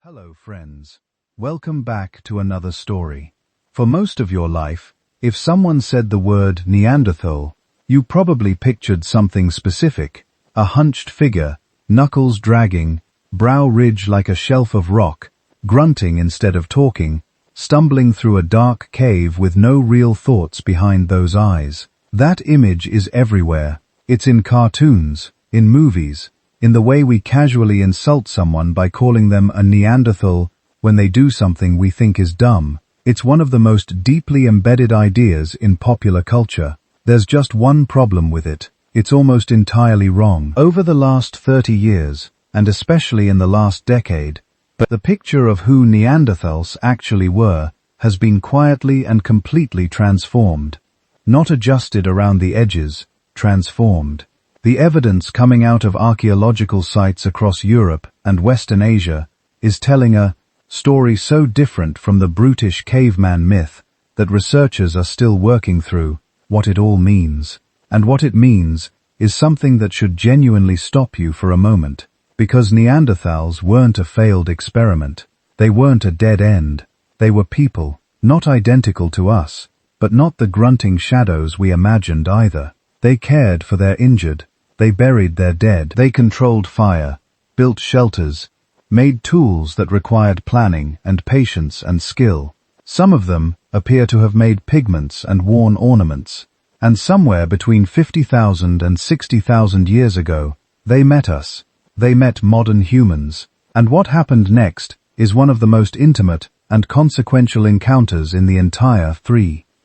Hello friends. Welcome back to another story. For most of your life, if someone said the word Neanderthal, you probably pictured something specific. A hunched figure, knuckles dragging, brow ridge like a shelf of rock, grunting instead of talking, stumbling through a dark cave with no real thoughts behind those eyes. That image is everywhere. It's in cartoons, in movies, in the way we casually insult someone by calling them a Neanderthal when they do something we think is dumb. It's one of the most deeply embedded ideas in popular culture. There's just one problem with it. It's almost entirely wrong. Over the last 30 years, and especially in the last decade, the picture of who Neanderthals actually were has been quietly and completely transformed. Not adjusted around the edges, transformed. The evidence coming out of archaeological sites across Europe and Western Asia is telling a story so different from the brutish caveman myth that researchers are still working through what it all means. And what it means is something that should genuinely stop you for a moment, because Neanderthals weren't a failed experiment. They weren't a dead end. They were people, not identical to us, but not the grunting shadows we imagined either. They cared for their injured. They buried their dead. They controlled fire, built shelters, made tools that required planning and patience and skill. Some of them appear to have made pigments and worn ornaments. And somewhere between 50,000 and 60,000 years ago, they met us. They met modern humans. And what happened next is one of the most intimate and consequential encounters in the entire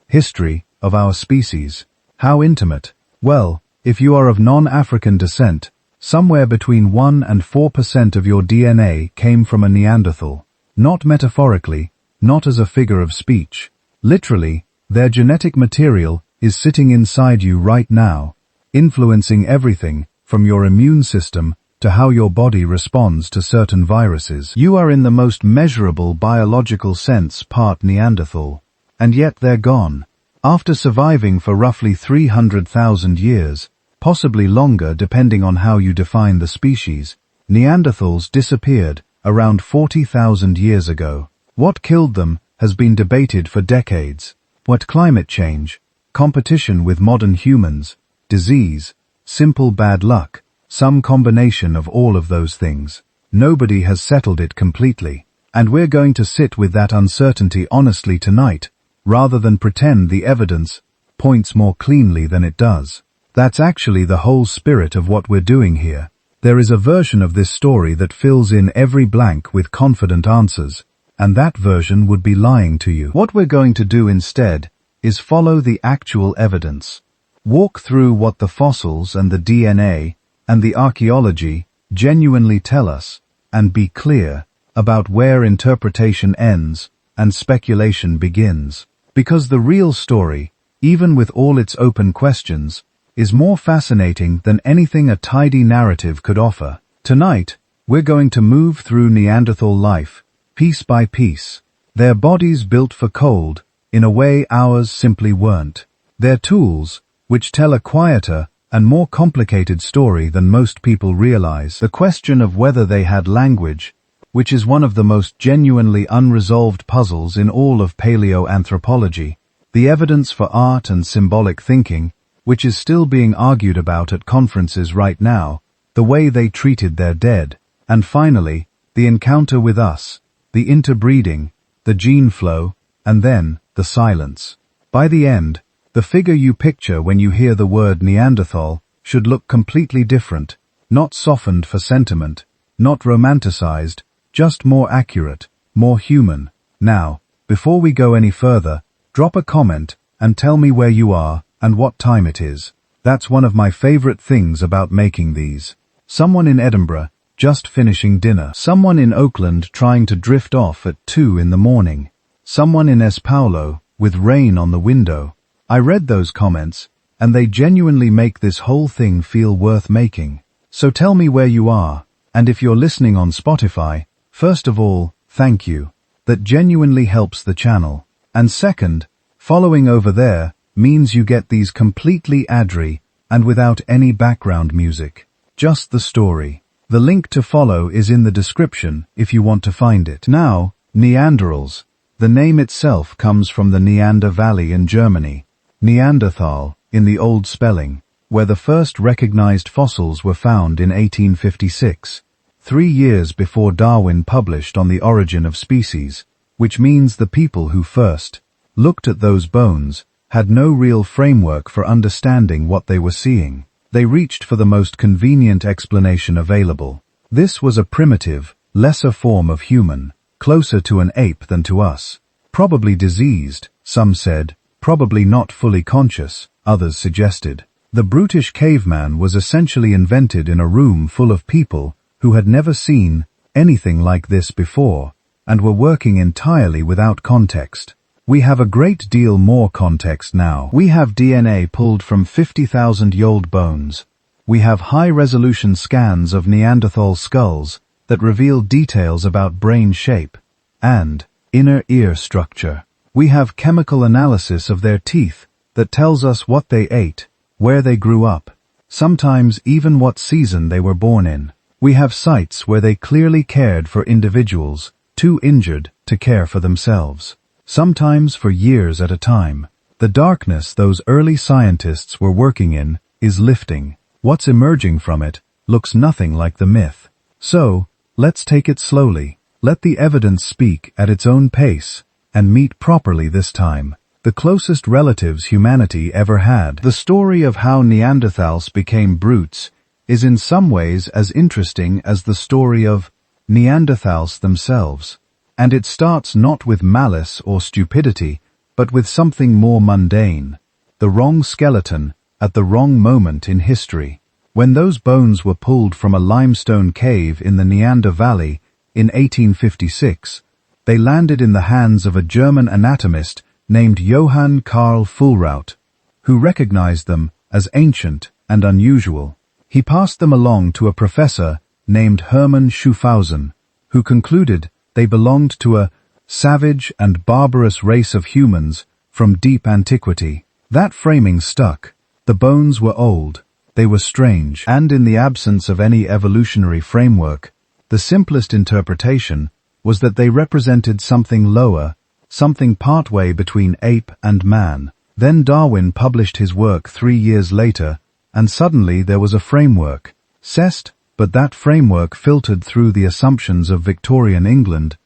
history of our species. How intimate? Well, if you are of non-African descent, somewhere between 1 and 4% of your DNA came from a Neanderthal. Not metaphorically, not as a figure of speech. Literally, their genetic material is sitting inside you right now, influencing everything from your immune system to how your body responds to certain viruses. You are in the most measurable biological sense part Neanderthal, and yet they're gone. After surviving for roughly 300,000 years, possibly longer depending on how you define the species, Neanderthals disappeared around 40,000 years ago. What killed them has been debated for decades. What climate change, competition with modern humans, disease, simple bad luck, some combination of all of those things. Nobody has settled it completely. And we're going to sit with that uncertainty honestly tonight, rather than pretend the evidence points more cleanly than it does. That's actually the whole spirit of what we're doing here. There is a version of this story that fills in every blank with confident answers, and that version would be lying to you. What we're going to do instead is follow the actual evidence. Walk through what the fossils and the DNA and the archaeology genuinely tell us, and be clear about where interpretation ends and speculation begins. Because the real story, even with all its open questions, is more fascinating than anything a tidy narrative could offer. Tonight, we're going to move through Neanderthal life, piece by piece. Their bodies built for cold, in a way ours simply weren't. Their tools, which tell a quieter and more complicated story than most people realize. The question of whether they had language, which is one of the most genuinely unresolved puzzles in all of paleoanthropology. The evidence for art and symbolic thinking, which is still being argued about at conferences right now, the way they treated their dead, and finally, the encounter with us, the interbreeding, the gene flow, and then, the silence. By the end, the figure you picture when you hear the word Neanderthal should look completely different, not softened for sentiment, not romanticized, just more accurate, more human. Now, before we go any further, drop a comment and tell me where you are and what time it is. That's one of my favorite things about making these. Someone in Edinburgh, just finishing dinner. Someone in Oakland trying to drift off at 2 in the morning. Someone in São Paulo, with rain on the window. I read those comments, and they genuinely make this whole thing feel worth making. So tell me where you are, and if you're listening on Spotify, first of all, thank you. That genuinely helps the channel. And second, following over there means you get these completely ad-free and without any background music. Just the story. The link to follow is in the description if you want to find it. Now, Neanderthals. The name itself comes from the Neander Valley in Germany, Neanderthal, in the old spelling, where the first recognized fossils were found in 1856, 3 years before Darwin published On the Origin of Species, which means the people who first looked at those bones had no real framework for understanding what they were seeing. They reached for the most convenient explanation available. This was a primitive, lesser form of human, closer to an ape than to us. Probably diseased, some said, probably not fully conscious, others suggested. The brutish caveman was essentially invented in a room full of people who had never seen anything like this before, and were working entirely without context. We have a great deal more context now. We have DNA pulled from 50,000-year-old bones. We have high-resolution scans of Neanderthal skulls that reveal details about brain shape and inner ear structure. We have chemical analysis of their teeth that tells us what they ate, where they grew up, sometimes even what season they were born in. We have sites where they clearly cared for individuals too injured to care for themselves, sometimes for years at a time. The darkness those early scientists were working in is lifting. What's emerging from it looks nothing like the myth. So, let's take it slowly. Let the evidence speak at its own pace, and meet properly this time. The closest relatives humanity ever had. The story of how Neanderthals became brutes is in some ways as interesting as the story of Neanderthals themselves. And it starts not with malice or stupidity, but with something more mundane. The wrong skeleton at the wrong moment in history. When those bones were pulled from a limestone cave in the Neander Valley in 1856, they landed in the hands of a German anatomist named Johann Karl Fuhlrauth, who recognized them as ancient and unusual. He passed them along to a professor named Hermann Schuhausen, who concluded they belonged to a savage and barbarous race of humans from deep antiquity. That framing stuck. The bones were old, they were strange, and in the absence of any evolutionary framework, the simplest interpretation was that they represented something lower, something partway between ape and man. Then Darwin published his work 3 years later, and suddenly there was a framework. But that framework filtered through the assumptions of Victorian England.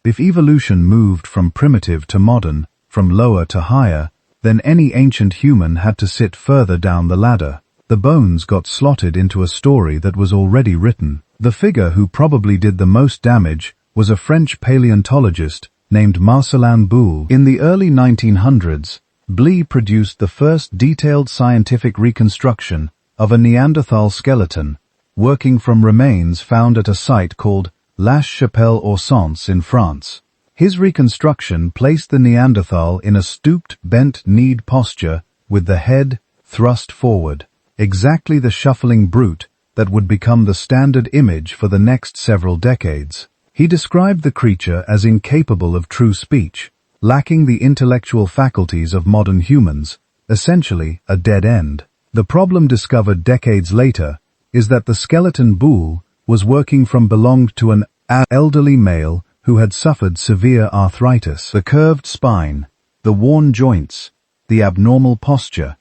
If evolution moved from primitive to modern, from lower to higher, then any ancient human had to sit further down the ladder. The bones got slotted into a story that was already written. The figure who probably did the most damage was a French paleontologist named Marcelin Boule. In the early 1900s, Boule produced the first detailed scientific reconstruction of a Neanderthal skeleton, working from remains found at a site called La Chapelle-aux-Saints in France. His reconstruction placed the Neanderthal in a stooped, bent-kneed posture with the head thrust forward, exactly the shuffling brute that would become the standard image for the next several decades. He described the creature as incapable of true speech, lacking the intellectual faculties of modern humans, essentially a dead end. The problem discovered decades later is that the skeleton Boule was working from belonged to an elderly male who had suffered severe arthritis. The curved spine, the worn joints, the abnormal posture,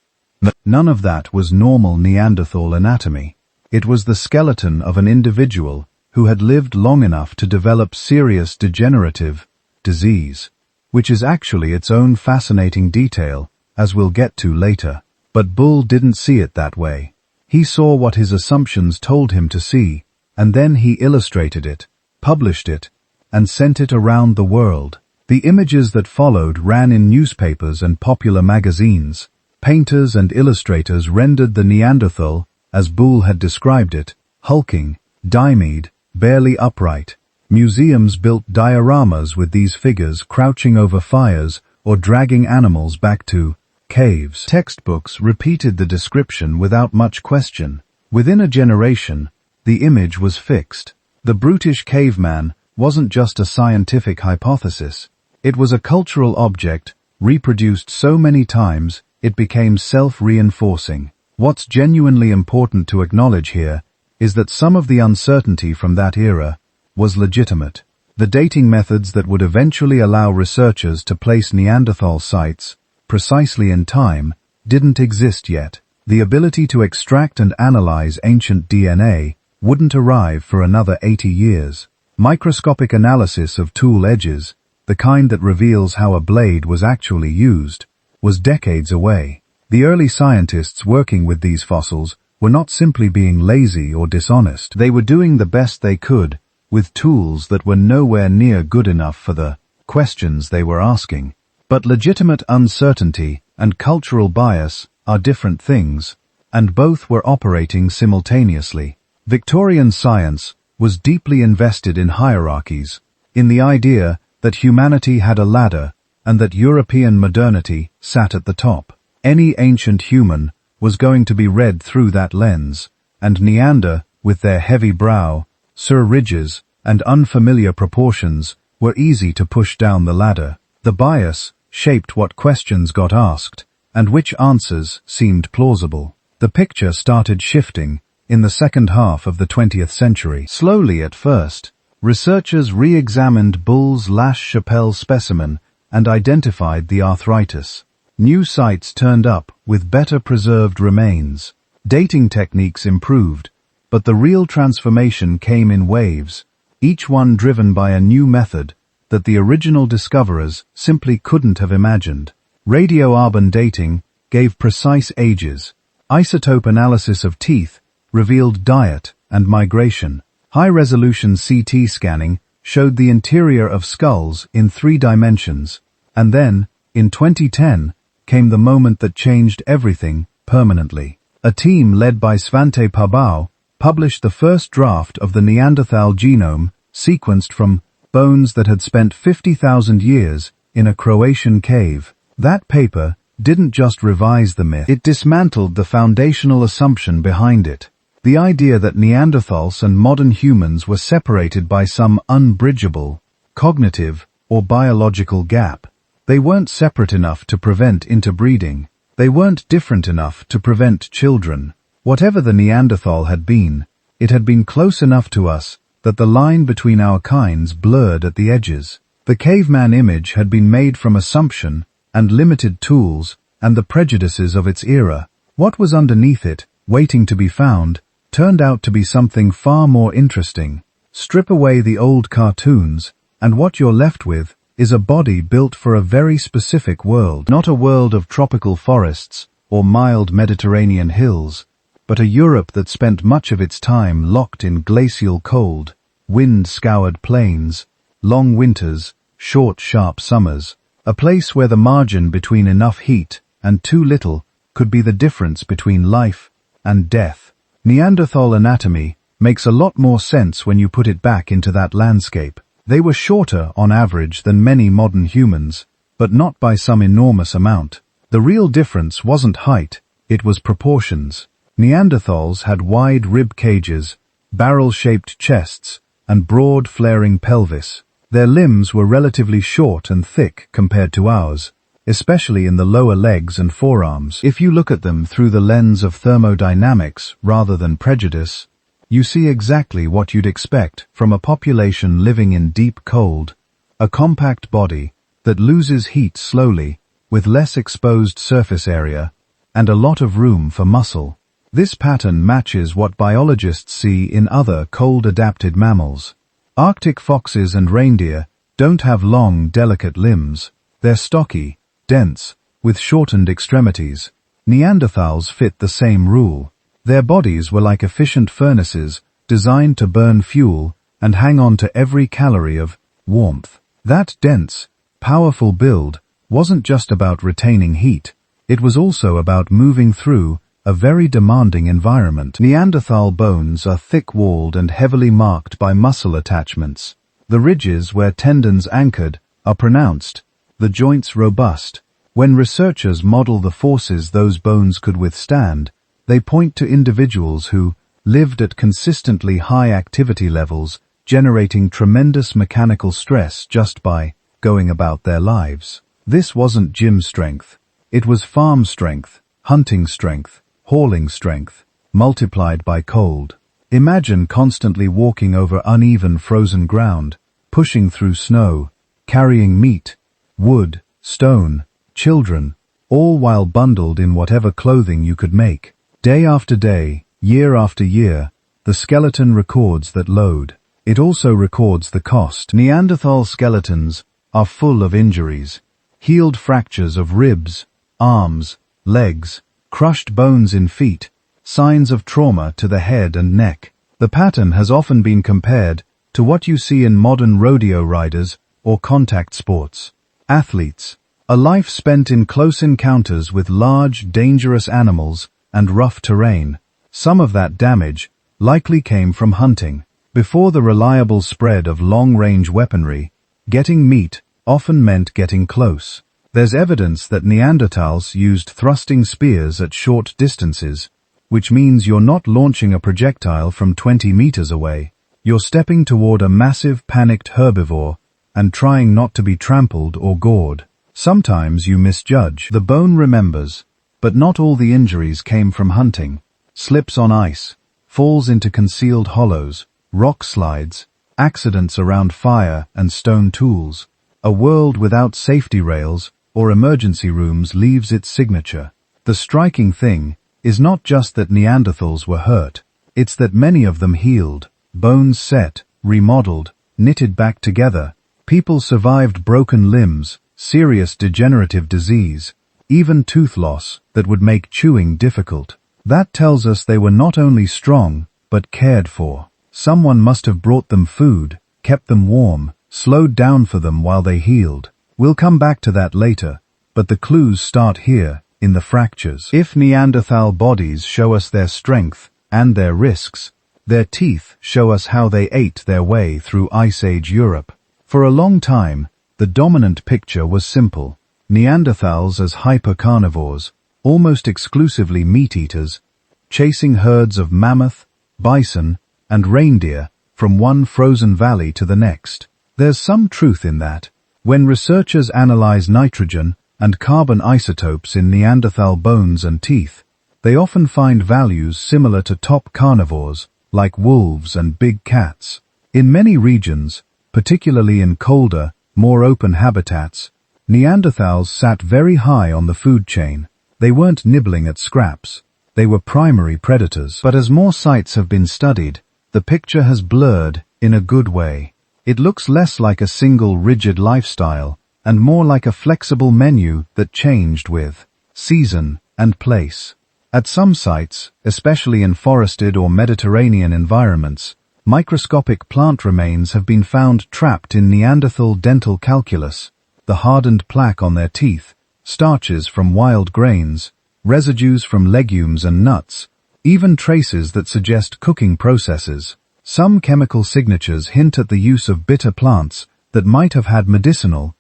none of that was normal Neanderthal anatomy. It was the skeleton of an individual who had lived long enough to develop serious degenerative disease, which is actually its own fascinating detail, as we'll get to later. But Boule didn't see it that way. He saw what his assumptions told him to see, and then he illustrated it, published it, and sent it around the world. The images that followed ran in newspapers and popular magazines. Painters and illustrators rendered the Neanderthal, as Boule had described it, hulking, dimied, barely upright. Museums built dioramas with these figures crouching over fires or dragging animals back to caves. Textbooks repeated the description without much question. Within a generation, the image was fixed. The brutish caveman wasn't just a scientific hypothesis. It was a cultural object, reproduced so many times, it became self-reinforcing. What's genuinely important to acknowledge here is that some of the uncertainty from that era was legitimate. The dating methods that would eventually allow researchers to place Neanderthal sites precisely in time didn't exist yet. The ability to extract and analyze ancient DNA wouldn't arrive for another 80 years. Microscopic analysis of tool edges, the kind that reveals how a blade was actually used, was decades away. The early scientists working with these fossils were not simply being lazy or dishonest. They were doing the best they could with tools that were nowhere near good enough for the questions they were asking. But legitimate uncertainty and cultural bias are different things, and both were operating simultaneously. Victorian science was deeply invested in hierarchies, in the idea that humanity had a ladder and that European modernity sat at the top. Any ancient human was going to be read through that lens, and Neander, with their heavy brow, sur ridges, and unfamiliar proportions, were easy to push down the ladder. The bias shaped what questions got asked, and which answers seemed plausible. The picture started shifting in the second half of the 20th century. Slowly at first, researchers re-examined Bull's Lache-Chapelle specimen and identified the arthritis. New sites turned up with better preserved remains. Dating techniques improved, but the real transformation came in waves, each one driven by a new method that the original discoverers simply couldn't have imagined. Radioarbon dating gave precise ages. Isotope analysis of teeth revealed diet and migration. High-resolution CT scanning showed the interior of skulls in 3 dimensions. And then, in 2010, came the moment that changed everything permanently. A team led by Svante Pääbo published the first draft of the Neanderthal genome sequenced from bones that had spent 50,000 years in a Croatian cave. That paper didn't just revise the myth, it dismantled the foundational assumption behind it. The idea that Neanderthals and modern humans were separated by some unbridgeable, cognitive, or biological gap. They weren't separate enough to prevent interbreeding. They weren't different enough to prevent children. Whatever the Neanderthal had been, it had been close enough to us that the line between our kinds blurred at the edges. The caveman image had been made from assumption and limited tools and the prejudices of its era. What was underneath it, waiting to be found, turned out to be something far more interesting. Strip away the old cartoons, and what you're left with is a body built for a very specific world. Not a world of tropical forests or mild Mediterranean hills, but a Europe that spent much of its time locked in glacial cold, wind-scoured plains, long winters, short, sharp summers. A place where the margin between enough heat and too little could be the difference between life and death. Neanderthal anatomy makes a lot more sense when you put it back into that landscape. They were shorter on average than many modern humans, but not by some enormous amount. The real difference wasn't height, it was proportions. Neanderthals had wide rib cages, barrel-shaped chests, and broad flaring pelvis. Their limbs were relatively short and thick compared to ours, especially in the lower legs and forearms. If you look at them through the lens of thermodynamics rather than prejudice, you see exactly what you'd expect from a population living in deep cold, a compact body that loses heat slowly, with less exposed surface area, and a lot of room for muscle. This pattern matches what biologists see in other cold-adapted mammals. Arctic foxes and reindeer don't have long, delicate limbs. They're stocky, dense, with shortened extremities. Neanderthals fit the same rule. Their bodies were like efficient furnaces designed to burn fuel and hang on to every calorie of warmth. That dense, powerful build wasn't just about retaining heat. It was also about moving through a very demanding environment. Neanderthal bones are thick-walled and heavily marked by muscle attachments. The ridges where tendons anchored are pronounced, the joints robust. When researchers model the forces those bones could withstand, they point to individuals who lived at consistently high activity levels, generating tremendous mechanical stress just by going about their lives. This wasn't gym strength. It was farm strength, hunting strength, hauling strength, multiplied by cold. Imagine constantly walking over uneven frozen ground, pushing through snow, carrying meat, wood, stone, children, all while bundled in whatever clothing you could make. Day after day, year after year, the skeleton records that load. It also records the cost. Neanderthal skeletons are full of injuries, healed fractures of ribs, arms, legs, crushed bones in feet, signs of trauma to the head and neck. The pattern has often been compared to what you see in modern rodeo riders or contact sports. Athletes, a life spent in close encounters with large, dangerous animals and rough terrain. Some of that damage likely came from hunting. Before the reliable spread of long-range weaponry, getting meat often meant getting close. There's evidence that Neanderthals used thrusting spears at short distances, which means you're not launching a projectile from 20 meters away. You're stepping toward a massive, panicked herbivore and trying not to be trampled or gored. Sometimes you misjudge. The bone remembers, but not all the injuries came from hunting. Slips on ice, falls into concealed hollows, rock slides, accidents around fire and stone tools. A world without safety rails or emergency rooms leaves its signature. The striking thing is not just that Neanderthals were hurt, it's that many of them healed, bones set, remodeled, knitted back together. People survived broken limbs, serious degenerative disease, even tooth loss that would make chewing difficult. That tells us they were not only strong, but cared for. Someone must have brought them food, kept them warm, slowed down for them while they healed. We'll come back to that later, but the clues start here, in the fractures. If Neanderthal bodies show us their strength and their risks, their teeth show us how they ate their way through Ice Age Europe. For a long time, the dominant picture was simple. Neanderthals as hyper-carnivores, almost exclusively meat-eaters, chasing herds of mammoth, bison, and reindeer from one frozen valley to the next. There's some truth in that. When researchers analyze nitrogen and carbon isotopes in Neanderthal bones and teeth, they often find values similar to top carnivores, like wolves and big cats. In many regions, particularly in colder, more open habitats, Neanderthals sat very high on the food chain. They weren't nibbling at scraps. They were primary predators. But as more sites have been studied, the picture has blurred in a good way. It looks less like a single rigid lifestyle and more like a flexible menu that changed with season and place. At some sites, especially in forested or Mediterranean environments, microscopic plant remains have been found trapped in Neanderthal dental calculus, the hardened plaque on their teeth, starches from wild grains, residues from legumes and nuts, even traces that suggest cooking processes. Some chemical signatures hint at the use of bitter plants that might have had medicinal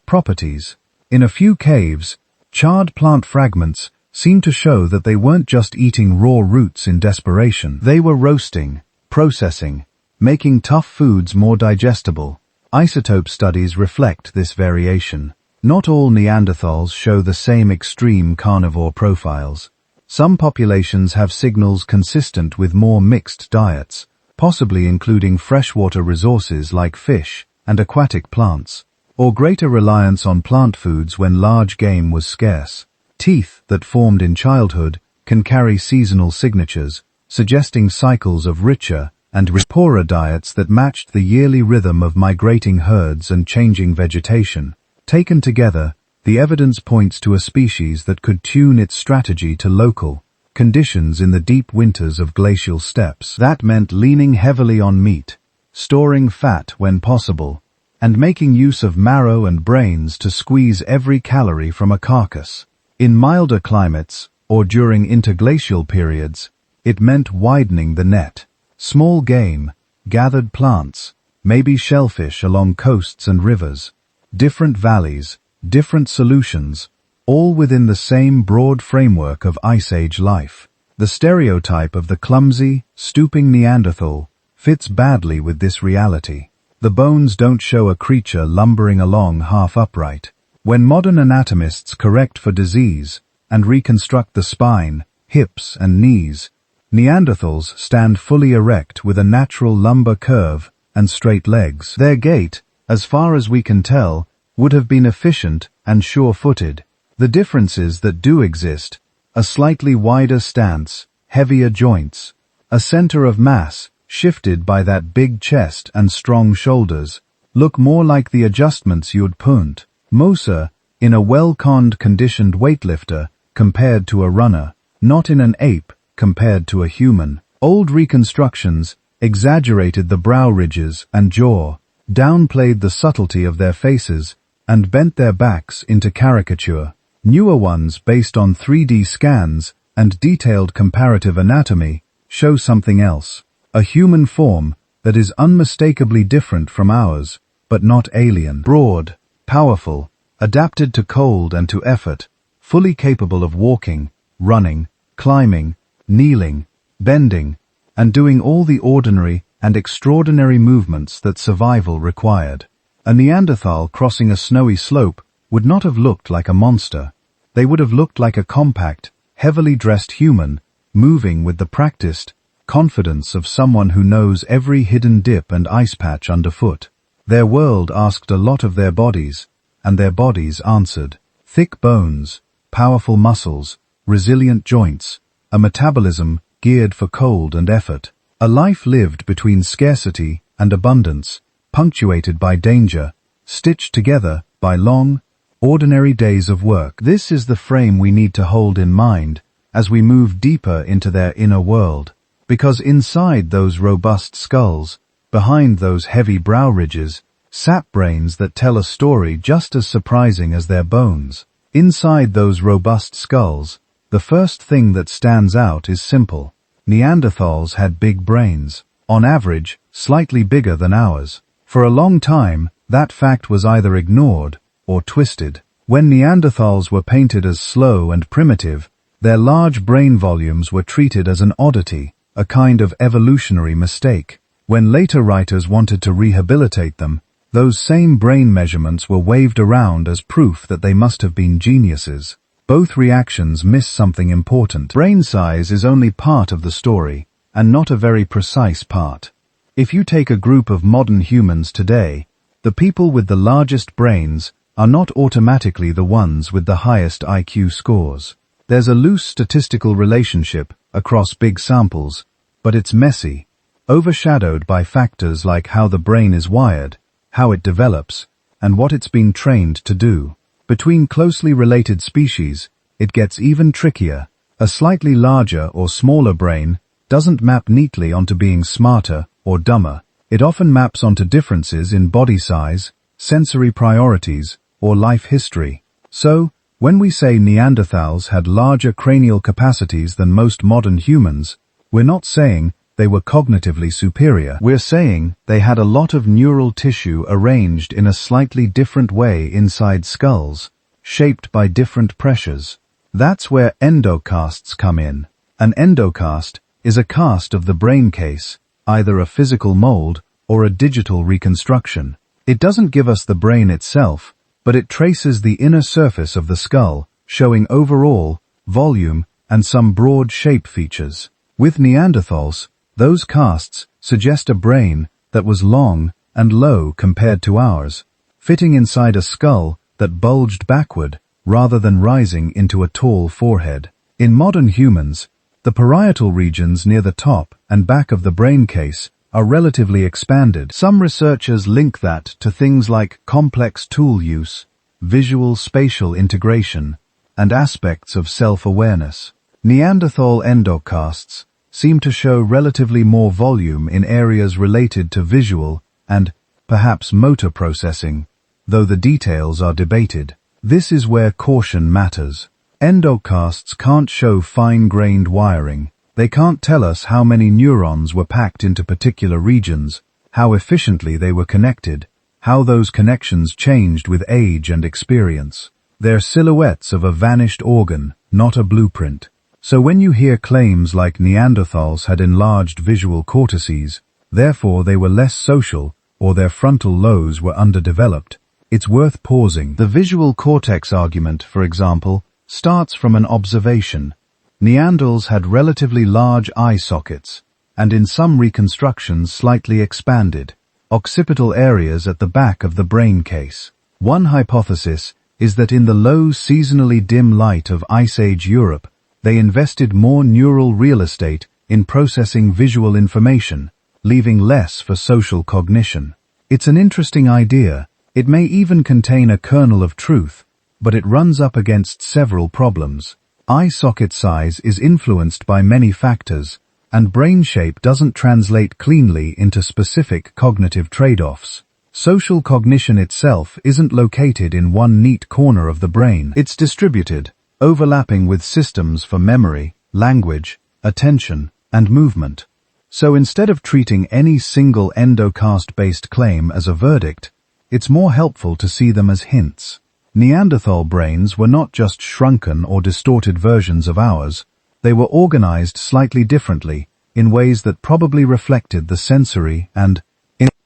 properties. In a few caves, charred plant fragments seem to show that they weren't just eating raw roots in desperation. They were roasting, processing, making tough foods more digestible. Isotope studies reflect this variation. Not all Neanderthals show the same extreme carnivore profiles. Some populations have signals consistent with more mixed diets, possibly including freshwater resources like fish and aquatic plants, or greater reliance on plant foods when large game was scarce. Teeth that formed in childhood can carry seasonal signatures, suggesting cycles of richer and poorer diets that matched the yearly rhythm of migrating herds and changing vegetation. Taken together, the evidence points to a species that could tune its strategy to local conditions in the deep winters of glacial steppes. That meant leaning heavily on meat, storing fat when possible, and making use of marrow and brains to squeeze every calorie from a carcass. In milder climates, or during interglacial periods, it meant widening the net. Small game, gathered plants, maybe shellfish along coasts and rivers, different valleys, different solutions, all within the same broad framework of Ice Age life. The stereotype of the clumsy, stooping Neanderthal fits badly with this reality. The bones don't show a creature lumbering along half upright. When modern anatomists correct for disease and reconstruct the spine, hips, and knees, Neanderthals stand fully erect with a natural lumbar curve and straight legs. Their gait, as far as we can tell, would have been efficient and sure-footed. The differences that do exist: a slightly wider stance, heavier joints, a center of mass shifted by that big chest and strong shoulders, look more like the adjustments you'd punt Mosa in a well-conned conditioned weightlifter compared to a runner, not in an ape compared to a human. Old reconstructions exaggerated the brow ridges and jaw, downplayed the subtlety of their faces, and bent their backs into caricature. Newer ones, based on 3D scans and detailed comparative anatomy, show something else: a human form that is unmistakably different from ours, but not alien. Broad, powerful, adapted to cold and to effort, fully capable of walking, running, climbing, kneeling, bending, and doing all the ordinary and extraordinary movements that survival required. A Neanderthal crossing a snowy slope would not have looked like a monster. They would have looked like a compact, heavily dressed human, moving with the practiced confidence of someone who knows every hidden dip and ice patch underfoot. Their world asked a lot of their bodies, and their bodies answered. Thick bones, powerful muscles, resilient joints, a metabolism geared for cold and effort. A life lived between scarcity and abundance, punctuated by danger, stitched together by long, ordinary days of work. This is the frame we need to hold in mind as we move deeper into their inner world, because inside those robust skulls, behind those heavy brow ridges, sat brains that tell a story just as surprising as their bones. Inside those robust skulls, the first thing that stands out is simple. Neanderthals had big brains, on average, slightly bigger than ours. For a long time, that fact was either ignored or twisted. When Neanderthals were painted as slow and primitive, their large brain volumes were treated as an oddity, a kind of evolutionary mistake. When later writers wanted to rehabilitate them, those same brain measurements were waved around as proof that they must have been geniuses. Both reactions miss something important. Brain size is only part of the story, and not a very precise part. If you take a group of modern humans today, the people with the largest brains are not automatically the ones with the highest IQ scores. There's a loose statistical relationship across big samples, but it's messy, overshadowed by factors like how the brain is wired, how it develops, and what it's been trained to do. Between closely related species, it gets even trickier. A slightly larger or smaller brain doesn't map neatly onto being smarter or dumber. It often maps onto differences in body size, sensory priorities, or life history. So, when we say Neanderthals had larger cranial capacities than most modern humans, we're not saying they were cognitively superior. We're saying they had a lot of neural tissue arranged in a slightly different way inside skulls, shaped by different pressures. That's where endocasts come in. An endocast is a cast of the brain case, either a physical mold or a digital reconstruction. It doesn't give us the brain itself, but it traces the inner surface of the skull, showing overall volume and some broad shape features. With Neanderthals, those casts suggest a brain that was long and low compared to ours, fitting inside a skull that bulged backward rather than rising into a tall forehead. In modern humans, the parietal regions near the top and back of the brain case are relatively expanded. Some researchers link that to things like complex tool use, visual spatial integration, and aspects of self-awareness. Neanderthal endocasts seem to show relatively more volume in areas related to visual and, perhaps, motor processing, though the details are debated. This is where caution matters. Endocasts can't show fine-grained wiring. They can't tell us how many neurons were packed into particular regions, how efficiently they were connected, how those connections changed with age and experience. They're silhouettes of a vanished organ, not a blueprint. So when you hear claims like Neanderthals had enlarged visual cortices, therefore they were less social, or their frontal lobes were underdeveloped, it's worth pausing. The visual cortex argument, for example, starts from an observation. Neanderthals had relatively large eye sockets, and in some reconstructions slightly expanded, occipital areas at the back of the brain case. One hypothesis is that in the low seasonally dim light of Ice Age Europe, they invested more neural real estate in processing visual information, leaving less for social cognition. It's an interesting idea. It may even contain a kernel of truth, but it runs up against several problems. Eye socket size is influenced by many factors, and brain shape doesn't translate cleanly into specific cognitive trade-offs. Social cognition itself isn't located in one neat corner of the brain. It's distributed, overlapping with systems for memory, language, attention, and movement. So instead of treating any single endocast-based claim as a verdict, it's more helpful to see them as hints. Neanderthal brains were not just shrunken or distorted versions of ours, they were organized slightly differently, in ways that probably reflected the sensory and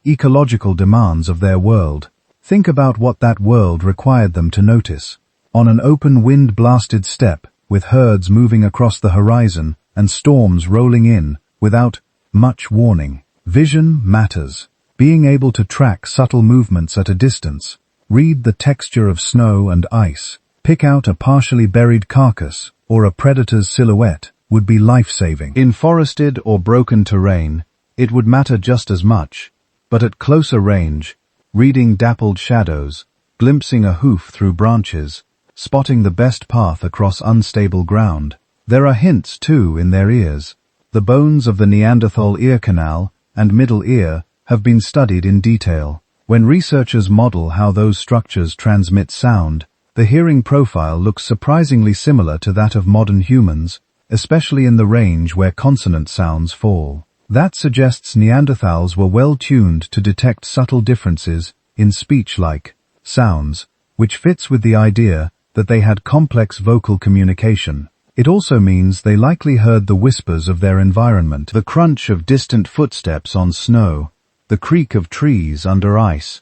ecological demands of their world. Think about what that world required them to notice. On an open wind-blasted steppe, with herds moving across the horizon and storms rolling in without much warning, vision matters. Being able to track subtle movements at a distance, read the texture of snow and ice, pick out a partially buried carcass or a predator's silhouette would be life-saving. In forested or broken terrain, it would matter just as much, but at closer range, reading dappled shadows, glimpsing a hoof through branches, spotting the best path across unstable ground. There are hints, too, in their ears. The bones of the Neanderthal ear canal and middle ear have been studied in detail. When researchers model how those structures transmit sound, the hearing profile looks surprisingly similar to that of modern humans, especially in the range where consonant sounds fall. That suggests Neanderthals were well tuned to detect subtle differences in speech-like sounds, which fits with the idea that they had complex vocal communication. It also means they likely heard the whispers of their environment, the crunch of distant footsteps on snow, the creak of trees under ice,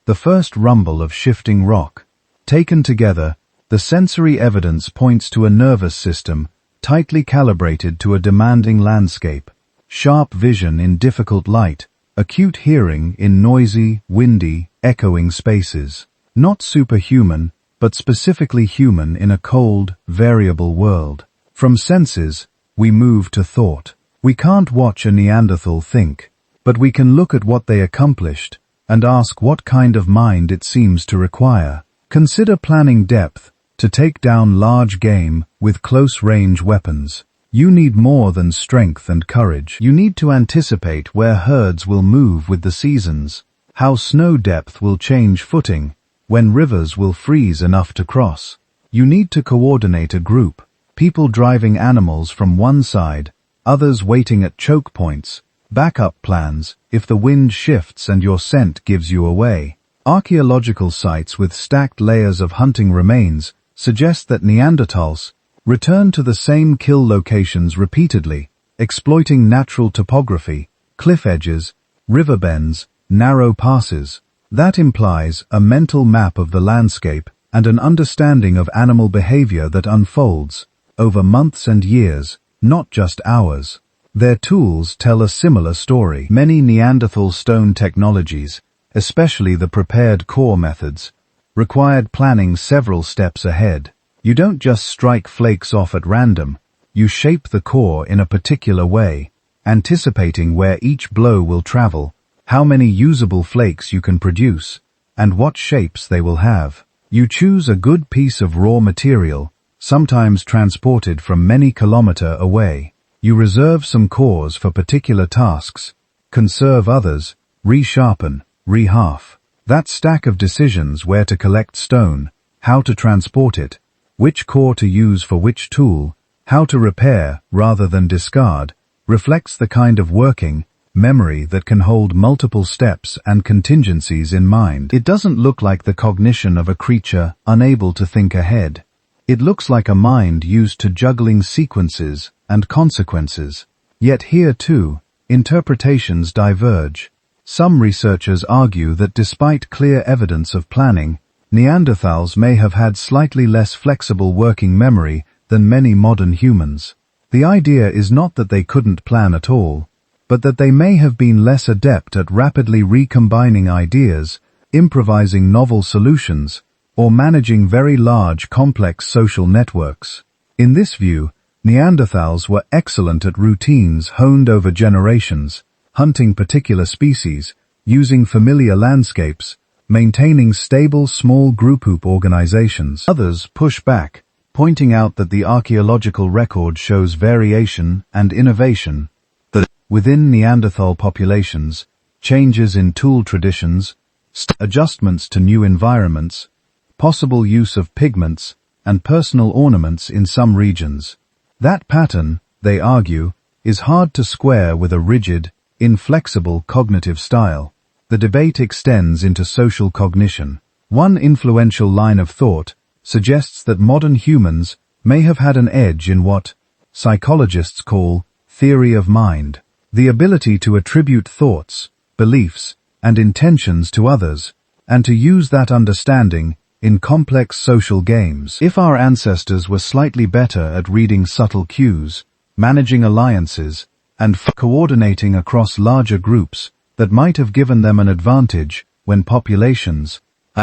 the first rumble of shifting rock. Taken together, the sensory evidence points to a nervous system tightly calibrated to a demanding landscape, sharp vision in difficult light, acute hearing in noisy, windy, echoing spaces. Not superhuman, but specifically human in a cold, variable world. From senses, we move to thought. We can't watch a Neanderthal think, but we can look at what they accomplished and ask what kind of mind it seems to require. Consider planning depth to take down large game with close-range weapons. You need more than strength and courage. You need to anticipate where herds will move with the seasons, how snow depth will change footing, when rivers will freeze enough to cross. You need to coordinate a group, people driving animals from one side, others waiting at choke points, backup plans if the wind shifts and your scent gives you away. Archaeological sites with stacked layers of hunting remains suggest that Neanderthals returned to the same kill locations repeatedly, exploiting natural topography, cliff edges, river bends, narrow passes. That implies a mental map of the landscape and an understanding of animal behavior that unfolds over months and years, not just hours. Their tools tell a similar story. Many Neanderthal stone technologies, especially the prepared core methods, required planning several steps ahead. You don't just strike flakes off at random, you shape the core in a particular way, anticipating where each blow will travel, how many usable flakes you can produce, and what shapes they will have. You choose a good piece of raw material, sometimes transported from many kilometers away. You reserve some cores for particular tasks, conserve others, resharpen, rehalf. That stack of decisions where to collect stone, how to transport it, which core to use for which tool, how to repair rather than discard, reflects the kind of working memory that can hold multiple steps and contingencies in mind. It doesn't look like the cognition of a creature unable to think ahead. It looks like a mind used to juggling sequences and consequences. Yet here too, interpretations diverge. Some researchers argue that despite clear evidence of planning, Neanderthals may have had slightly less flexible working memory than many modern humans. The idea is not that they couldn't plan at all, but that they may have been less adept at rapidly recombining ideas, improvising novel solutions, or managing very large, complex social networks. In this view, Neanderthals were excellent at routines honed over generations, hunting particular species, using familiar landscapes, maintaining stable small group organizations. Others push back, pointing out that the archaeological record shows variation and innovation, that within Neanderthal populations, changes in tool traditions, adjustments to new environments, possible use of pigments, and personal ornaments in some regions. That pattern, they argue, is hard to square with a rigid, inflexible cognitive style. The debate extends into social cognition. One influential line of thought suggests that modern humans may have had an edge in what psychologists call theory of mind, the ability to attribute thoughts, beliefs, and intentions to others, and to use that understanding in complex social games. If our ancestors were slightly better at reading subtle cues, managing alliances, and coordinating across larger groups, that might have given them an advantage when populations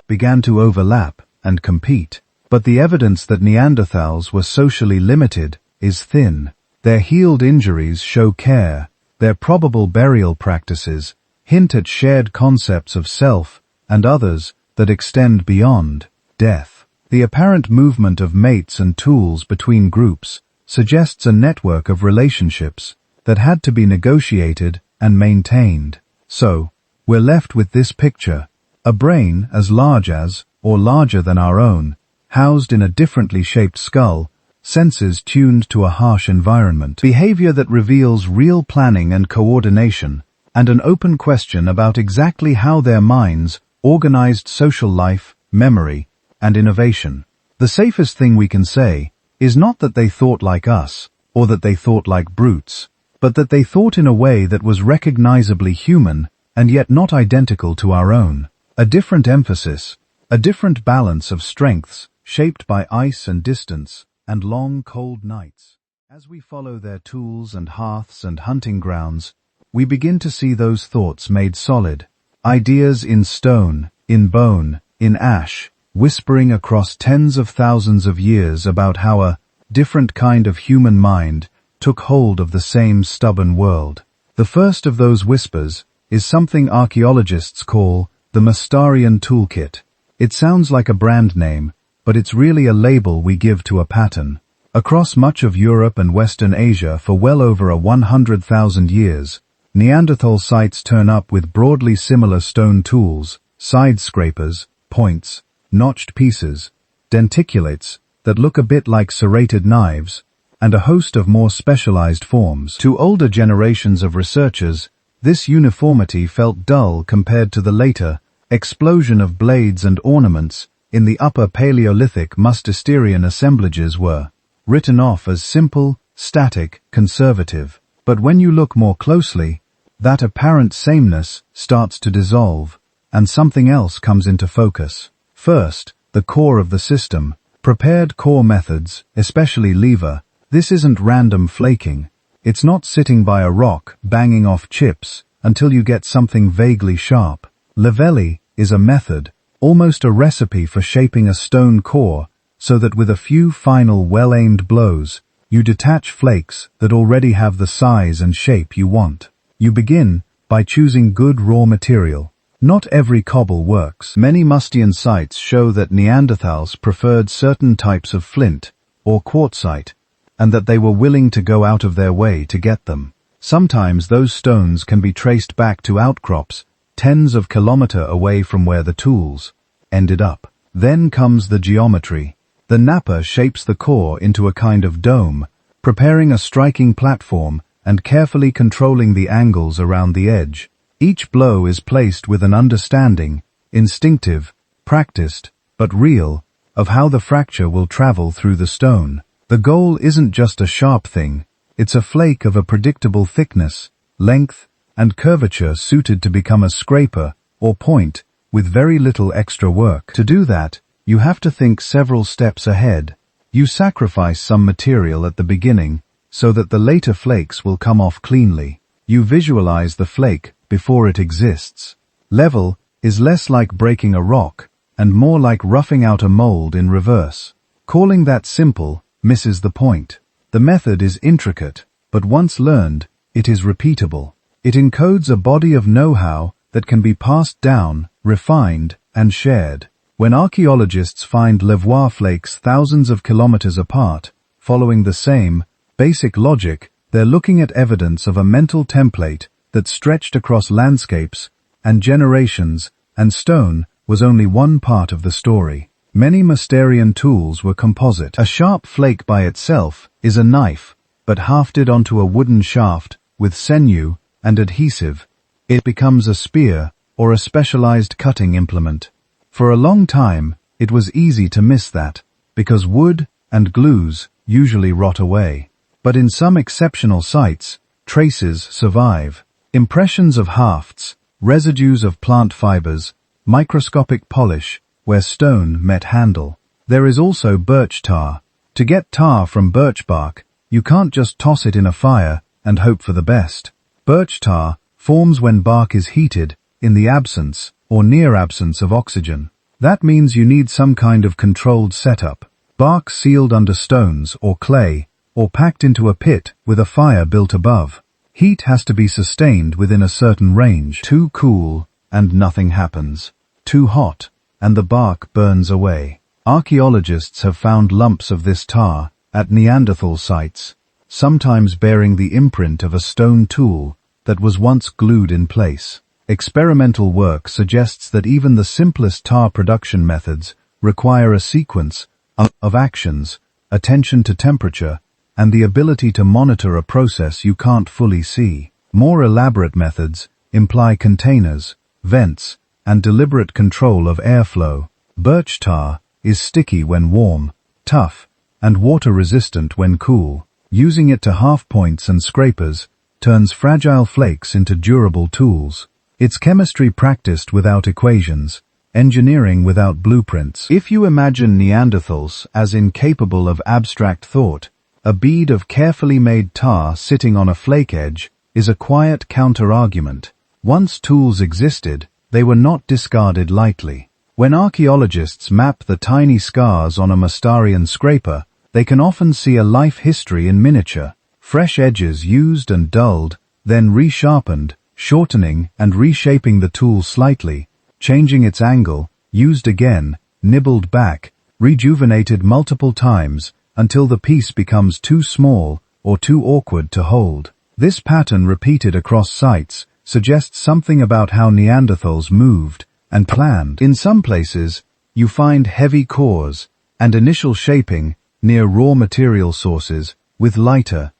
began to overlap and compete. But the evidence that Neanderthals were socially limited is thin. Their healed injuries show care. Their probable burial practices hint at shared concepts of self and others that extend beyond death. The apparent movement of mates and tools between groups suggests a network of relationships that had to be negotiated and maintained. So, we're left with this picture: a brain as large as, or larger than our own, housed in a differently shaped skull, senses tuned to a harsh environment, behavior that reveals real planning and coordination, and an open question about exactly how their minds organized social life, memory, and innovation. The safest thing we can say is not that they thought like us, or that they thought like brutes, but that they thought in a way that was recognizably human and yet not identical to our own. A different emphasis, a different balance of strengths shaped by ice and distance and long cold nights. As we follow their tools and hearths and hunting grounds, we begin to see those thoughts made solid, ideas in stone, in bone, in ash, whispering across tens of thousands of years about how a different kind of human mind took hold of the same stubborn world. The first of those whispers is something archaeologists call the Mastarian Toolkit. It sounds like a brand name, but it's really a label we give to a pattern. Across much of Europe and Western Asia for well over 100,000 years, Neanderthal sites turn up with broadly similar stone tools, side scrapers, points, notched pieces, denticulates that look a bit like serrated knives, and a host of more specialized forms. To older generations of researchers, this uniformity felt dull compared to the later explosion of blades and ornaments in the Upper Paleolithic Mustasterian assemblages were written off as simple, static, conservative. But when you look more closely, that apparent sameness starts to dissolve, and something else comes into focus. First, the core of the system. Prepared core methods, especially lever. This isn't random flaking. It's not sitting by a rock, banging off chips, until you get something vaguely sharp. Levelli is a method, almost a recipe for shaping a stone core, so that with a few final well-aimed blows, you detach flakes that already have the size and shape you want. You begin by choosing good raw material. Not every cobble works. Many Mustian sites show that Neanderthals preferred certain types of flint, or quartzite, and that they were willing to go out of their way to get them. Sometimes those stones can be traced back to outcrops tens of kilometers away from where the tools ended up. Then comes the geometry. The napper shapes the core into a kind of dome, preparing a striking platform and carefully controlling the angles around the edge. Each blow is placed with an understanding, instinctive, practiced, but real, of how the fracture will travel through the stone. The goal isn't just a sharp thing, it's a flake of a predictable thickness, length, and curvature suited to become a scraper, or point, with very little extra work. To do that, you have to think several steps ahead. You sacrifice some material at the beginning, so that the later flakes will come off cleanly. You visualize the flake before it exists. Level is less like breaking a rock and more like roughing out a mold in reverse. Calling that simple misses the point. The method is intricate, but once learned, it is repeatable. It encodes a body of know-how that can be passed down, refined, and shared. When archaeologists find Levois flakes thousands of kilometers apart, following the same basic logic, they're looking at evidence of a mental template that stretched across landscapes and generations, and stone was only one part of the story. Many Mousterian tools were composite. A sharp flake by itself is a knife, but hafted onto a wooden shaft with sinew and adhesive, it becomes a spear or a specialized cutting implement. For a long time, it was easy to miss that, because wood and glues usually rot away. But in some exceptional sites, traces survive. Impressions of hafts, residues of plant fibers, microscopic polish, where stone met handle. There is also birch tar. To get tar from birch bark, you can't just toss it in a fire and hope for the best. Birch tar forms when bark is heated in the absence or near absence of oxygen. That means you need some kind of controlled setup. Bark sealed under stones or clay, or packed into a pit with a fire built above. Heat has to be sustained within a certain range. Too cool, and nothing happens. Too hot, and the bark burns away. Archaeologists have found lumps of this tar at Neanderthal sites, sometimes bearing the imprint of a stone tool that was once glued in place. Experimental work suggests that even the simplest tar production methods require a sequence of actions, attention to temperature, and the ability to monitor a process you can't fully see. More elaborate methods imply containers, vents, and deliberate control of airflow. Birch tar is sticky when warm, tough, and water-resistant when cool. Using it to half points and scrapers turns fragile flakes into durable tools. It's chemistry practiced without equations, engineering without blueprints. If you imagine Neanderthals as incapable of abstract thought, a bead of carefully made tar sitting on a flake edge is a quiet counter-argument. Once tools existed, they were not discarded lightly. When archaeologists map the tiny scars on a Mousterian scraper, they can often see a life history in miniature. Fresh edges used and dulled, then resharpened, shortening and reshaping the tool slightly, changing its angle, used again, nibbled back, rejuvenated multiple times, until the piece becomes too small or too awkward to hold. This pattern repeated across sites suggests something about how Neanderthals moved and planned. In some places, you find heavy cores and initial shaping near raw material sources with lighter,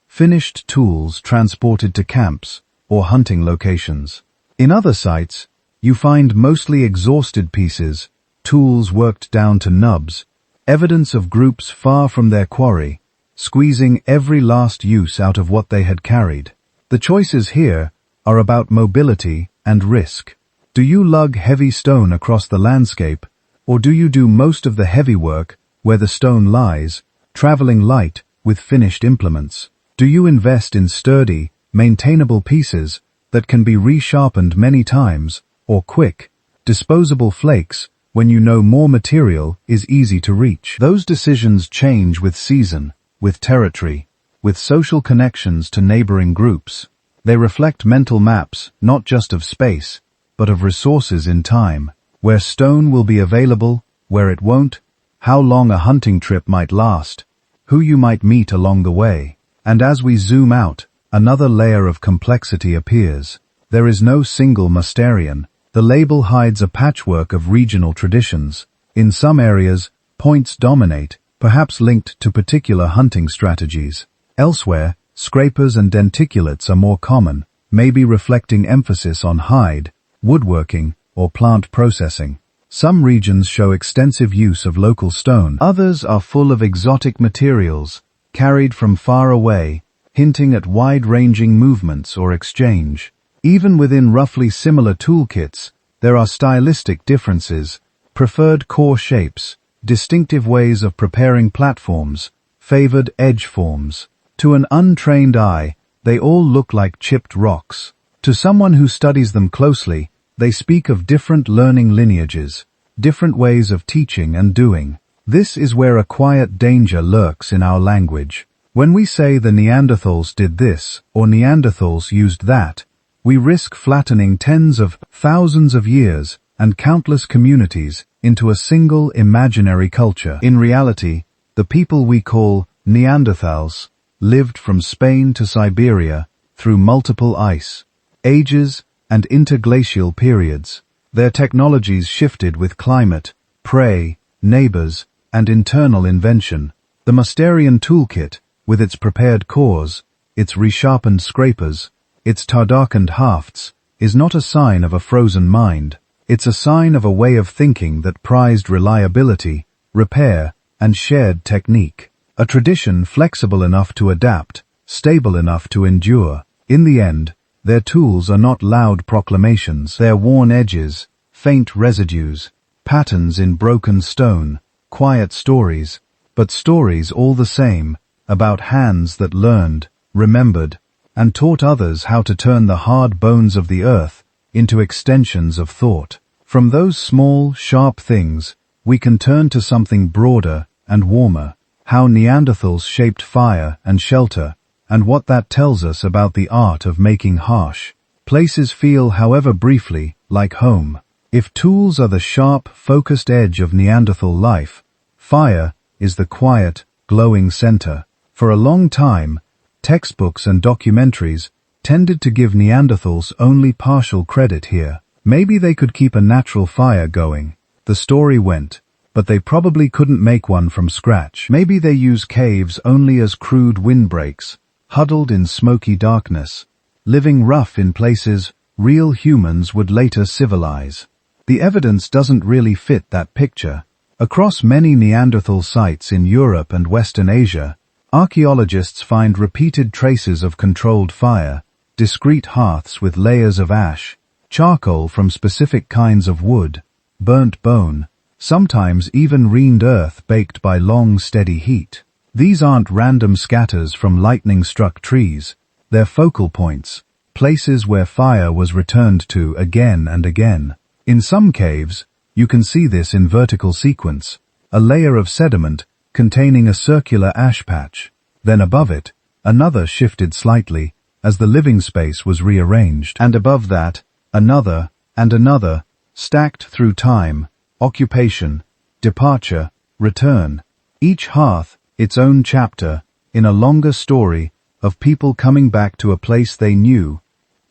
finished tools transported to camps or hunting locations. In other sites, you find mostly exhausted pieces, tools worked down to nubs, evidence of groups far from their quarry, squeezing every last use out of what they had carried. The choices here are about mobility and risk. Do you lug heavy stone across the landscape, or do you do most of the heavy work where the stone lies, traveling light with finished implements? Do you invest in sturdy, maintainable pieces that can be resharpened many times, or quick, disposable flakes when you know more material is easy to reach? Those decisions change with season, with territory, with social connections to neighboring groups. They reflect mental maps, not just of space, but of resources in time, where stone will be available, where it won't, how long a hunting trip might last, who you might meet along the way. And as we zoom out, another layer of complexity appears. There is no single Mousterian. The label hides a patchwork of regional traditions. In some areas, points dominate, perhaps linked to particular hunting strategies. Elsewhere, scrapers and denticulates are more common, maybe reflecting emphasis on hide, woodworking, or plant processing. Some regions show extensive use of local stone. Others are full of exotic materials, carried from far away, hinting at wide-ranging movements or exchange. Even within roughly similar toolkits, there are stylistic differences, preferred core shapes, distinctive ways of preparing platforms, favored edge forms. To an untrained eye, they all look like chipped rocks. To someone who studies them closely, they speak of different learning lineages, different ways of teaching and doing. This is where a quiet danger lurks in our language. When we say the Neanderthals did this, or Neanderthals used that, we risk flattening tens of thousands of years and countless communities into a single imaginary culture. In reality, the people we call Neanderthals lived from Spain to Siberia through multiple ice ages and interglacial periods. Their technologies shifted with climate, prey, neighbors, and internal invention. The Mousterian toolkit, with its prepared cores, its resharpened scrapers, its darkened hafts, is not a sign of a frozen mind. It's a sign of a way of thinking that prized reliability, repair, and shared technique. A tradition flexible enough to adapt, stable enough to endure. In the end, their tools are not loud proclamations. They're worn edges, faint residues, patterns in broken stone, quiet stories, but stories all the same, about hands that learned, remembered, and taught others how to turn the hard bones of the earth into extensions of thought. From those small, sharp things, we can turn to something broader and warmer. How Neanderthals shaped fire and shelter, and what that tells us about the art of making harsh places feel, however briefly, like home. If tools are the sharp, focused edge of Neanderthal life, fire is the quiet, glowing center. For a long time, textbooks and documentaries tended to give Neanderthals only partial credit here. Maybe they could keep a natural fire going, the story went, but they probably couldn't make one from scratch. Maybe they use caves only as crude windbreaks, huddled in smoky darkness, living rough in places real humans would later civilize. The evidence doesn't really fit that picture. Across many Neanderthal sites in Europe and Western Asia, archaeologists find repeated traces of controlled fire, discrete hearths with layers of ash, charcoal from specific kinds of wood, burnt bone, sometimes even reened earth baked by long, steady heat. These aren't random scatters from lightning-struck trees. They're focal points, places where fire was returned to again and again. In some caves, you can see this in vertical sequence, a layer of sediment containing a circular ash patch. Then above it, another shifted slightly as the living space was rearranged. And above that, another and another, stacked through time, occupation, departure, return. Each hearth, its own chapter, in a longer story of people coming back to a place they knew,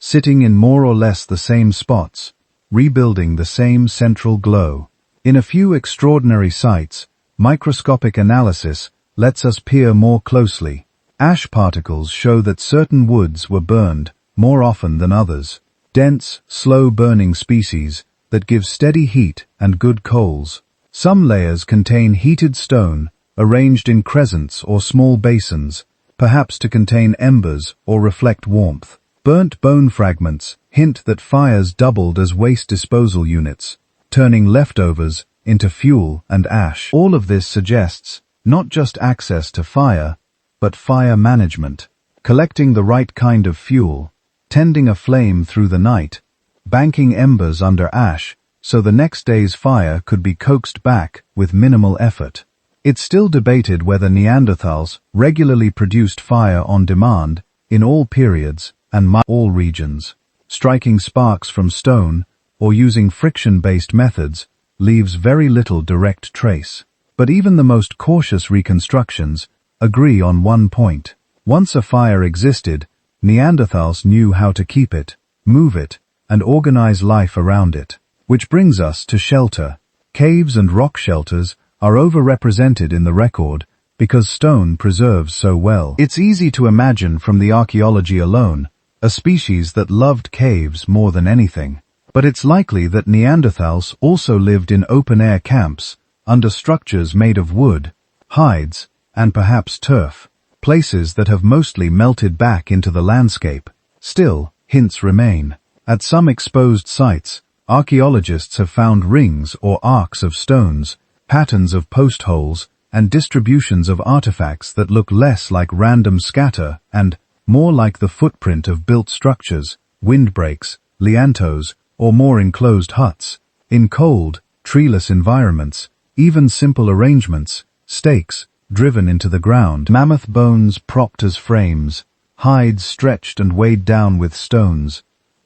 sitting in more or less the same spots, rebuilding the same central glow. In a few extraordinary sites, microscopic analysis lets us peer more closely. Ash particles show that certain woods were burned more often than others. Dense, slow-burning species that give steady heat and good coals. Some layers contain heated stone arranged in crescents or small basins, perhaps to contain embers or reflect warmth. Burnt bone fragments hint that fires doubled as waste disposal units, turning leftovers into fuel and ash. All of this suggests not just access to fire, but fire management, collecting the right kind of fuel, tending a flame through the night, banking embers under ash so the next day's fire could be coaxed back with minimal effort. It's still debated whether Neanderthals regularly produced fire on demand in all periods and all regions. Striking sparks from stone or using friction-based methods leaves very little direct trace. But even the most cautious reconstructions agree on one point. Once a fire existed, Neanderthals knew how to keep it, move it, and organize life around it. Which brings us to shelter. Caves and rock shelters are overrepresented in the record because stone preserves so well. It's easy to imagine from the archaeology alone a species that loved caves more than anything. But it's likely that Neanderthals also lived in open-air camps under structures made of wood, hides, and perhaps turf, places that have mostly melted back into the landscape. Still, hints remain. At some exposed sites, archaeologists have found rings or arcs of stones, patterns of post holes, and distributions of artifacts that look less like random scatter and more like the footprint of built structures, windbreaks, liantos, or more enclosed huts. In cold, treeless environments, even simple arrangements, stakes driven into the ground, mammoth bones propped as frames, hides stretched and weighed down with stones,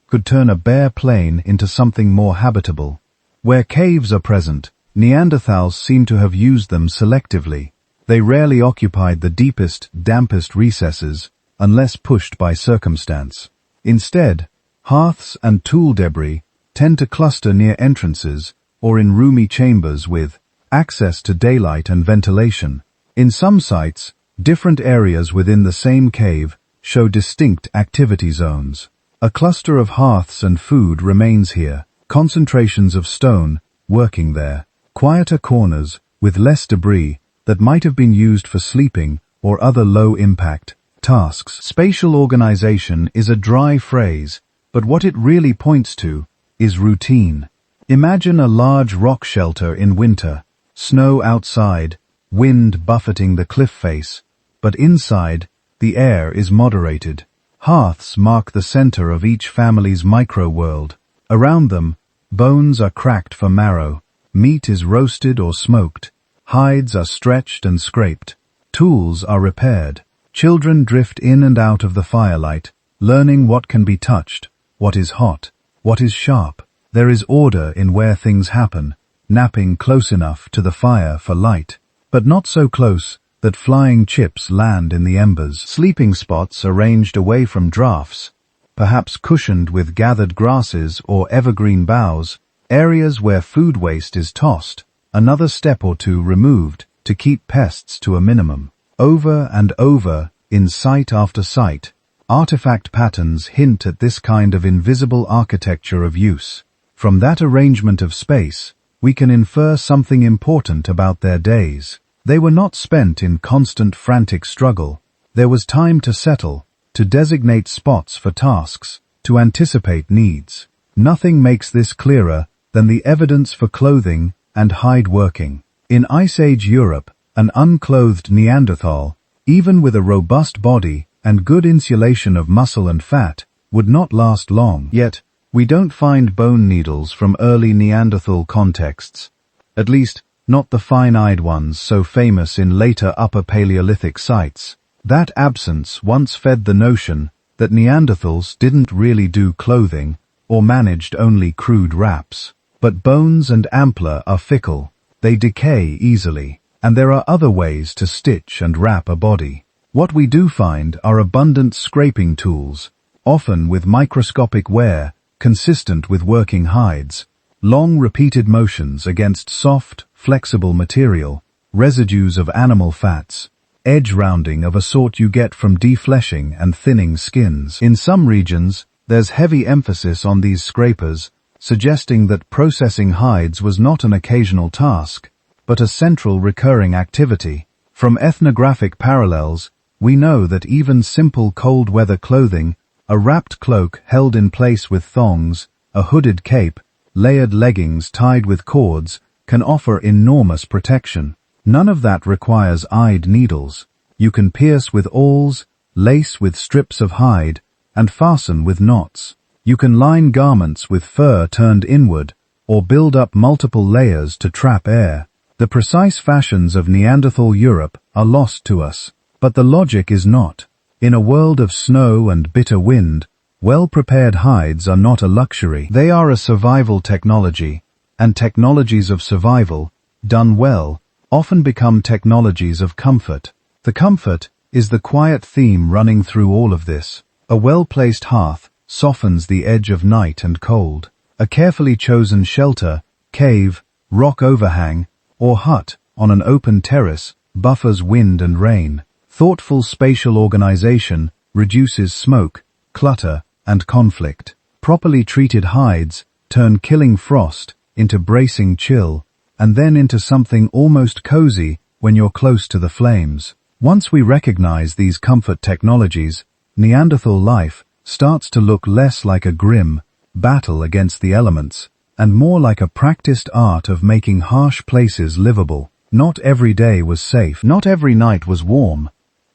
could turn a bare plain into something more habitable. Where caves are present, Neanderthals seem to have used them selectively. They rarely occupied the deepest, dampest recesses, unless pushed by circumstance. Instead, hearths and tool debris tend to cluster near entrances or in roomy chambers with access to daylight and ventilation. In some sites, different areas within the same cave show distinct activity zones. A cluster of hearths and food remains here, concentrations of stone working there, quieter corners with less debris that might have been used for sleeping or other low-impact tasks. Spatial organization is a dry phrase, but what it really points to is routine. Imagine a large rock shelter in winter, snow outside, wind buffeting the cliff face, but inside, the air is moderated. Hearths mark the center of each family's micro-world. Around them, bones are cracked for marrow, meat is roasted or smoked, hides are stretched and scraped, tools are repaired. Children drift in and out of the firelight, learning what can be touched, what is hot, what is sharp. There is order in where things happen, napping close enough to the fire for light, but not so close that flying chips land in the embers. Sleeping spots arranged away from drafts, perhaps cushioned with gathered grasses or evergreen boughs, areas where food waste is tossed, another step or two removed to keep pests to a minimum. Over and over, in site after site, artifact patterns hint at this kind of invisible architecture of use. From that arrangement of space, we can infer something important about their days. They were not spent in constant frantic struggle. There was time to settle, to designate spots for tasks, to anticipate needs. Nothing makes this clearer than the evidence for clothing and hide working. In Ice Age Europe, an unclothed Neanderthal, even with a robust body and good insulation of muscle and fat, would not last long. Yet, we don't find bone needles from early Neanderthal contexts, at least not the fine-eyed ones so famous in later Upper Paleolithic sites. That absence once fed the notion that Neanderthals didn't really do clothing or managed only crude wraps. But bones and ampulla are fickle. They decay easily, and there are other ways to stitch and wrap a body. What we do find are abundant scraping tools, often with microscopic wear consistent with working hides, long repeated motions against soft, flexible material, residues of animal fats, edge rounding of a sort you get from defleshing and thinning skins. In some regions, there's heavy emphasis on these scrapers, suggesting that processing hides was not an occasional task, but a central recurring activity. From ethnographic parallels, we know that even simple cold-weather clothing, a wrapped cloak held in place with thongs, a hooded cape, layered leggings tied with cords, can offer enormous protection. None of that requires eyed needles. You can pierce with awls, lace with strips of hide, and fasten with knots. You can line garments with fur turned inward, or build up multiple layers to trap air. The precise fashions of Neanderthal Europe are lost to us, but the logic is not. In a world of snow and bitter wind, well-prepared hides are not a luxury. They are a survival technology, and technologies of survival, done well, often become technologies of comfort. The comfort is the quiet theme running through all of this. A well-placed hearth softens the edge of night and cold. A carefully chosen shelter, cave, rock overhang, or hut on an open terrace buffers wind and rain. Thoughtful spatial organization reduces smoke, clutter, and conflict. Properly treated hides turn killing frost into bracing chill, and then into something almost cozy when you're close to the flames. Once we recognize these comfort technologies, Neanderthal life starts to look less like a grim battle against the elements, and more like a practiced art of making harsh places livable. Not every day was safe, not every night was warm,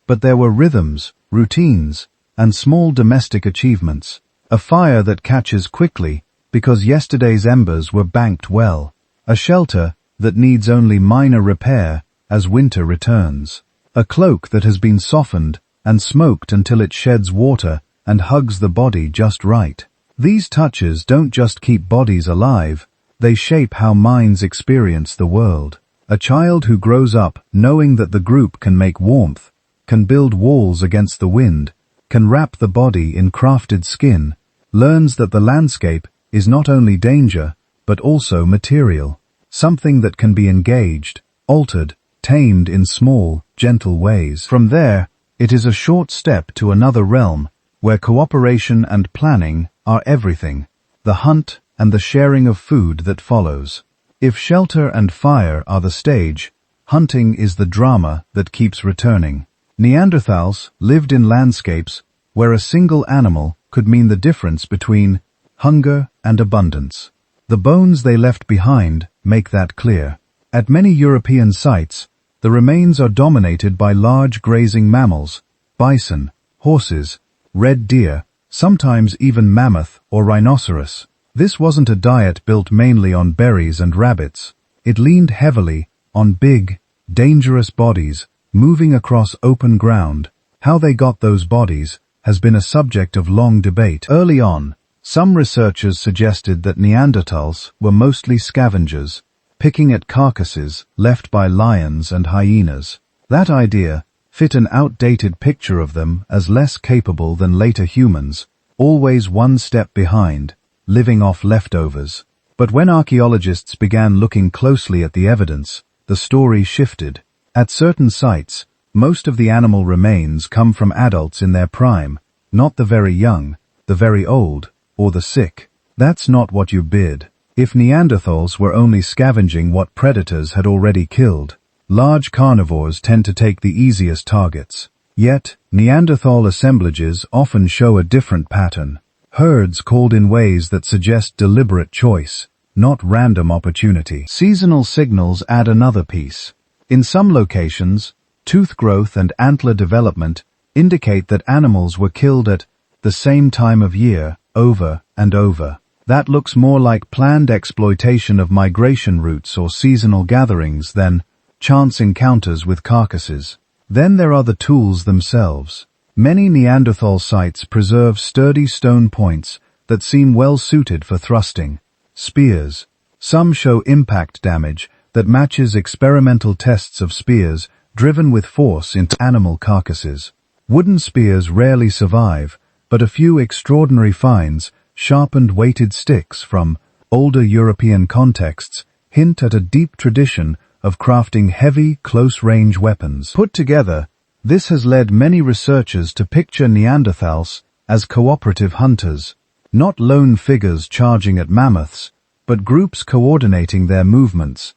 but there were rhythms, routines, and small domestic achievements. A fire that catches quickly because yesterday's embers were banked well. A shelter that needs only minor repair as winter returns. A cloak that has been softened and smoked until it sheds water and hugs the body just right. These touches don't just keep bodies alive, they shape how minds experience the world. A child who grows up knowing that the group can make warmth, can build walls against the wind, can wrap the body in crafted skin, learns that the landscape is not only danger, but also material, something that can be engaged, altered, tamed in small, gentle ways. From there, it is a short step to another realm, where cooperation and planning are everything, the hunt and the sharing of food that follows. If shelter and fire are the stage, hunting is the drama that keeps returning. Neanderthals lived in landscapes where a single animal could mean the difference between hunger and abundance. The bones they left behind make that clear. At many European sites, the remains are dominated by large grazing mammals, bison, horses, red deer, sometimes even mammoth or rhinoceros. This wasn't a diet built mainly on berries and rabbits. It leaned heavily on big, dangerous bodies moving across open ground. How they got those bodies has been a subject of long debate. Early on, some researchers suggested that Neanderthals were mostly scavengers, picking at carcasses left by lions and hyenas. That idea fit an outdated picture of them as less capable than later humans, always one step behind, living off leftovers. But when archaeologists began looking closely at the evidence, the story shifted. At certain sites, most of the animal remains come from adults in their prime, not the very young, the very old, or the sick. That's not what you bid. If Neanderthals were only scavenging what predators had already killed, large carnivores tend to take the easiest targets. Yet, Neanderthal assemblages often show a different pattern. Herds called in ways that suggest deliberate choice, not random opportunity. Seasonal signals add another piece. In some locations, tooth growth and antler development indicate that animals were killed at the same time of year, over and over. That looks more like planned exploitation of migration routes or seasonal gatherings than chance encounters with carcasses. Then there are the tools themselves. Many Neanderthal sites preserve sturdy stone points that seem well suited for thrusting. Spears. Some show impact damage that matches experimental tests of spears driven with force into animal carcasses. Wooden spears rarely survive, but a few extraordinary finds, sharpened weighted sticks from older European contexts, hint at a deep tradition of crafting heavy, close-range weapons. Put together, this has led many researchers to picture Neanderthals as cooperative hunters, not lone figures charging at mammoths, but groups coordinating their movements,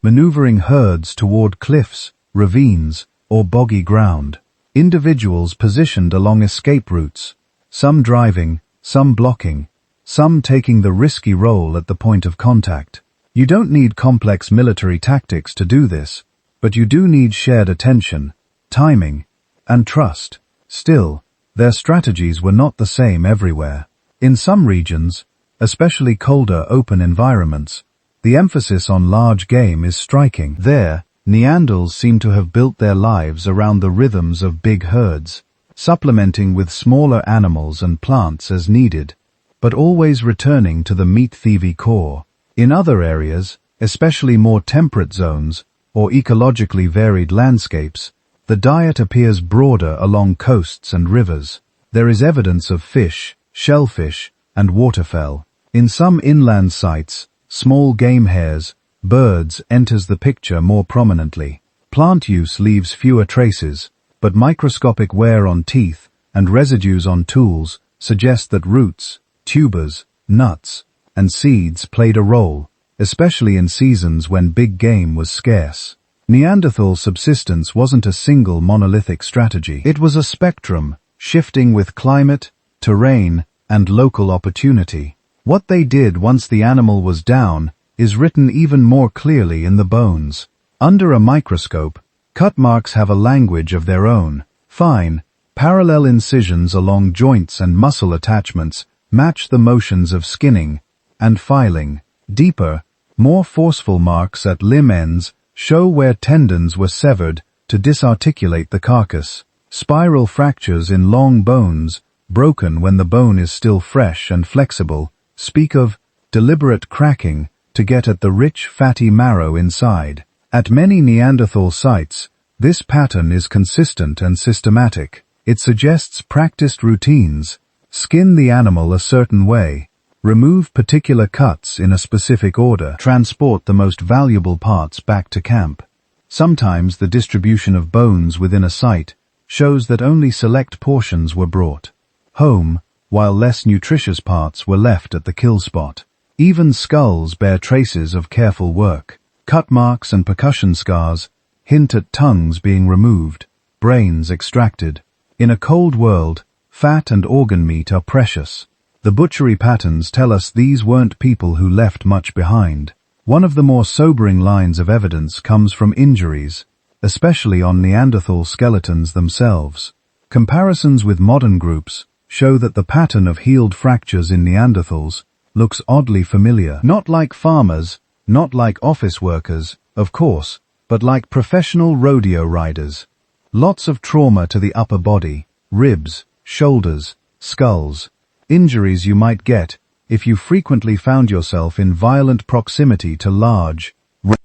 maneuvering herds toward cliffs, ravines, or boggy ground. Individuals positioned along escape routes, some driving, some blocking, some taking the risky role at the point of contact. You don't need complex military tactics to do this, but you do need shared attention, timing, and trust. Still, their strategies were not the same everywhere. In some regions, especially colder open environments, the emphasis on large game is striking. There, Neanderthals seem to have built their lives around the rhythms of big herds, supplementing with smaller animals and plants as needed, but always returning to the meat-thievy core. In other areas, especially more temperate zones or ecologically varied landscapes, the diet appears broader along coasts and rivers. There is evidence of fish, shellfish, and waterfowl. In some inland sites, small game hares, birds enters the picture more prominently. Plant use leaves fewer traces, but microscopic wear on teeth and residues on tools suggest that roots, tubers, nuts, and seeds played a role, especially in seasons when big game was scarce. Neanderthal subsistence wasn't a single monolithic strategy. It was a spectrum, shifting with climate, terrain, and local opportunity. What they did once the animal was down is written even more clearly in the bones. Under a microscope, cut marks have a language of their own. Fine, parallel incisions along joints and muscle attachments match the motions of skinning and filing. Deeper, more forceful marks at limb ends show where tendons were severed to disarticulate the carcass. Spiral fractures in long bones, broken when the bone is still fresh and flexible, speak of deliberate cracking to get at the rich, fatty marrow inside. At many Neanderthal sites, this pattern is consistent and systematic. It suggests practiced routines: skin the animal a certain way, remove particular cuts in a specific order, transport the most valuable parts back to camp. Sometimes the distribution of bones within a site shows that only select portions were brought home, while less nutritious parts were left at the kill spot. Even skulls bear traces of careful work. Cut marks and percussion scars hint at tongues being removed, brains extracted. In a cold world, fat and organ meat are precious. The butchery patterns tell us these weren't people who left much behind. One of the more sobering lines of evidence comes from injuries, especially on Neanderthal skeletons themselves. Comparisons with modern groups show that the pattern of healed fractures in Neanderthals looks oddly familiar. Not like farmers, not like office workers, of course, but like professional rodeo riders. Lots of trauma to the upper body, ribs, shoulders, skulls. Injuries you might get if you frequently found yourself in violent proximity to large,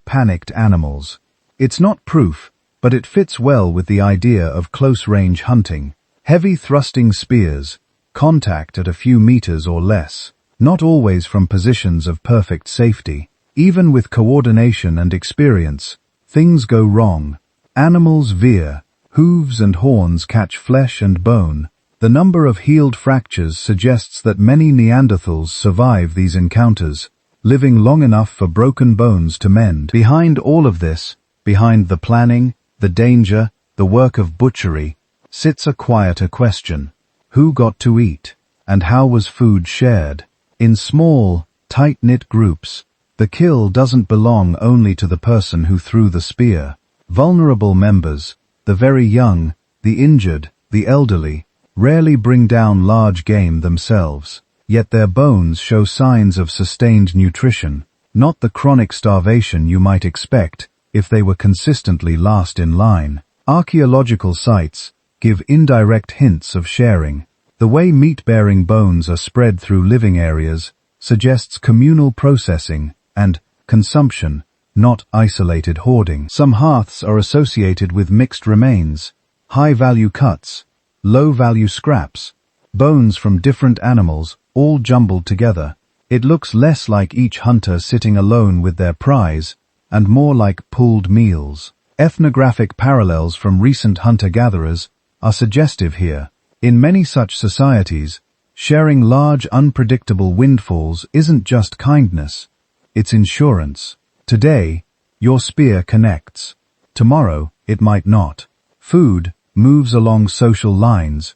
panicked animals. It's not proof, but it fits well with the idea of close-range hunting. Heavy thrusting spears, contact at a few meters or less, not always from positions of perfect safety. Even with coordination and experience, things go wrong. Animals veer, hooves and horns catch flesh and bone. The number of healed fractures suggests that many Neanderthals survive these encounters, living long enough for broken bones to mend. Behind all of this, behind the planning, the danger, the work of butchery, sits a quieter question. Who got to eat? And how was food shared? In small, tight-knit groups, the kill doesn't belong only to the person who threw the spear. Vulnerable members, the very young, the injured, the elderly, rarely bring down large game themselves, yet their bones show signs of sustained nutrition, not the chronic starvation you might expect if they were consistently last in line. Archaeological sites give indirect hints of sharing. The way meat-bearing bones are spread through living areas suggests communal processing and consumption, not isolated hoarding. Some hearths are associated with mixed remains, high-value cuts, low-value scraps, bones from different animals, all jumbled together. It looks less like each hunter sitting alone with their prize, and more like pooled meals. Ethnographic parallels from recent hunter-gatherers are suggestive here. In many such societies, sharing large, unpredictable windfalls isn't just kindness, it's insurance. Today, your spear connects. Tomorrow, it might not. Food moves along social lines,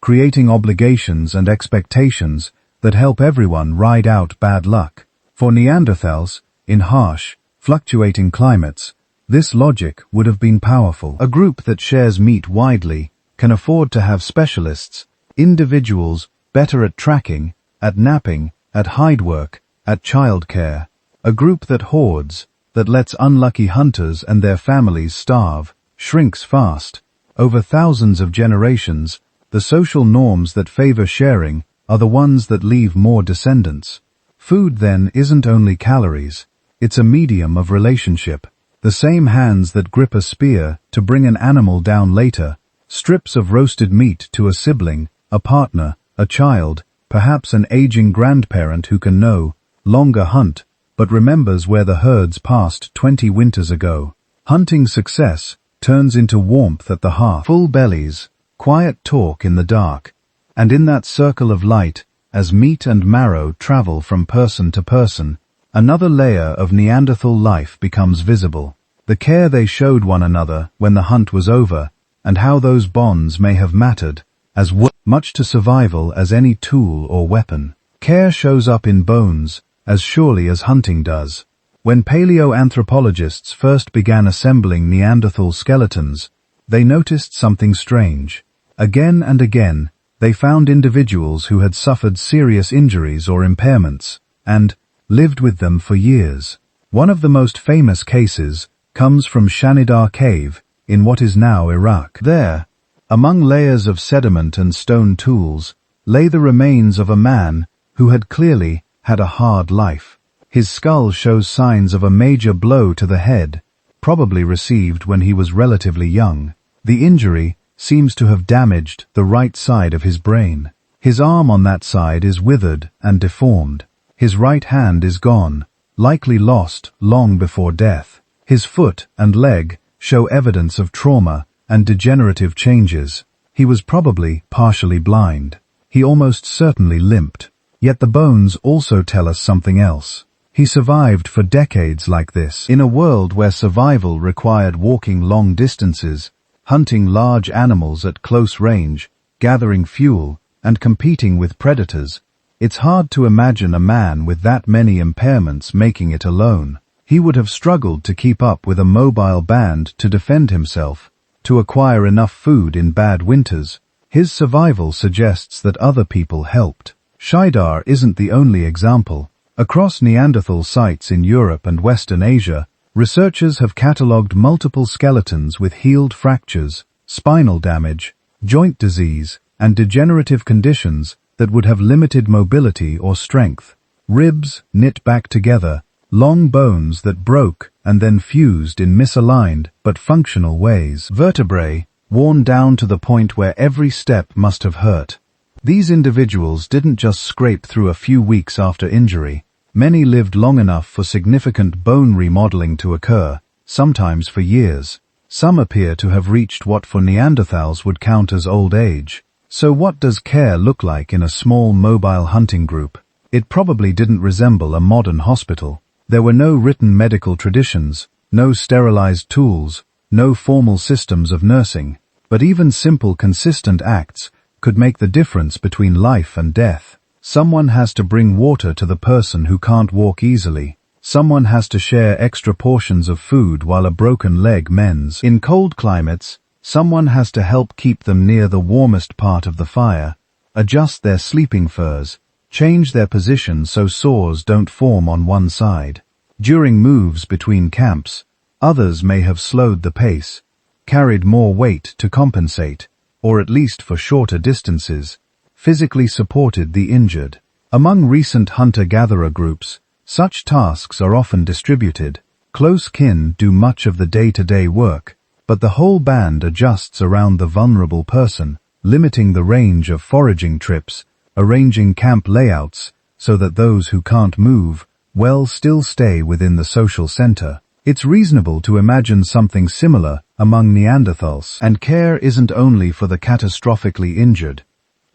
creating obligations and expectations that help everyone ride out bad luck. For Neanderthals, in harsh, fluctuating climates, this logic would have been powerful. A group that shares meat widely can afford to have specialists, individuals better at tracking, at napping, at hide work, at childcare. A group that hoards, that lets unlucky hunters and their families starve, shrinks fast. Over thousands of generations, the social norms that favor sharing are the ones that leave more descendants. Food, then, isn't only calories. It's a medium of relationship. The same hands that grip a spear to bring an animal down later, strips of roasted meat to a sibling, a partner, a child, perhaps an aging grandparent who can no longer hunt, but remembers where the herds passed 20 winters ago. Hunting success turns into warmth at the hearth. Full bellies, quiet talk in the dark, and in that circle of light, as meat and marrow travel from person to person, another layer of Neanderthal life becomes visible. The care they showed one another when the hunt was over, and how those bonds may have mattered as much to survival as any tool or weapon. Care shows up in bones as surely as hunting does. When paleoanthropologists first began assembling Neanderthal skeletons, they noticed something strange. Again and again, they found individuals who had suffered serious injuries or impairments, and lived with them for years. One of the most famous cases comes from Shanidar Cave in what is now Iraq. There, among layers of sediment and stone tools, lay the remains of a man who had clearly had a hard life. His skull shows signs of a major blow to the head, probably received when he was relatively young. The injury seems to have damaged the right side of his brain. His arm on that side is withered and deformed. His right hand is gone, likely lost long before death. His foot and leg show evidence of trauma and degenerative changes. He was probably partially blind. He almost certainly limped. Yet the bones also tell us something else. He survived for decades like this. In a world where survival required walking long distances, hunting large animals at close range, gathering fuel, and competing with predators, it's hard to imagine a man with that many impairments making it alone. He would have struggled to keep up with a mobile band to defend himself, to acquire enough food in bad winters. His survival suggests that other people helped. Shanidar isn't the only example. Across Neanderthal sites in Europe and Western Asia, researchers have catalogued multiple skeletons with healed fractures, spinal damage, joint disease, and degenerative conditions that would have limited mobility or strength. Ribs knit back together, long bones that broke and then fused in misaligned but functional ways. Vertebrae worn down to the point where every step must have hurt. These individuals didn't just scrape through a few weeks after injury. Many lived long enough for significant bone remodeling to occur, sometimes for years. Some appear to have reached what for Neanderthals would count as old age. So what does care look like in a small mobile hunting group? It probably didn't resemble a modern hospital. There were no written medical traditions, no sterilized tools, no formal systems of nursing. But even simple, consistent acts could make the difference between life and death. Someone has to bring water to the person who can't walk easily. Someone has to share extra portions of food while a broken leg mends. In cold climates, someone has to help keep them near the warmest part of the fire, adjust their sleeping furs, change their position so sores don't form on one side. During moves between camps, others may have slowed the pace, carried more weight to compensate, or at least for shorter distances, physically supported the injured. Among recent hunter-gatherer groups, such tasks are often distributed. Close kin do much of the day-to-day work, but the whole band adjusts around the vulnerable person, limiting the range of foraging trips, arranging camp layouts so that those who can't move still stay within the social center. It's reasonable to imagine something similar among Neanderthals. And care isn't only for the catastrophically injured.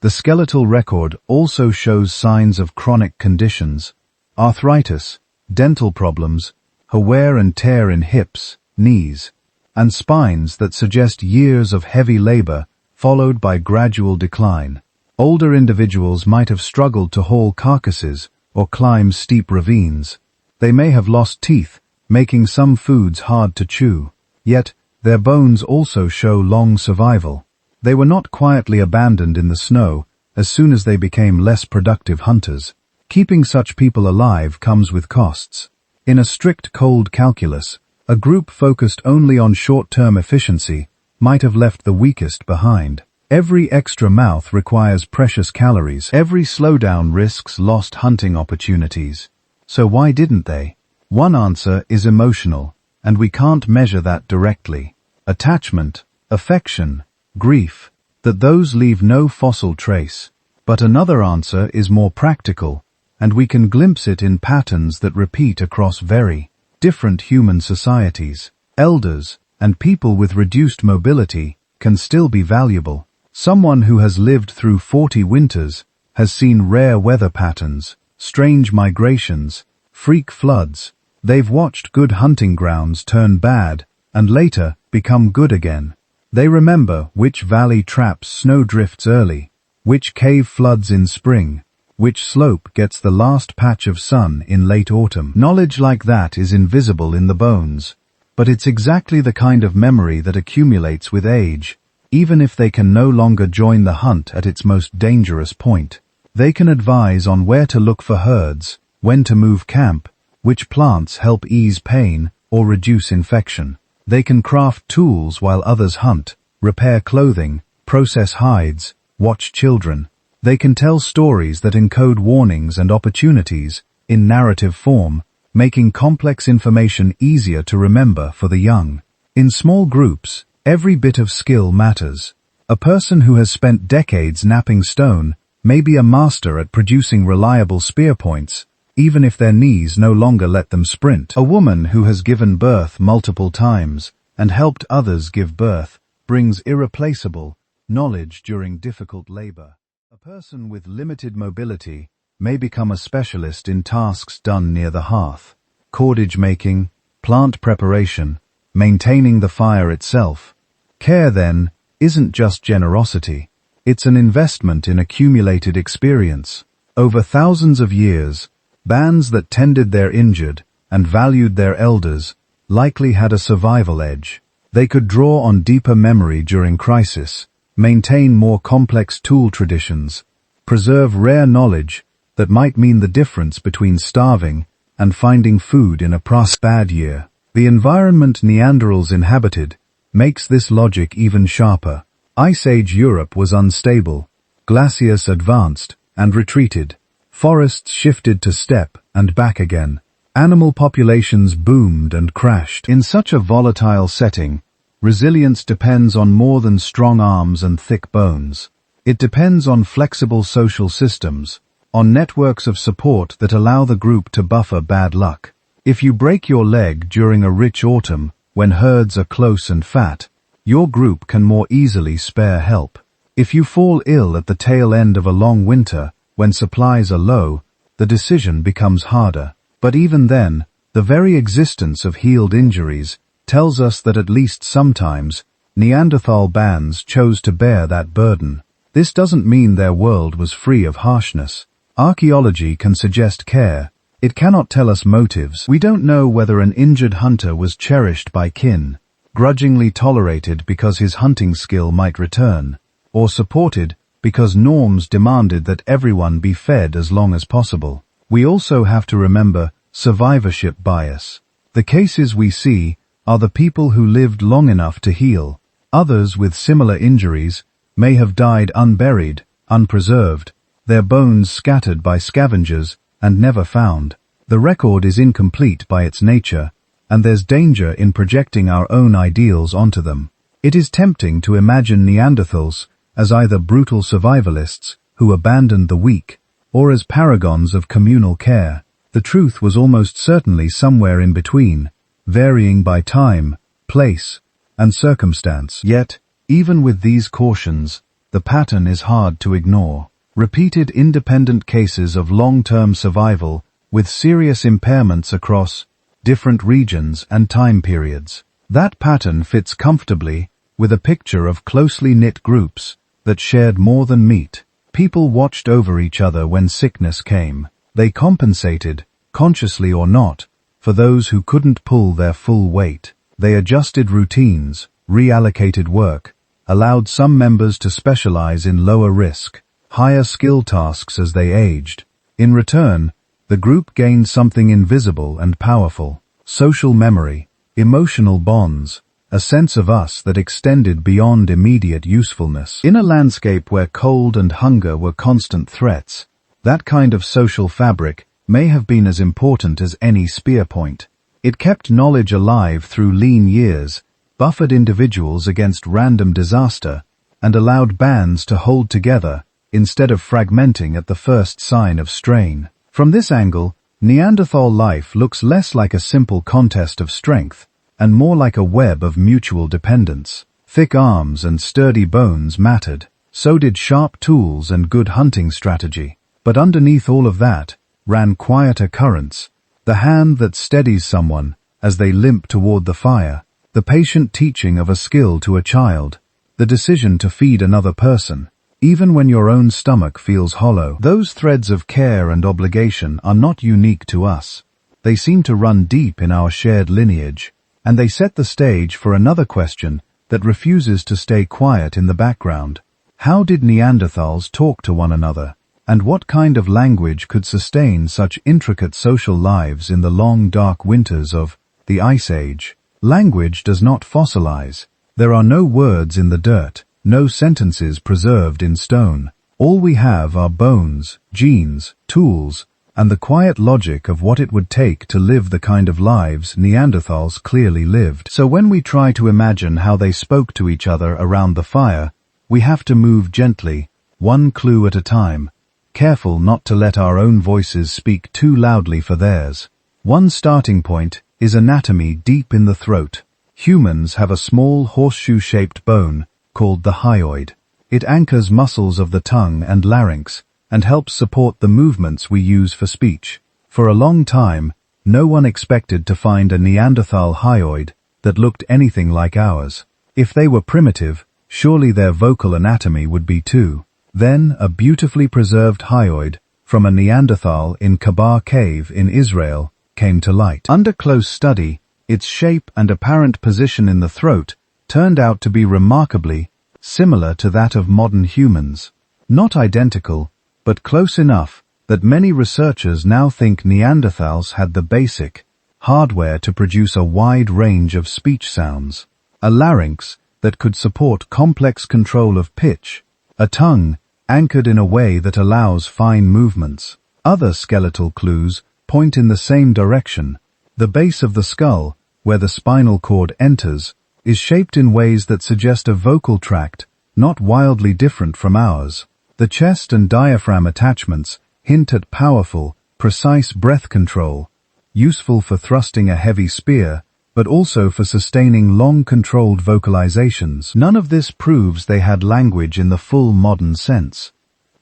The skeletal record also shows signs of chronic conditions, arthritis, dental problems, wear and tear in hips, knees, and spines that suggest years of heavy labor followed by gradual decline. Older individuals might have struggled to haul carcasses or climb steep ravines. They may have lost teeth, making some foods hard to chew. Yet, their bones also show long survival. They were not quietly abandoned in the snow as soon as they became less productive hunters. Keeping such people alive comes with costs. In a strict cold calculus, a group focused only on short-term efficiency might have left the weakest behind. Every extra mouth requires precious calories. Every slowdown risks lost hunting opportunities. So why didn't they? One answer is emotional, and we can't measure that directly. Attachment, affection, grief, that those leave no fossil trace. But another answer is more practical, and we can glimpse it in patterns that repeat across very different human societies. Elders and people with reduced mobility can still be valuable. Someone who has lived through 40 winters has seen rare weather patterns, strange migrations, freak floods. They've watched good hunting grounds turn bad and later become good again. They remember which valley traps snowdrifts early, which cave floods in spring, which slope gets the last patch of sun in late autumn. Knowledge like that is invisible in the bones, but it's exactly the kind of memory that accumulates with age. Even if they can no longer join the hunt at its most dangerous point, they can advise on where to look for herds, when to move camp, which plants help ease pain or reduce infection. They can craft tools while others hunt, repair clothing, process hides, watch children. They can tell stories that encode warnings and opportunities in narrative form, making complex information easier to remember for the young. In small groups, every bit of skill matters. A person who has spent decades knapping stone may be a master at producing reliable spear points, even if their knees no longer let them sprint. A woman who has given birth multiple times and helped others give birth brings irreplaceable knowledge during difficult labor. A person with limited mobility may become a specialist in tasks done near the hearth: cordage making, plant preparation, maintaining the fire itself. Care, then, isn't just generosity. It's an investment in accumulated experience. Over thousands of years, bands that tended their injured and valued their elders likely had a survival edge. They could draw on deeper memory during crisis, maintain more complex tool traditions, preserve rare knowledge that might mean the difference between starving and finding food in a bad year. The environment Neanderthals inhabited makes this logic even sharper. Ice Age Europe was unstable, glaciers advanced and retreated, forests shifted to steppe and back again, animal populations boomed and crashed. In such a volatile setting, resilience depends on more than strong arms and thick bones. It depends on flexible social systems, on networks of support that allow the group to buffer bad luck. If you break your leg during a rich autumn, when herds are close and fat, your group can more easily spare help. If you fall ill at the tail end of a long winter, when supplies are low, the decision becomes harder. But even then, the very existence of healed injuries tells us that at least sometimes, Neanderthal bands chose to bear that burden. This doesn't mean their world was free of harshness. Archaeology can suggest care. It cannot tell us motives. We don't know whether an injured hunter was cherished by kin, grudgingly tolerated because his hunting skill might return, or supported because norms demanded that everyone be fed as long as possible. We also have to remember survivorship bias. The cases we see are the people who lived long enough to heal. Others with similar injuries may have died unburied, unpreserved, their bones scattered by scavengers and never found. The record is incomplete by its nature, and there's danger in projecting our own ideals onto them. It is tempting to imagine Neanderthals as either brutal survivalists who abandoned the weak, or as paragons of communal care. The truth was almost certainly somewhere in between, varying by time, place, and circumstance. Yet, even with these cautions, the pattern is hard to ignore. Repeated independent cases of long-term survival with serious impairments across different regions and time periods. That pattern fits comfortably with a picture of closely knit groups that shared more than meat. People watched over each other when sickness came. They compensated, consciously or not, for those who couldn't pull their full weight. They adjusted routines, reallocated work, allowed some members to specialize in lower risk, higher skill tasks as they aged. In return, the group gained something invisible and powerful: social memory, emotional bonds, a sense of us that extended beyond immediate usefulness. In a landscape where cold and hunger were constant threats, that kind of social fabric may have been as important as any spear point. It kept knowledge alive through lean years, buffered individuals against random disaster, and allowed bands to hold together instead of fragmenting at the first sign of strain. From this angle, Neanderthal life looks less like a simple contest of strength, and more like a web of mutual dependence. Thick arms and sturdy bones mattered. So did sharp tools and good hunting strategy. But underneath all of that ran quieter currents: the hand that steadies someone as they limp toward the fire, the patient teaching of a skill to a child, the decision to feed another person. even when your own stomach feels hollow. Those threads of care and obligation are not unique to us. They seem to run deep in our shared lineage, and they set the stage for another question that refuses to stay quiet in the background. How did Neanderthals talk to one another? And what kind of language could sustain such intricate social lives in the long dark winters of the Ice Age? Language does not fossilize. There are no words in the dirt, no sentences preserved in stone. All we have are bones, genes, tools, and the quiet logic of what it would take to live the kind of lives Neanderthals clearly lived. So when we try to imagine how they spoke to each other around the fire, we have to move gently, one clue at a time, careful not to let our own voices speak too loudly for theirs. One starting point is anatomy deep in the throat. Humans have a small horseshoe-shaped bone called the hyoid. It anchors muscles of the tongue and larynx and helps support the movements we use for speech. For a long time, no one expected to find a Neanderthal hyoid that looked anything like ours. If they were primitive, surely their vocal anatomy would be too. Then a beautifully preserved hyoid from a Neanderthal in Kabar Cave in Israel came to light. Under close study, its shape and apparent position in the throat turned out to be remarkably similar to that of modern humans. Not identical, but close enough that many researchers now think Neanderthals had the basic hardware to produce a wide range of speech sounds. A larynx that could support complex control of pitch, a tongue anchored in a way that allows fine movements. Other skeletal clues point in the same direction. The base of the skull, where the spinal cord enters, is shaped in ways that suggest a vocal tract not wildly different from ours. The chest and diaphragm attachments hint at powerful, precise breath control, useful for thrusting a heavy spear, but also for sustaining long controlled vocalizations. None of this proves they had language in the full modern sense,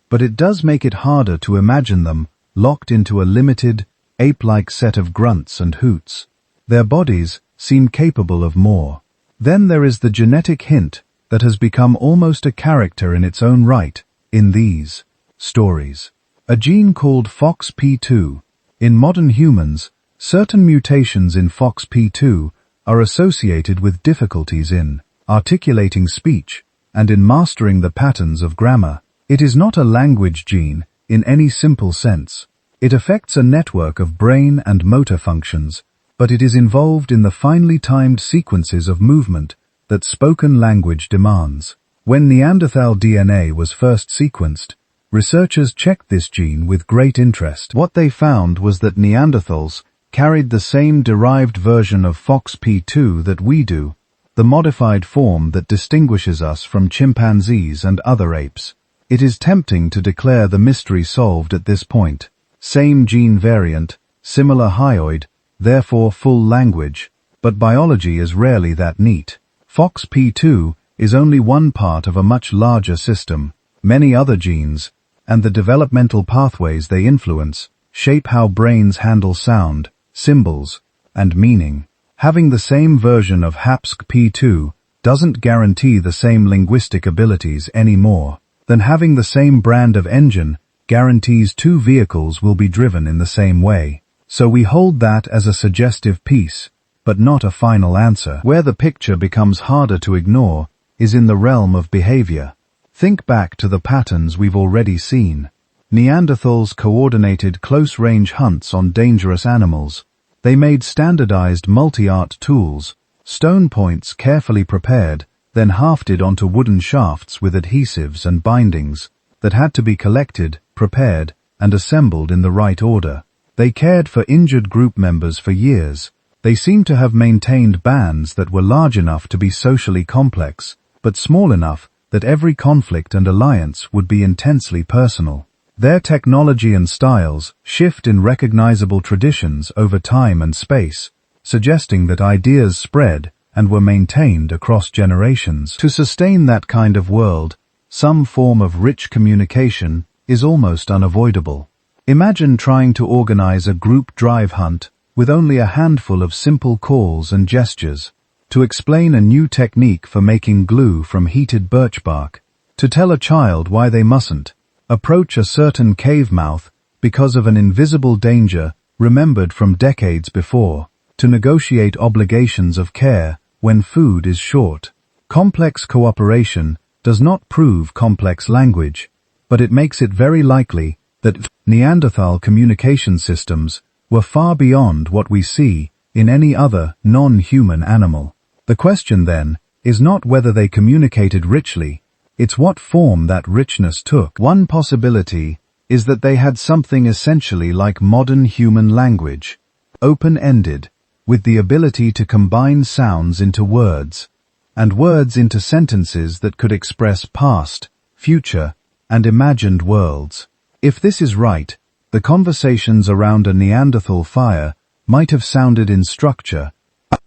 but it does make it harder to imagine them locked into a limited, ape-like set of grunts and hoots. Their bodies seem capable of more. Then there is the genetic hint that has become almost a character in its own right in these stories. A gene called FOXP2. In modern humans, certain mutations in FOXP2 are associated with difficulties in articulating speech and in mastering the patterns of grammar. It is not a language gene in any simple sense. It affects a network of brain and motor functions, but it is involved in the finely timed sequences of movement that spoken language demands. When Neanderthal DNA was first sequenced, researchers checked this gene with great interest. What they found was that Neanderthals carried the same derived version of FOXP2 that we do, the modified form that distinguishes us from chimpanzees and other apes. It is tempting to declare the mystery solved at this point. Same gene variant, similar hyoid, therefore full language, but biology is rarely that neat. FOXP2 is only one part of a much larger system. Many other genes, and the developmental pathways they influence, shape how brains handle sound, symbols, and meaning. Having the same version of HAPSC-P2 doesn't guarantee the same linguistic abilities any more than having the same brand of engine guarantees two vehicles will be driven in the same way. So we hold that as a suggestive piece, but not a final answer. Where the picture becomes harder to ignore is in the realm of behavior. Think back to the patterns we've already seen. Neanderthals coordinated close-range hunts on dangerous animals. They made standardized multi-art tools, stone points carefully prepared, then hafted onto wooden shafts with adhesives and bindings that had to be collected, prepared, and assembled in the right order. They cared for injured group members for years. They seem to have maintained bands that were large enough to be socially complex, but small enough that every conflict and alliance would be intensely personal. Their technology and styles shift in recognizable traditions over time and space, suggesting that ideas spread and were maintained across generations. To sustain that kind of world, some form of rich communication is almost unavoidable. Imagine trying to organize a group drive hunt with only a handful of simple calls and gestures, to explain a new technique for making glue from heated birch bark, To tell a child why they mustn't approach a certain cave mouth because of an invisible danger remembered from decades before. To negotiate obligations of care when food is short. Complex cooperation does not prove complex language, but it makes it very likely that Neanderthal communication systems were far beyond what we see in any other non-human animal. The question then is not whether they communicated richly, it's what form that richness took. One possibility is that they had something essentially like modern human language, open-ended, with the ability to combine sounds into words, and words into sentences that could express past, future, and imagined worlds. If this is right, the conversations around a Neanderthal fire might have sounded in structure,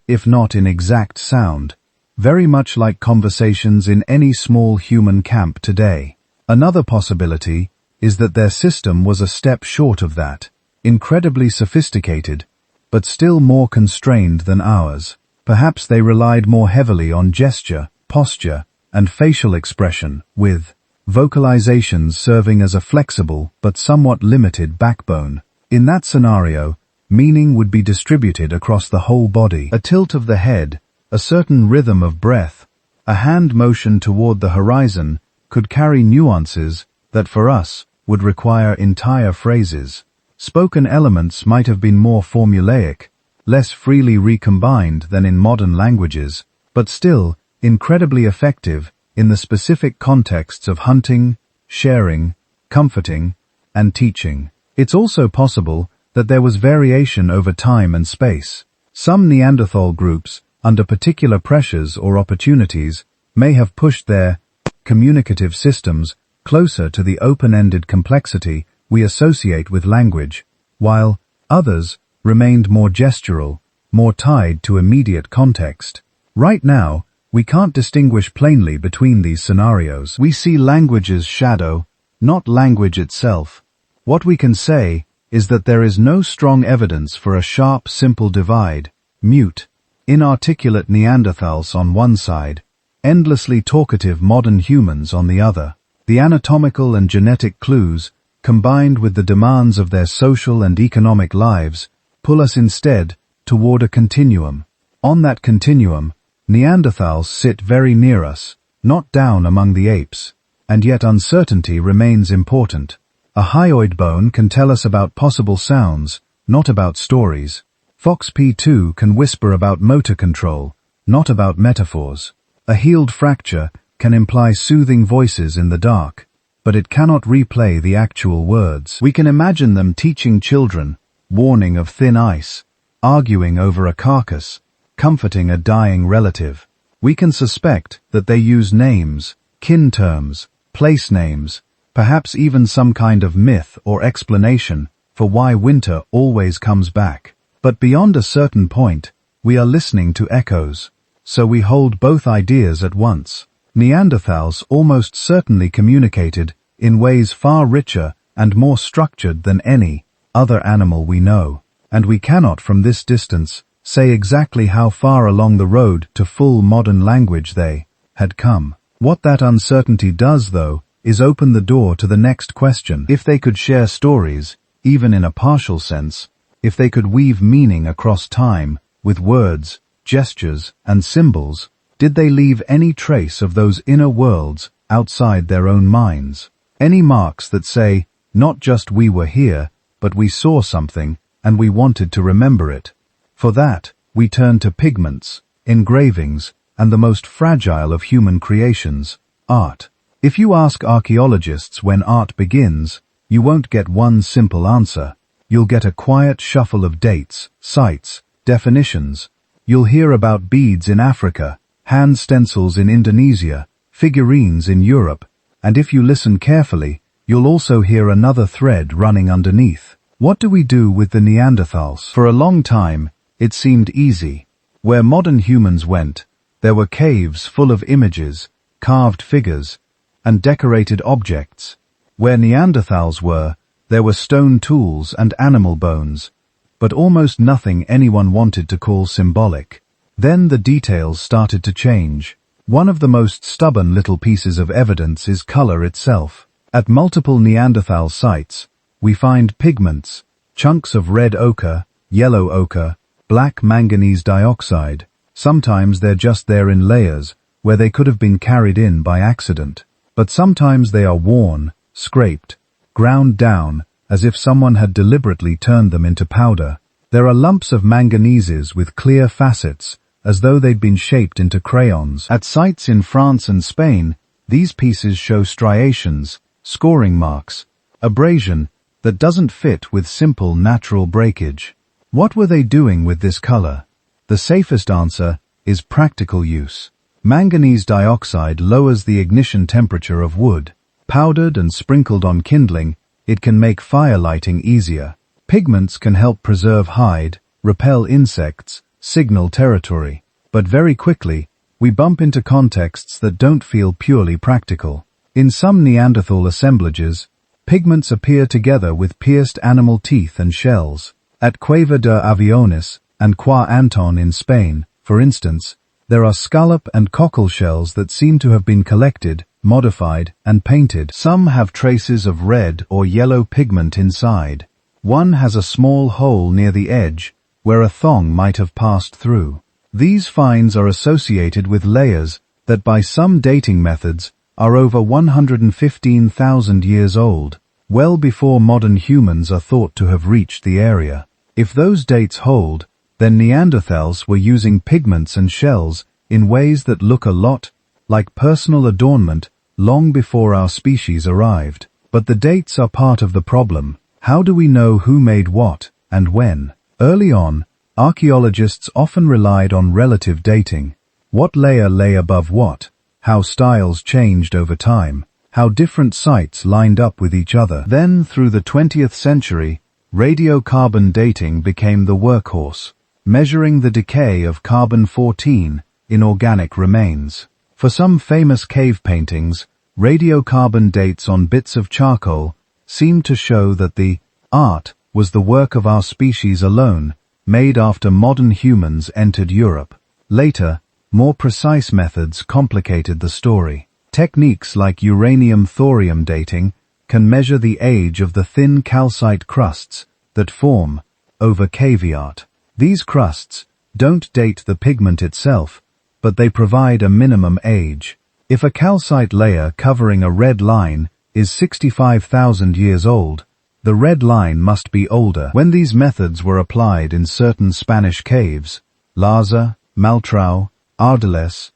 if not in exact sound, very much like conversations in any small human camp today. Another possibility is that their system was a step short of that, incredibly sophisticated, but still more constrained than ours. Perhaps they relied more heavily on gesture, posture, and facial expression, with vocalizations serving as a flexible but somewhat limited backbone. In that scenario, meaning would be distributed across the whole body. A tilt of the head, a certain rhythm of breath, a hand motion toward the horizon could carry nuances that for us would require entire phrases. Spoken elements might have been more formulaic, less freely recombined than in modern languages, but still incredibly effective in the specific contexts of hunting, sharing, comforting, and teaching. It's also possible that there was variation over time and space. Some Neanderthal groups, under particular pressures or opportunities, may have pushed their communicative systems closer to the open-ended complexity we associate with language, while others remained more gestural, more tied to immediate context. Right now, we can't distinguish plainly between these scenarios. We see language's shadow, not language itself. What we can say is that there is no strong evidence for a sharp, simple divide, mute, inarticulate Neanderthals on one side, endlessly talkative modern humans on the other. The anatomical and genetic clues, combined with the demands of their social and economic lives, pull us instead toward a continuum. On that continuum, Neanderthals sit very near us, not down among the apes, and yet uncertainty remains important. A hyoid bone can tell us about possible sounds, not about stories. FOXP2 can whisper about motor control, not about metaphors. A healed fracture can imply soothing voices in the dark, but it cannot replay the actual words. We can imagine them teaching children, warning of thin ice, arguing over a carcass, comforting a dying relative. We can suspect that they use names, kin terms, place names, perhaps even some kind of myth or explanation for why winter always comes back. But beyond a certain point, we are listening to echoes, so we hold both ideas at once. Neanderthals almost certainly communicated in ways far richer and more structured than any other animal we know, and we cannot from this distance say exactly how far along the road to full modern language they had come. What that uncertainty does, though, is open the door to the next question. If they could share stories, even in a partial sense, if they could weave meaning across time with words, gestures, and symbols, did they leave any trace of those inner worlds outside their own minds? Any marks that say, not just we were here, but we saw something, and we wanted to remember it? For that, we turn to pigments, engravings, and the most fragile of human creations, art. If you ask archaeologists when art begins, you won't get one simple answer. You'll get a quiet shuffle of dates, sites, definitions. You'll hear about beads in Africa, hand stencils in Indonesia, figurines in Europe, and if you listen carefully, you'll also hear another thread running underneath. What do we do with the Neanderthals? For a long time, it seemed easy. Where modern humans went, there were caves full of images, carved figures, and decorated objects. Where Neanderthals were, there were stone tools and animal bones, but almost nothing anyone wanted to call symbolic. Then the details started to change. One of the most stubborn little pieces of evidence is color itself. At multiple Neanderthal sites, we find pigments, chunks of red ochre, yellow ochre, black manganese dioxide. Sometimes they're just there in layers, where they could have been carried in by accident. But sometimes they are worn, scraped, ground down, as if someone had deliberately turned them into powder. There are lumps of manganeses with clear facets, as though they'd been shaped into crayons. At sites in France and Spain, these pieces show striations, scoring marks, abrasion that doesn't fit with simple natural breakage. What were they doing with this color? The safest answer is practical use. Manganese dioxide lowers the ignition temperature of wood. Powdered and sprinkled on kindling, it can make fire lighting easier. Pigments can help preserve hide, repel insects, signal territory. But very quickly, we bump into contexts that don't feel purely practical. In some Neanderthal assemblages, pigments appear together with pierced animal teeth and shells. At Cueva de Aviones and Qua Anton in Spain, for instance, there are scallop and cockle shells that seem to have been collected, modified, and painted. Some have traces of red or yellow pigment inside. One has a small hole near the edge, where a thong might have passed through. These finds are associated with layers that by some dating methods are over 115,000 years old, well before modern humans are thought to have reached the area. If those dates hold, then Neanderthals were using pigments and shells in ways that look a lot like personal adornment long before our species arrived. But the dates are part of the problem. How do we know who made what and when? Early on, archaeologists often relied on relative dating. What layer lay above what? How styles changed over time? How different sites lined up with each other? Then, through the 20th century, radiocarbon dating became the workhorse, measuring the decay of carbon-14 in organic remains. For some famous cave paintings, radiocarbon dates on bits of charcoal seemed to show that the art was the work of our species alone, made after modern humans entered Europe. Later, more precise methods complicated the story. Techniques like uranium-thorium dating can measure the age of the thin calcite crusts that form over cave art. These crusts don't date the pigment itself, but they provide a minimum age. If a calcite layer covering a red line is 65,000 years old, the red line must be older. When these methods were applied in certain Spanish caves, Larza, Maltrau, Ardeles,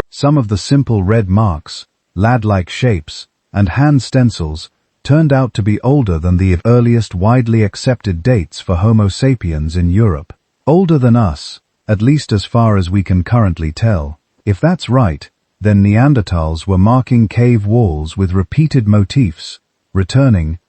some of the simple red marks, lad-like shapes, and hand stencils turned out to be older than the earliest widely accepted dates for Homo sapiens in Europe. Older than us, at least as far as we can currently tell. If that's right, then Neanderthals were marking cave walls with repeated motifs, returning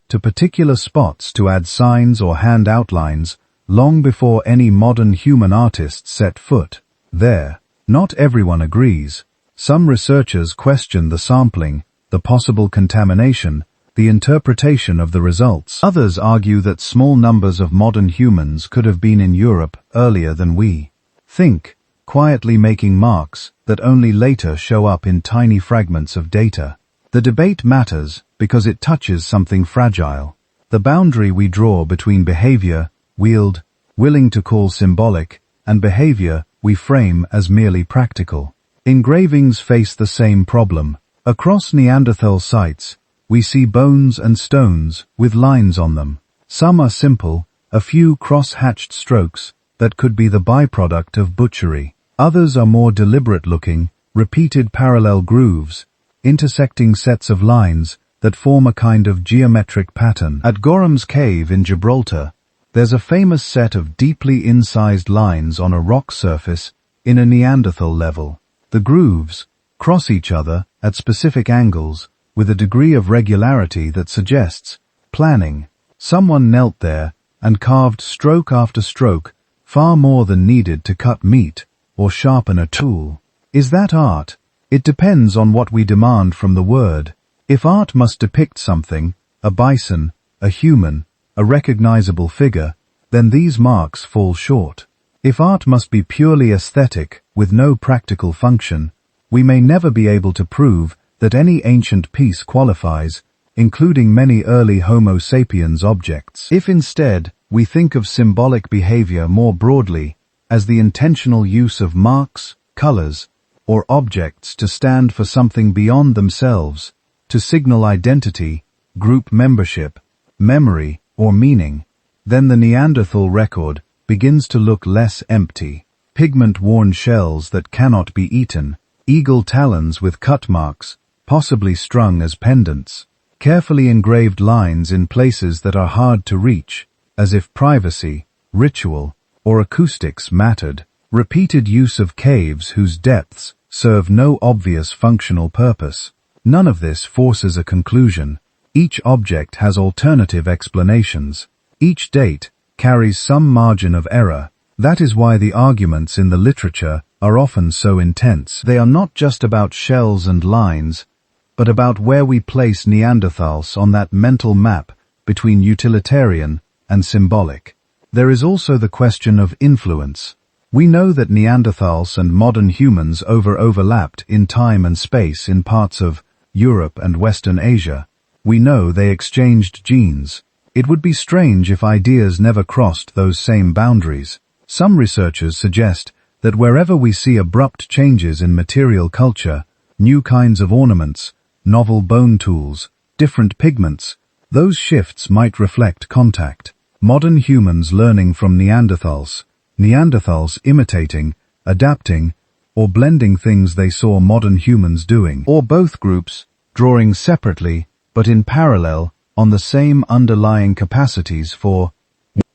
to particular spots to add signs or hand outlines long before any modern human artists set foot there. Not everyone agrees. Some researchers question the sampling, the possible contamination, the interpretation of the results. Others argue that small numbers of modern humans could have been in Europe earlier than we think, quietly making marks that only later show up in tiny fragments of data. The debate matters because it touches something fragile. The boundary we draw between behavior, willing to call symbolic, and behavior we frame as merely practical. Engravings face the same problem. Across Neanderthal sites, we see bones and stones with lines on them. Some are simple, a few cross-hatched strokes that could be the byproduct of butchery. Others are more deliberate-looking, repeated parallel grooves, intersecting sets of lines that form a kind of geometric pattern. At Gorham's Cave in Gibraltar, there's a famous set of deeply incised lines on a rock surface in a Neanderthal level. The grooves cross each other at specific angles with a degree of regularity that suggests planning. Someone knelt there and carved stroke after stroke, far more than needed to cut meat or sharpen a tool. Is that art? It depends on what we demand from the word. If art must depict something, a bison, a human, a recognizable figure, then these marks fall short. If art must be purely aesthetic with no practical function, we may never be able to prove that any ancient piece qualifies, including many early Homo sapiens objects. If instead, we think of symbolic behavior more broadly as the intentional use of marks, colors, or objects to stand for something beyond themselves, to signal identity, group membership, memory, or meaning, then the Neanderthal record begins to look less empty. Pigment-worn shells that cannot be eaten, eagle talons with cut marks, possibly strung as pendants, carefully engraved lines in places that are hard to reach, as if privacy, ritual, or acoustics mattered, repeated use of caves whose depths serve no obvious functional purpose. None of this forces a conclusion. Each object has alternative explanations. Each date carries some margin of error. That is why the arguments in the literature are often so intense. They are not just about shells and lines, but about where we place Neanderthals on that mental map between utilitarian and symbolic. There is also the question of influence. We know that Neanderthals and modern humans overlapped in time and space in parts of Europe and Western Asia. We know they exchanged genes. It would be strange if ideas never crossed those same boundaries. Some researchers suggest that wherever we see abrupt changes in material culture, new kinds of ornaments, novel bone tools, different pigments, those shifts might reflect contact. Modern humans learning from Neanderthals, Neanderthals imitating, adapting, or blending things they saw modern humans doing, or both groups drawing separately but in parallel on the same underlying capacities for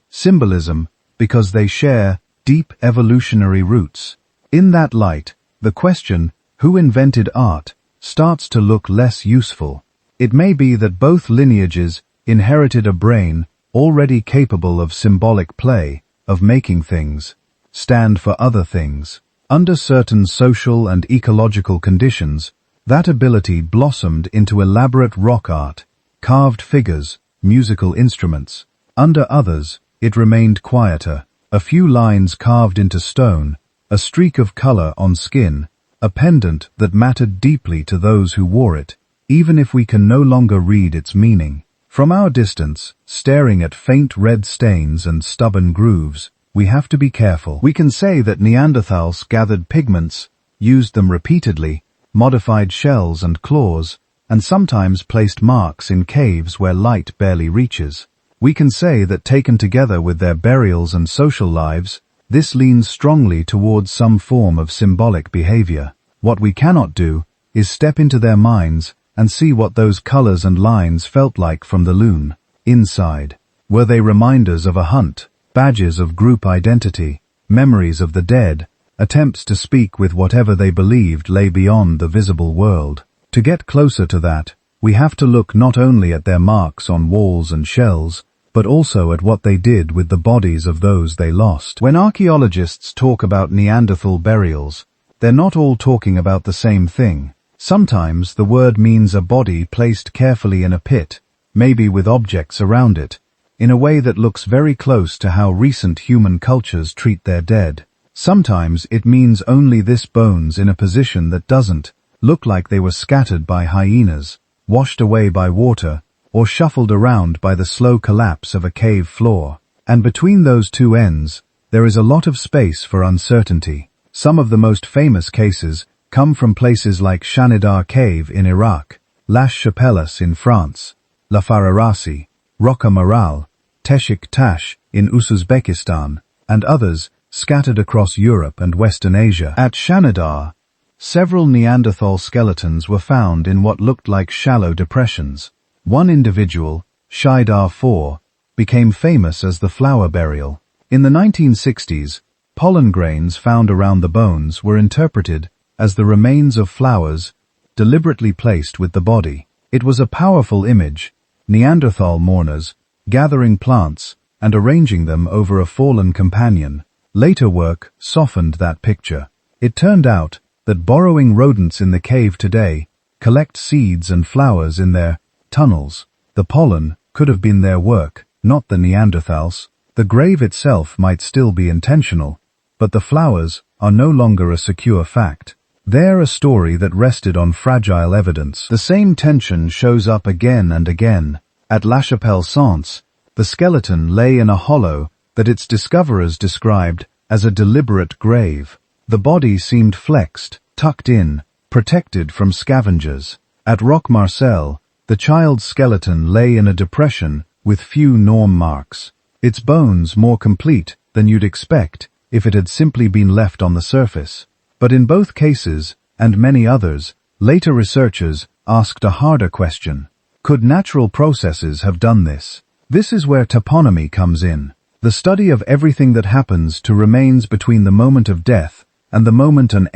symbolism because they share deep evolutionary roots. In that light, the question, who invented art, starts to look less useful. It may be that both lineages inherited a brain already capable of symbolic play, of making things stand for other things. Under certain social and ecological conditions, that ability blossomed into elaborate rock art, carved figures, musical instruments. Under others, it remained quieter. A few lines carved into stone, a streak of color on skin, a pendant that mattered deeply to those who wore it, even if we can no longer read its meaning. From our distance, staring at faint red stains and stubborn grooves, we have to be careful. We can say that Neanderthals gathered pigments, used them repeatedly, modified shells and claws, and sometimes placed marks in caves where light barely reaches. We can say that taken together with their burials and social lives, this leans strongly towards some form of symbolic behavior. What we cannot do is step into their minds and see what those colors and lines felt like from the loon. Inside, were they reminders of a hunt, badges of group identity, memories of the dead, attempts to speak with whatever they believed lay beyond the visible world? To get closer to that, we have to look not only at their marks on walls and shells, but also at what they did with the bodies of those they lost. When archaeologists talk about Neanderthal burials, they're not all talking about the same thing. Sometimes the word means a body placed carefully in a pit, maybe with objects around it, in a way that looks very close to how recent human cultures treat their dead. Sometimes it means only this bones in a position that doesn't look like they were scattered by hyenas, washed away by water, or shuffled around by the slow collapse of a cave floor. And between those two ends, there is a lot of space for uncertainty. Some of the most famous cases come from places like Shanidar Cave in Iraq, Las Chapelles in France, La Fararasi, Rocca Maral, Teshik Tash in Uzbekistan, and others scattered across Europe and Western Asia. At Shanidar, several Neanderthal skeletons were found in what looked like shallow depressions. One individual, Shidar IV, became famous as the flower burial. In the 1960s, pollen grains found around the bones were interpreted as the remains of flowers deliberately placed with the body. It was a powerful image, Neanderthal mourners gathering plants and arranging them over a fallen companion. Later work softened that picture. It turned out that burrowing rodents in the cave today collect seeds and flowers in their tunnels. The pollen could have been their work, not the Neanderthals. The grave itself might still be intentional, but the flowers are no longer a secure fact. There a story that rested on fragile evidence. The same tension shows up again and again. At La Chapelle-Sens, the skeleton lay in a hollow that its discoverers described as a deliberate grave. The body seemed flexed, tucked in, protected from scavengers. At Roque Marcel, the child's skeleton lay in a depression with few norm marks. Its bones more complete than you'd expect if it had simply been left on the surface. But in both cases, and many others, later researchers asked a harder question. Could natural processes have done this? This is where toponymy comes in. The study of everything that happens to remains between the moment of death and the moment an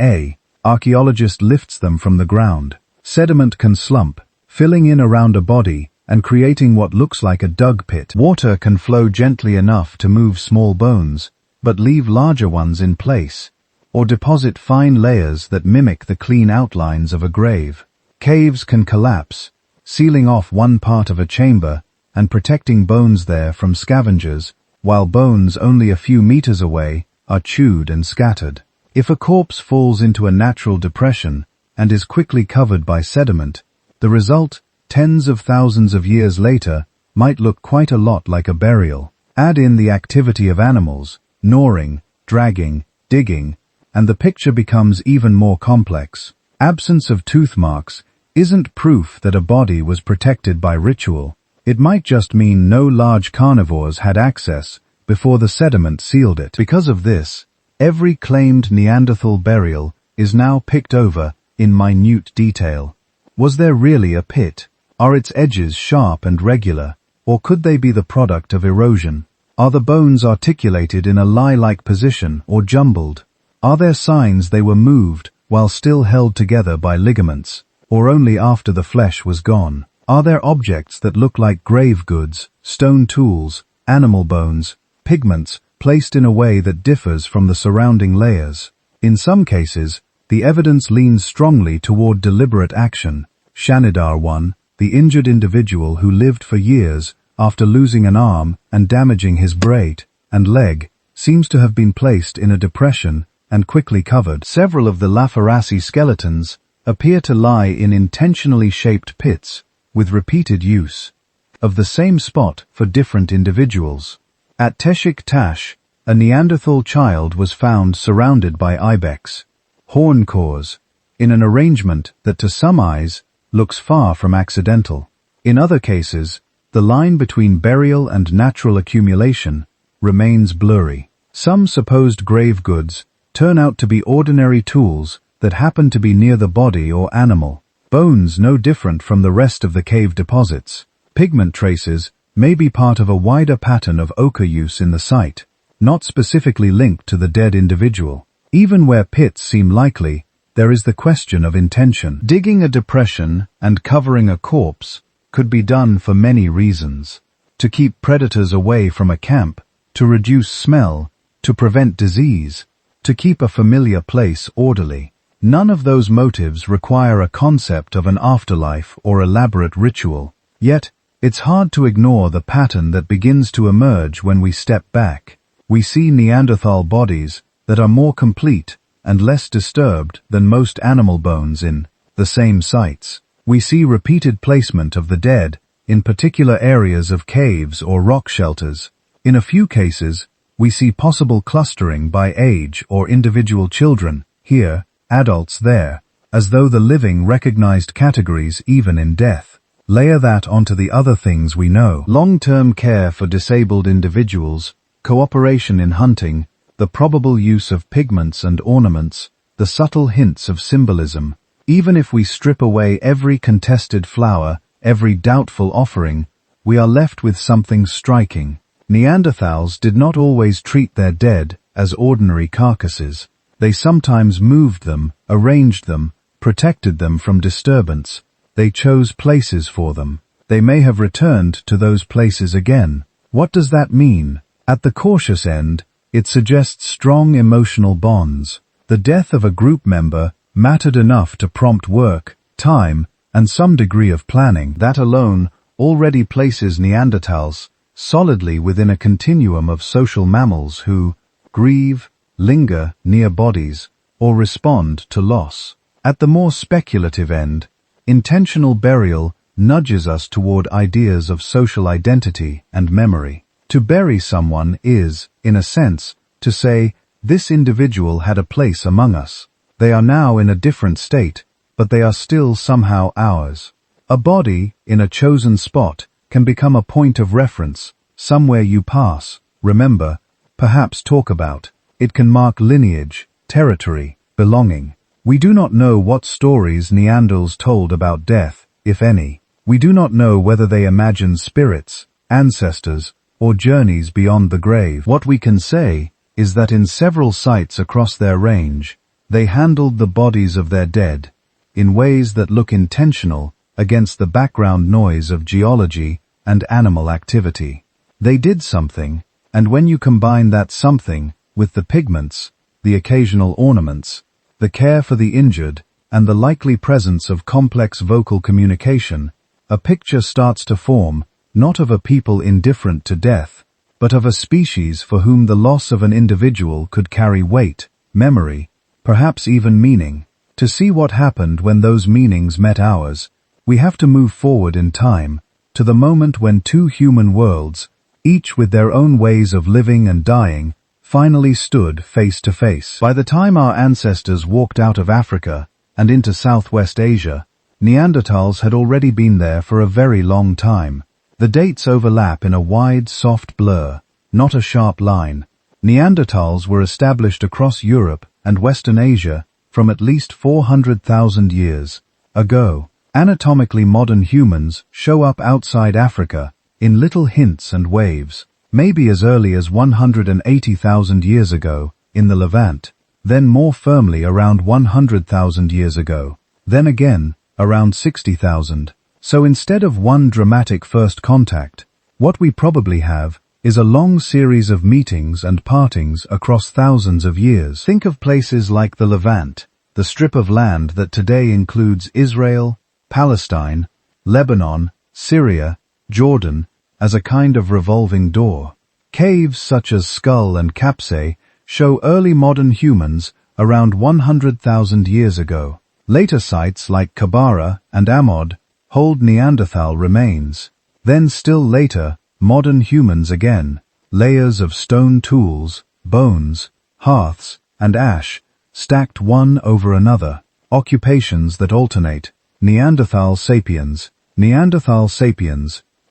archaeologist lifts them from the ground. Sediment can slump, filling in around a body and creating what looks like a dug pit. Water can flow gently enough to move small bones, but leave larger ones in place, or deposit fine layers that mimic the clean outlines of a grave. Caves can collapse, sealing off one part of a chamber and protecting bones there from scavengers, while bones only a few meters away are chewed and scattered. If a corpse falls into a natural depression and is quickly covered by sediment, the result, tens of thousands of years later, might look quite a lot like a burial. Add in the activity of animals, gnawing, dragging, digging, and the picture becomes even more complex. Absence of tooth marks isn't proof that a body was protected by ritual. It might just mean no large carnivores had access before the sediment sealed it. Because of this, every claimed Neanderthal burial is now picked over in minute detail. Was there really a pit? Are its edges sharp and regular, or could they be the product of erosion? Are the bones articulated in a lie-like position or jumbled? Are there signs they were moved while still held together by ligaments, or only after the flesh was gone? Are there objects that look like grave goods, stone tools, animal bones, pigments placed in a way that differs from the surrounding layers? In some cases, the evidence leans strongly toward deliberate action. Shanidar 1, the injured individual who lived for years after losing an arm and damaging his brain and leg, seems to have been placed in a depression and quickly covered. Several of the Lafarassi skeletons appear to lie in intentionally shaped pits, with repeated use of the same spot for different individuals. At Teshik Tash, a Neanderthal child was found surrounded by ibex horn cores, in an arrangement that to some eyes looks far from accidental. In other cases, the line between burial and natural accumulation remains blurry. Some supposed grave goods turn out to be ordinary tools that happen to be near the body or animal. Bones no different from the rest of the cave deposits. Pigment traces may be part of a wider pattern of ochre use in the site, not specifically linked to the dead individual. Even where pits seem likely, there is the question of intention. Digging a depression and covering a corpse could be done for many reasons. To keep predators away from a camp, to reduce smell, to prevent disease, to keep a familiar place orderly. None of those motives require a concept of an afterlife or elaborate ritual. Yet, it's hard to ignore the pattern that begins to emerge when we step back. We see Neanderthal bodies that are more complete and less disturbed than most animal bones in the same sites. We see repeated placement of the dead in particular areas of caves or rock shelters. In a few cases, we see possible clustering by age or individual children, here, adults there, as though the living recognized categories even in death. Layer that onto the other things we know. Long-term care for disabled individuals, cooperation in hunting, the probable use of pigments and ornaments, the subtle hints of symbolism. Even if we strip away every contested flower, every doubtful offering, we are left with something striking. Neanderthals did not always treat their dead as ordinary carcasses. They sometimes moved them, arranged them, protected them from disturbance. They chose places for them. They may have returned to those places again. What does that mean? At the cautious end, it suggests strong emotional bonds. The death of a group member mattered enough to prompt work, time, and some degree of planning. That alone already places Neanderthals solidly within a continuum of social mammals who grieve, linger near bodies, or respond to loss. At the more speculative end, intentional burial nudges us toward ideas of social identity and memory. To bury someone is, in a sense, to say, this individual had a place among us. They are now in a different state, but they are still somehow ours. A body, in a chosen spot, can become a point of reference, somewhere you pass, remember, perhaps talk about. It can mark lineage, territory, belonging. We do not know what stories Neanderthals told about death, if any. We do not know whether they imagined spirits, ancestors, or journeys beyond the grave. What we can say is that in several sites across their range, they handled the bodies of their dead in ways that look intentional against the background noise of geology and animal activity. They did something, and when you combine that something with the pigments, the occasional ornaments, the care for the injured, and the likely presence of complex vocal communication, a picture starts to form, not of a people indifferent to death, but of a species for whom the loss of an individual could carry weight, memory, perhaps even meaning. To see what happened when those meanings met ours, we have to move forward in time, to the moment when two human worlds, each with their own ways of living and dying, finally stood face to face. By the time our ancestors walked out of Africa and into Southwest Asia, Neanderthals had already been there for a very long time. The dates overlap in a wide, soft blur, not a sharp line. Neanderthals were established across Europe and Western Asia from at least 400,000 years ago. Anatomically modern humans show up outside Africa in little hints and waves, maybe as early as 180,000 years ago in the Levant, then more firmly around 100,000 years ago, then again around 60,000. So instead of one dramatic first contact, what we probably have is a long series of meetings and partings across thousands of years. Think of places like the Levant, the strip of land that today includes Israel, Palestine, Lebanon, Syria, Jordan, as a kind of revolving door. Caves such as Skull and Capsay show early modern humans around 100,000 years ago. Later sites like Kabara and Amod hold Neanderthal remains. Then still later, modern humans again, layers of stone tools, bones, hearths, and ash, stacked one over another. Occupations that alternate. Neanderthal sapiens,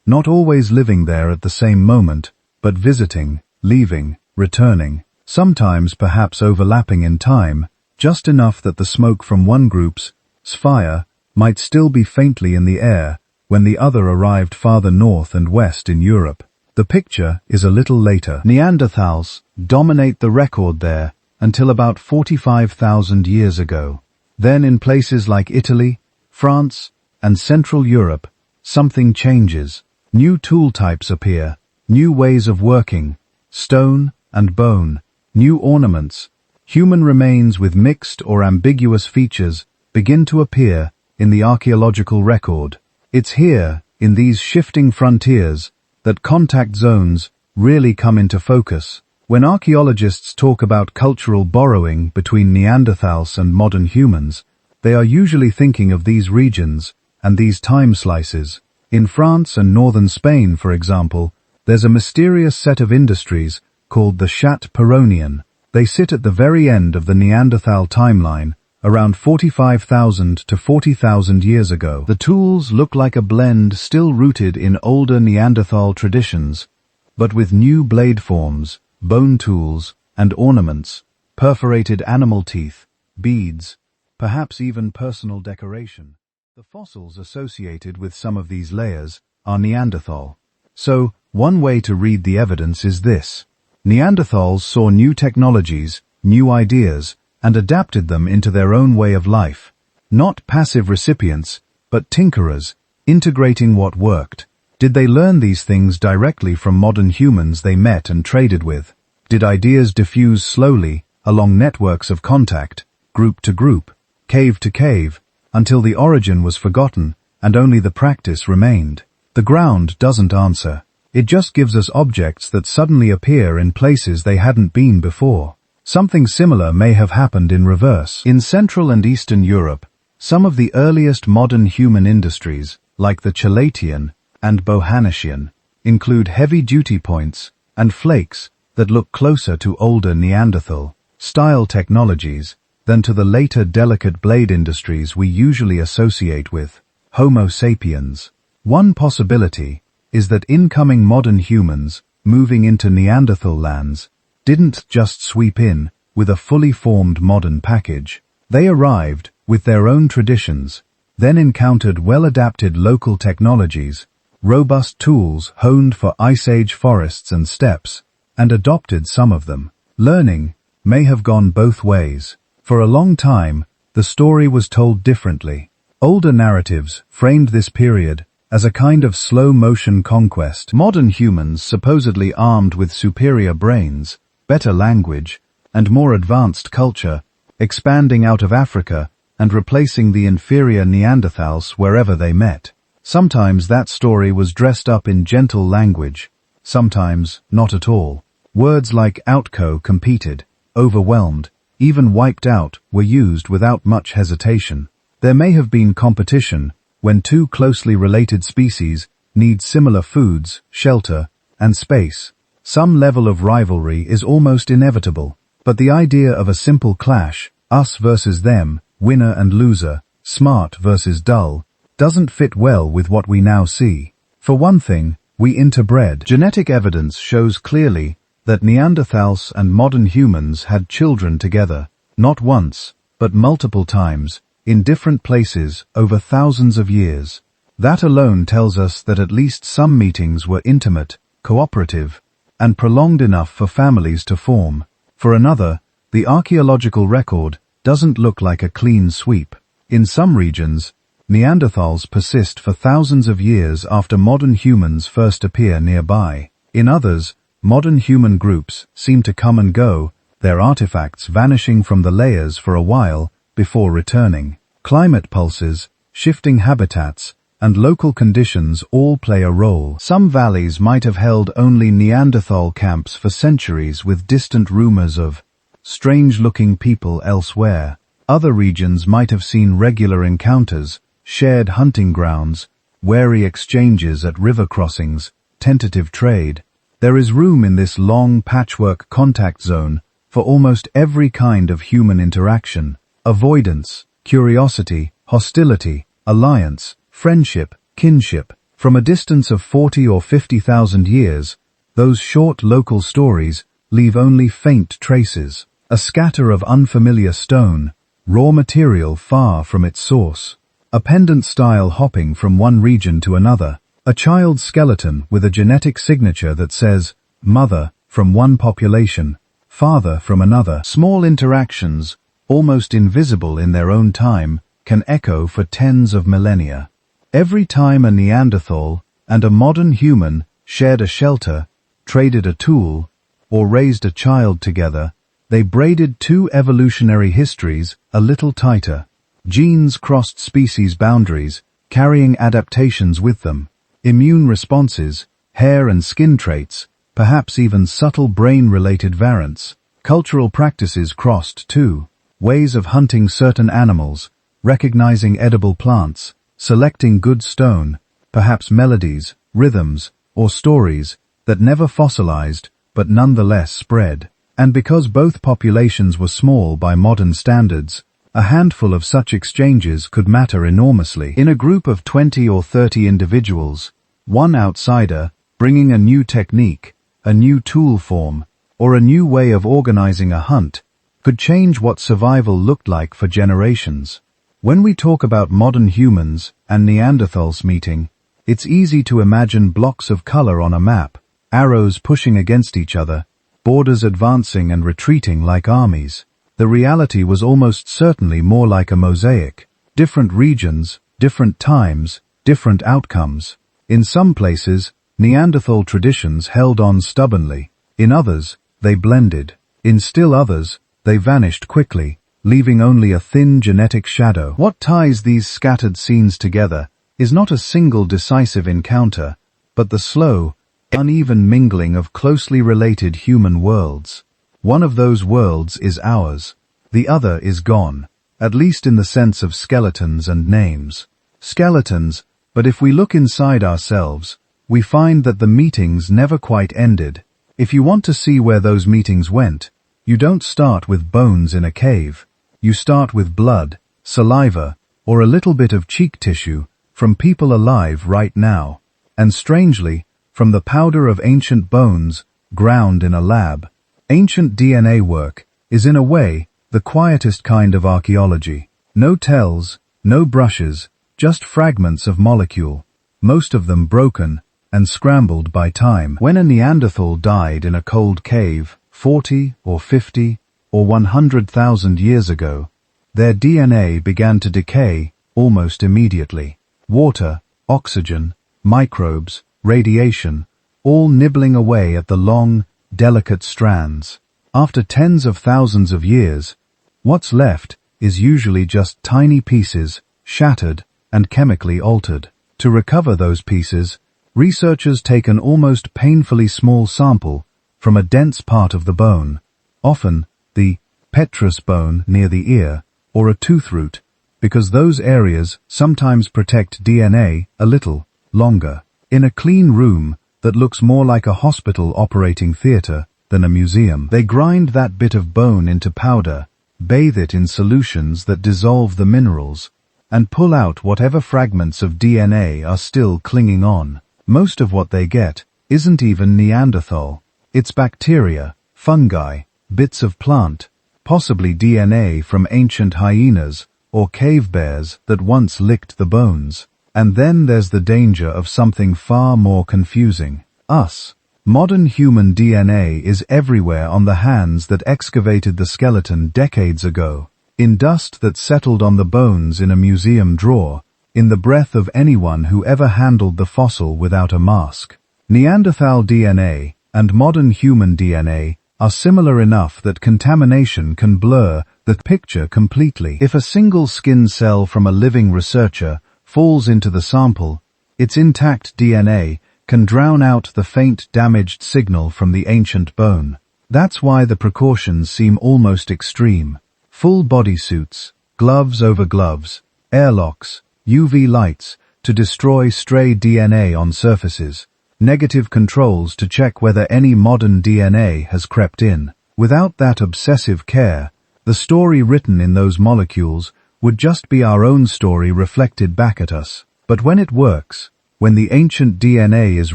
not always living there at the same moment, but visiting, leaving, returning, sometimes perhaps overlapping in time, just enough that the smoke from one group's fire might still be faintly in the air when the other arrived farther north and west in Europe. The picture is a little later. Neanderthals dominate the record there until about 45,000 years ago. Then in places like Italy, France, and Central Europe, something changes. New tool types appear, new ways of working, stone and bone, new ornaments. Human remains with mixed or ambiguous features begin to appear in the archaeological record. It's here, in these shifting frontiers, that contact zones really come into focus. When archaeologists talk about cultural borrowing between Neanderthals and modern humans, they are usually thinking of these regions and these time slices. In France and northern Spain, for example, there's a mysterious set of industries called the Chat Peronian. They sit at the very end of the Neanderthal timeline, around 45,000 to 40,000 years ago. The tools look like a blend still rooted in older Neanderthal traditions, but with new blade forms, bone tools, and ornaments, perforated animal teeth, beads, perhaps even personal decoration. The fossils associated with some of these layers are Neanderthal. So, one way to read the evidence is this. Neanderthals saw new technologies, new ideas, and adapted them into their own way of life. Not passive recipients, but tinkerers, integrating what worked. Did they learn these things directly from modern humans they met and traded with? Did ideas diffuse slowly, along networks of contact, group to group, cave to cave, until the origin was forgotten and only the practice remained? The ground doesn't answer. It just gives us objects that suddenly appear in places they hadn't been before. Something similar may have happened in reverse. In Central and Eastern Europe, some of the earliest modern human industries, like the Chalatian and Bohanician, include heavy-duty points and flakes that look closer to older Neanderthal-style technologies than to the later delicate blade industries we usually associate with Homo sapiens. One possibility is that incoming modern humans moving into Neanderthal lands didn't just sweep in with a fully formed modern package. They arrived with their own traditions, then encountered well-adapted local technologies, robust tools honed for Ice Age forests and steppes, and adopted some of them. Learning may have gone both ways. For a long time, the story was told differently. Older narratives framed this period as a kind of slow-motion conquest. Modern humans supposedly armed with superior brains, better language, and more advanced culture, expanding out of Africa and replacing the inferior Neanderthals wherever they met. Sometimes that story was dressed up in gentle language, sometimes not at all. Words like outco, competed, overwhelmed, even wiped out were used without much hesitation. There may have been competition when two closely related species need similar foods, shelter, and space. Some level of rivalry is almost inevitable, but the idea of a simple clash, us versus them, winner and loser, smart versus dull, doesn't fit well with what we now see. For one thing, we interbred. Genetic evidence shows clearly that Neanderthals and modern humans had children together, not once, but multiple times, in different places over thousands of years. That alone tells us that at least some meetings were intimate, cooperative, and prolonged enough for families to form. For another, the archaeological record doesn't look like a clean sweep. In some regions, Neanderthals persist for thousands of years after modern humans first appear nearby. In others, modern human groups seem to come and go, their artifacts vanishing from the layers for a while before returning. Climate pulses, shifting habitats, and local conditions all play a role. Some valleys might have held only Neanderthal camps for centuries with distant rumors of strange-looking people elsewhere. Other regions might have seen regular encounters, shared hunting grounds, wary exchanges at river crossings, tentative trade. There is room in this long patchwork contact zone for almost every kind of human interaction: avoidance, curiosity, hostility, alliance, friendship, kinship. From a distance of 40 or 50,000 years, those short local stories leave only faint traces, a scatter of unfamiliar stone, raw material far from its source, a pendant-style hopping from one region to another, a child's skeleton with a genetic signature that says, mother from one population, father from another. Small interactions, almost invisible in their own time, can echo for tens of millennia. Every time a Neanderthal and a modern human shared a shelter, traded a tool, or raised a child together, they braided two evolutionary histories a little tighter. Genes crossed species boundaries, carrying adaptations with them. Immune responses, hair and skin traits, perhaps even subtle brain-related variants. Cultural practices crossed too. Ways of hunting certain animals, recognizing edible plants, selecting good stone, perhaps melodies, rhythms, or stories that never fossilized but nonetheless spread. And because both populations were small by modern standards, a handful of such exchanges could matter enormously. In a group of 20 or 30 individuals, one outsider, bringing a new technique, a new tool form, or a new way of organizing a hunt, could change what survival looked like for generations. When we talk about modern humans and Neanderthals meeting, it's easy to imagine blocks of color on a map, arrows pushing against each other, borders advancing and retreating like armies. The reality was almost certainly more like a mosaic. Different regions, different times, different outcomes. In some places, Neanderthal traditions held on stubbornly. In others, they blended. In still others, they vanished quickly, leaving only a thin genetic shadow. What ties these scattered scenes together is not a single decisive encounter, but the slow, uneven mingling of closely related human worlds. One of those worlds is ours. The other is gone, at least in the sense of skeletons and names. Skeletons, but if we look inside ourselves, we find that the meetings never quite ended. If you want to see where those meetings went, you don't start with bones in a cave. You start with blood, saliva, or a little bit of cheek tissue from people alive right now. And strangely, from the powder of ancient bones ground in a lab. Ancient DNA work is in a way the quietest kind of archaeology. No tells, no brushes, just fragments of molecule, most of them broken and scrambled by time. When a Neanderthal died in a cold cave 40 or 50 or 100,000 years ago, their DNA began to decay almost immediately. Water, oxygen, microbes, radiation, all nibbling away at the long, delicate strands. After tens of thousands of years, what's left is usually just tiny pieces, shattered and chemically altered. To recover those pieces, researchers take an almost painfully small sample from a dense part of the bone, often the petrous bone near the ear, or a tooth root, because those areas sometimes protect DNA a little longer. In a clean room that looks more like a hospital operating theater than a museum, they grind that bit of bone into powder, bathe it in solutions that dissolve the minerals, and pull out whatever fragments of DNA are still clinging on. Most of what they get isn't even Neanderthal. It's bacteria, fungi, bits of plant, possibly DNA from ancient hyenas or cave bears that once licked the bones. And then there's the danger of something far more confusing. Us. Modern human DNA is everywhere on the hands that excavated the skeleton decades ago, in dust that settled on the bones in a museum drawer, in the breath of anyone who ever handled the fossil without a mask. Neanderthal DNA and modern human DNA are similar enough that contamination can blur the picture completely. If a single skin cell from a living researcher falls into the sample, its intact DNA can drown out the faint damaged signal from the ancient bone. That's why the precautions seem almost extreme. Full bodysuits, gloves over gloves, airlocks, UV lights to destroy stray DNA on surfaces, negative controls to check whether any modern DNA has crept in. Without that obsessive care, the story written in those molecules would just be our own story reflected back at us. But when it works, when the ancient DNA is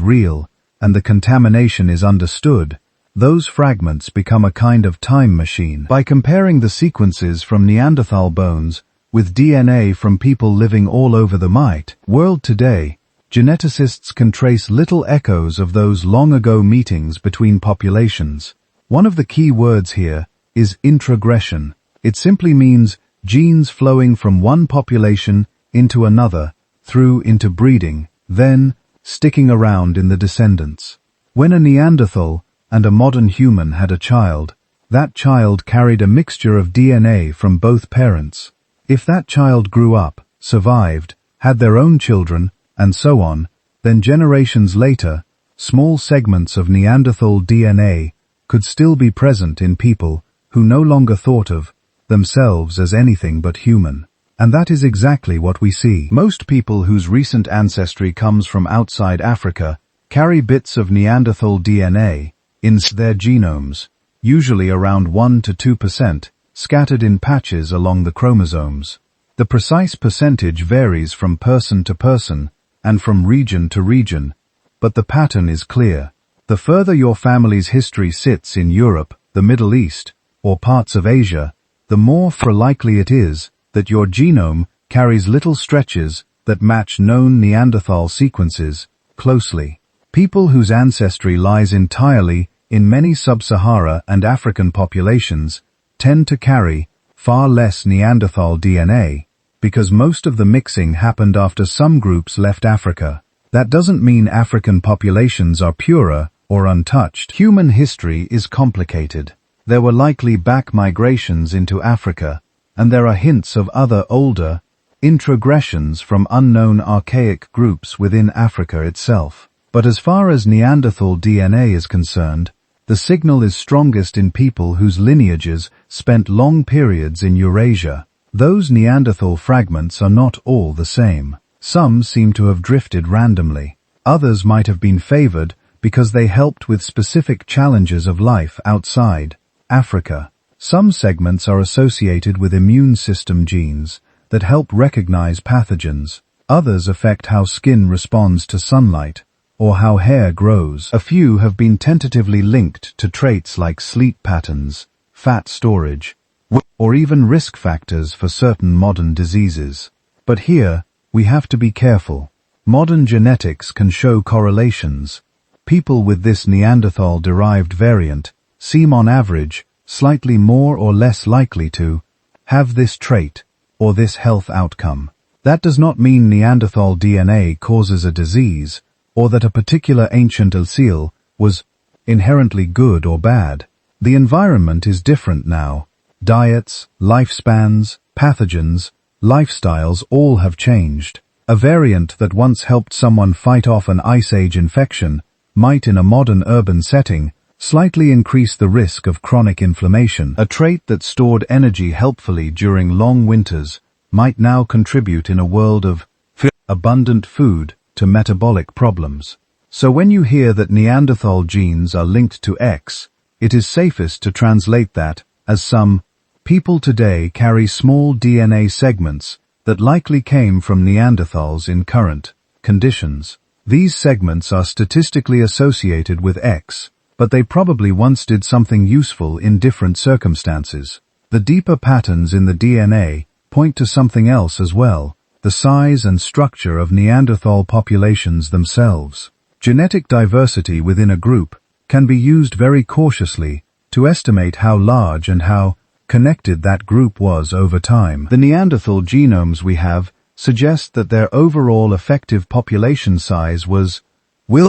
real and the contamination is understood, those fragments become a kind of time machine. By comparing the sequences from Neanderthal bones with DNA from people living all over the world today, geneticists can trace little echoes of those long-ago meetings between populations. One of the key words here is introgression. It simply means genes flowing from one population into another, through into breeding, then sticking around in the descendants. When a Neanderthal and a modern human had a child, that child carried a mixture of DNA from both parents. If that child grew up, survived, had their own children, and so on, then generations later, small segments of Neanderthal DNA could still be present in people who no longer thought of themselves as anything but human. And that is exactly what we see. Most people whose recent ancestry comes from outside Africa carry bits of Neanderthal DNA in their genomes, usually around 1 to 2%, scattered in patches along the chromosomes. The precise percentage varies from person to person and from region to region, but the pattern is clear. The further your family's history sits in Europe, the Middle East, or parts of Asia, the more likely it is that your genome carries little stretches that match known Neanderthal sequences closely. People whose ancestry lies entirely in many sub-Sahara and African populations tend to carry far less Neanderthal DNA, because most of the mixing happened after some groups left Africa. That doesn't mean African populations are purer or untouched. Human history is complicated. There were likely back migrations into Africa, and there are hints of other older introgressions from unknown archaic groups within Africa itself. But as far as Neanderthal DNA is concerned, The signal is strongest in people whose lineages spent long periods in Eurasia. Those Neanderthal fragments are not all the same. Some seem to have drifted randomly. Others might have been favored because they helped with specific challenges of life outside Africa. Some segments are associated with immune system genes that help recognize pathogens. Others affect how skin responds to sunlight or how hair grows. A few have been tentatively linked to traits like sleep patterns, fat storage, or even risk factors for certain modern diseases. But here, we have to be careful. Modern genetics can show correlations. People with this Neanderthal-derived variant seem on average slightly more or less likely to have this trait or this health outcome. That does not mean Neanderthal DNA causes a disease or that a particular ancient allele was inherently good or bad. The environment is different now. Diets, lifespans, pathogens, lifestyles all have changed. A variant that once helped someone fight off an Ice Age infection might in a modern urban setting slightly increase the risk of chronic inflammation. A trait that stored energy helpfully during long winters might now contribute in a world of abundant food to metabolic problems. So when you hear that Neanderthal genes are linked to X, it is safest to translate that as some people today carry small DNA segments that likely came from Neanderthals in current conditions. These segments are statistically associated with X, but they probably once did something useful in different circumstances. The deeper patterns in the DNA point to something else as well, the size and structure of Neanderthal populations themselves. Genetic diversity within a group can be used very cautiously to estimate how large and how connected that group was over time. The Neanderthal genomes we have suggest that their overall effective population size was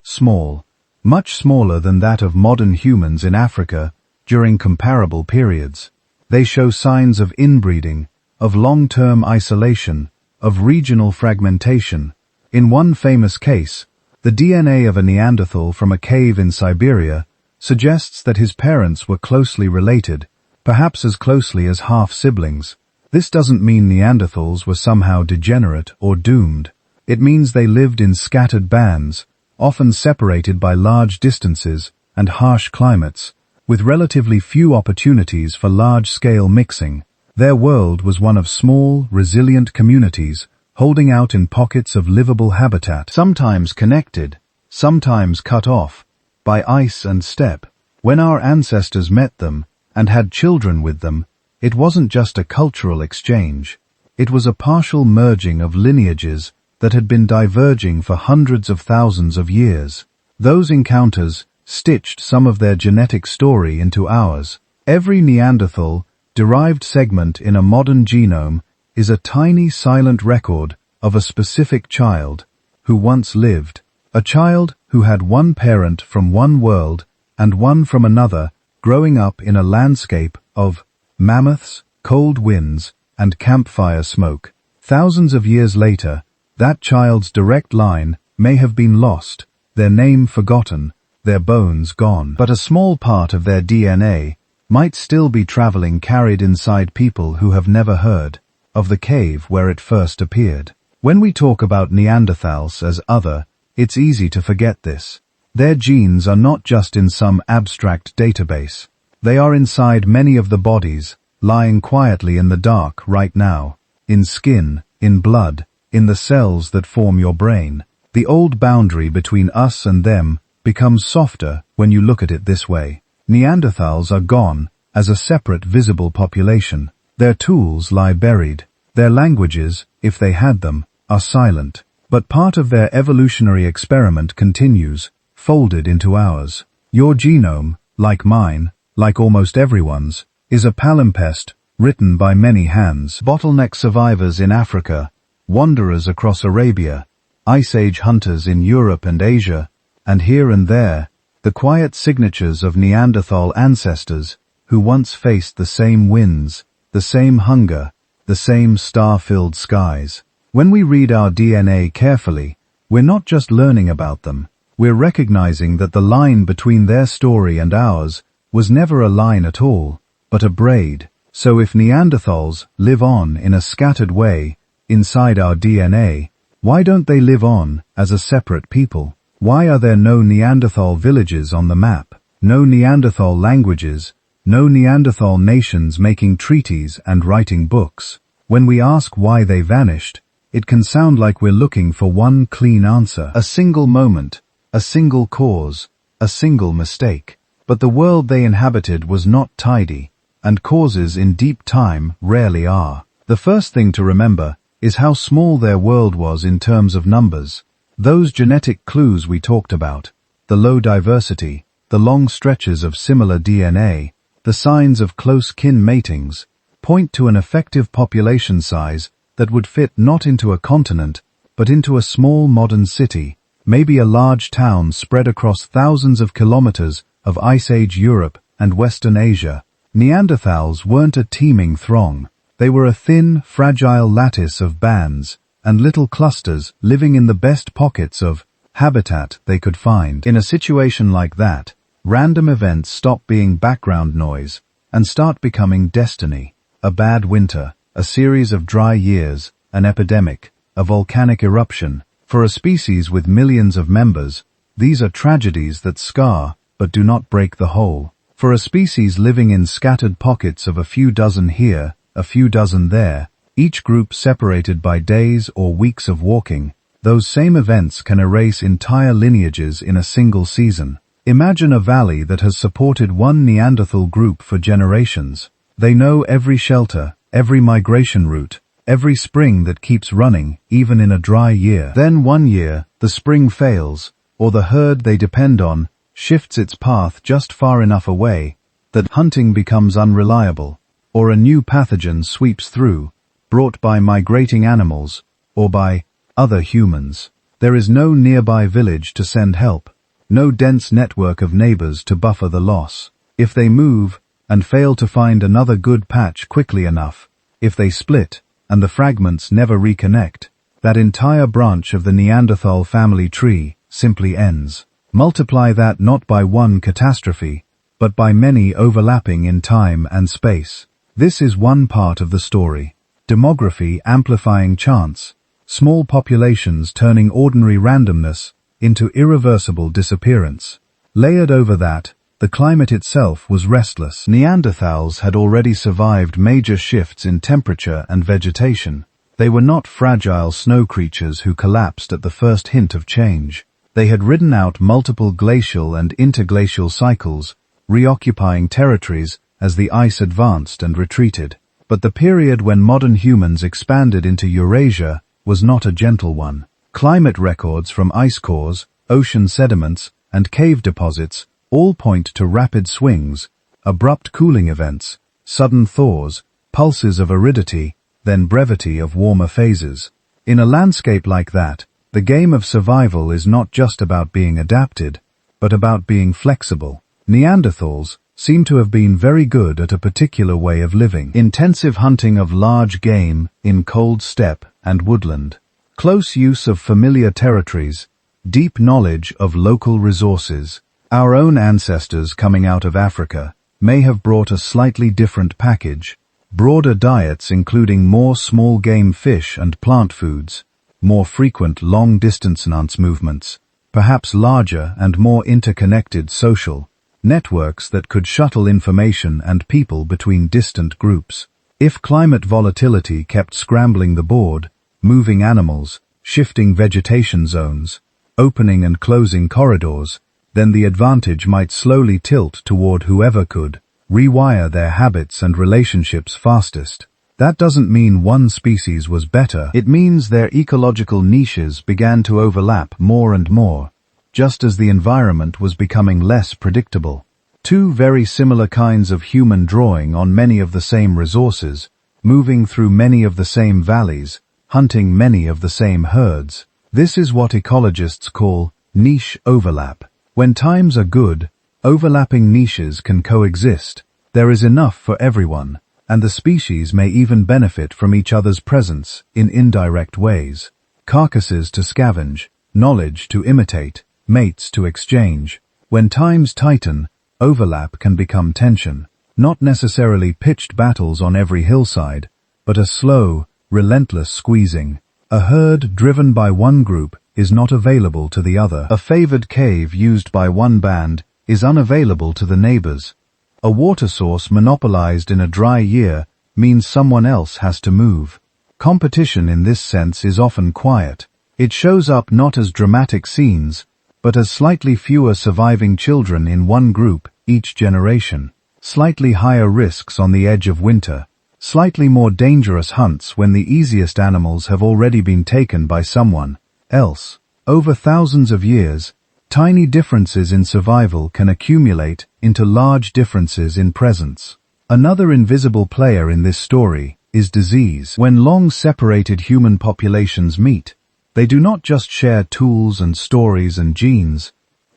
small, much smaller than that of modern humans in Africa during comparable periods. They show signs of inbreeding, of long-term isolation, of regional fragmentation. In one famous case, the DNA of a Neanderthal from a cave in Siberia suggests that his parents were closely related, perhaps as closely as half-siblings. This doesn't mean Neanderthals were somehow degenerate or doomed. It means they lived in scattered bands, often separated by large distances and harsh climates, with relatively few opportunities for large-scale mixing. Their world was one of small, resilient communities, holding out in pockets of livable habitat, sometimes connected, sometimes cut off, by ice and steppe. When our ancestors met them, and had children with them, it wasn't just a cultural exchange. It was a partial merging of lineages that had been diverging for hundreds of thousands of years. Those encounters stitched some of their genetic story into ours. Every Neanderthal-derived segment in a modern genome is a tiny silent record of a specific child who once lived. A child who had one parent from one world and one from another, growing up in a landscape of mammoths, cold winds, and campfire smoke. Thousands of years later, that child's direct line may have been lost, their name forgotten, their bones gone. But a small part of their DNA might still be traveling carried inside people who have never heard of the cave where it first appeared. When we talk about Neanderthals as other, it's easy to forget this. Their genes are not just in some abstract database. They are inside many of the bodies, lying quietly in the dark right now, in skin, in blood, in the cells that form your brain. The old boundary between us and them becomes softer when you look at it this way. Neanderthals are gone as a separate visible population. Their tools lie buried. Their languages, if they had them, are silent. But part of their evolutionary experiment continues, folded into ours. Your genome, like mine, like almost everyone's, is a palimpsest written by many hands. Bottleneck survivors in Africa, wanderers across Arabia, Ice Age hunters in Europe and Asia, and here and there, the quiet signatures of Neanderthal ancestors who once faced the same winds, the same hunger, the same star-filled skies. When we read our DNA carefully, we're not just learning about them, We're recognizing that the line between their story and ours was never a line at all, but a braid. So if Neanderthals live on in a scattered way inside our DNA, why don't they live on as a separate people? Why are there no Neanderthal villages on the map, no Neanderthal languages, no Neanderthal nations making treaties and writing books? When we ask why they vanished, it can sound like we're looking for one clean answer, a single moment, a single cause, a single mistake. But the world they inhabited was not tidy, and causes in deep time rarely are. The first thing to remember is how small their world was in terms of numbers. Those genetic clues we talked about, the low diversity, the long stretches of similar DNA, the signs of close kin matings, point to an effective population size that would fit not into a continent, but into a small modern city, maybe a large town spread across thousands of kilometers of Ice Age Europe and Western Asia. Neanderthals weren't a teeming throng. They were a thin, fragile lattice of bands and little clusters living in the best pockets of habitat they could find. In a situation like that, random events stop being background noise and start becoming destiny. A bad winter, a series of dry years, an epidemic, a volcanic eruption. For a species with millions of members, these are tragedies that scar but do not break the whole. For a species living in scattered pockets of a few dozen here, a few dozen there, each group separated by days or weeks of walking, those same events can erase entire lineages in a single season. Imagine a valley that has supported one Neanderthal group for generations. They know every shelter, every migration route, every spring that keeps running, even in a dry year. Then one year, the spring fails, or the herd they depend on shifts its path just far enough away that hunting becomes unreliable, or a new pathogen sweeps through, brought by migrating animals, or by other humans. There is no nearby village to send help, no dense network of neighbors to buffer the loss. If they move and fail to find another good patch quickly enough, if they split and the fragments never reconnect, that entire branch of the Neanderthal family tree simply ends. Multiply that not by one catastrophe, but by many overlapping in time and space. This is one part of the story. Demography amplifying chance, small populations turning ordinary randomness into irreversible disappearance. Layered over that, the climate itself was restless. Neanderthals had already survived major shifts in temperature and vegetation. They were not fragile snow creatures who collapsed at the first hint of change. They had ridden out multiple glacial and interglacial cycles, reoccupying territories as the ice advanced and retreated. But the period when modern humans expanded into Eurasia was not a gentle one. Climate records from ice cores, ocean sediments, and cave deposits all point to rapid swings, abrupt cooling events, sudden thaws, pulses of aridity, then brevity of warmer phases. In a landscape like that, the game of survival is not just about being adapted, but about being flexible. Neanderthals seem to have been very good at a particular way of living. Intensive hunting of large game in cold steppe and woodland. Close use of familiar territories, deep knowledge of local resources. Our own ancestors coming out of Africa may have brought a slightly different package. Broader diets including more small game fish and plant foods, more frequent long-distance movements, perhaps larger and more interconnected social networks that could shuttle information and people between distant groups. If climate volatility kept scrambling the board, moving animals, shifting vegetation zones, opening and closing corridors, then the advantage might slowly tilt toward whoever could rewire their habits and relationships fastest. That doesn't mean one species was better. It means their ecological niches began to overlap more and more, just as the environment was becoming less predictable. Two very similar kinds of human drawing on many of the same resources, moving through many of the same valleys, hunting many of the same herds. This is what ecologists call niche overlap. When times are good, overlapping niches can coexist. There is enough for everyone, and the species may even benefit from each other's presence in indirect ways. Carcasses to scavenge, knowledge to imitate, mates to exchange. When times tighten, overlap can become tension. Not necessarily pitched battles on every hillside, but a slow, relentless squeezing. A herd driven by one group is not available to the other. A favored cave used by one band is unavailable to the neighbors. A water source monopolized in a dry year means someone else has to move. Competition in this sense is often quiet. It shows up not as dramatic scenes, but as slightly fewer surviving children in one group each generation. Slightly higher risks on the edge of winter. Slightly more dangerous hunts when the easiest animals have already been taken by someone else. Over thousands of years, tiny differences in survival can accumulate into large differences in presence. Another invisible player in this story is disease. When long separated human populations meet, they do not just share tools and stories and genes.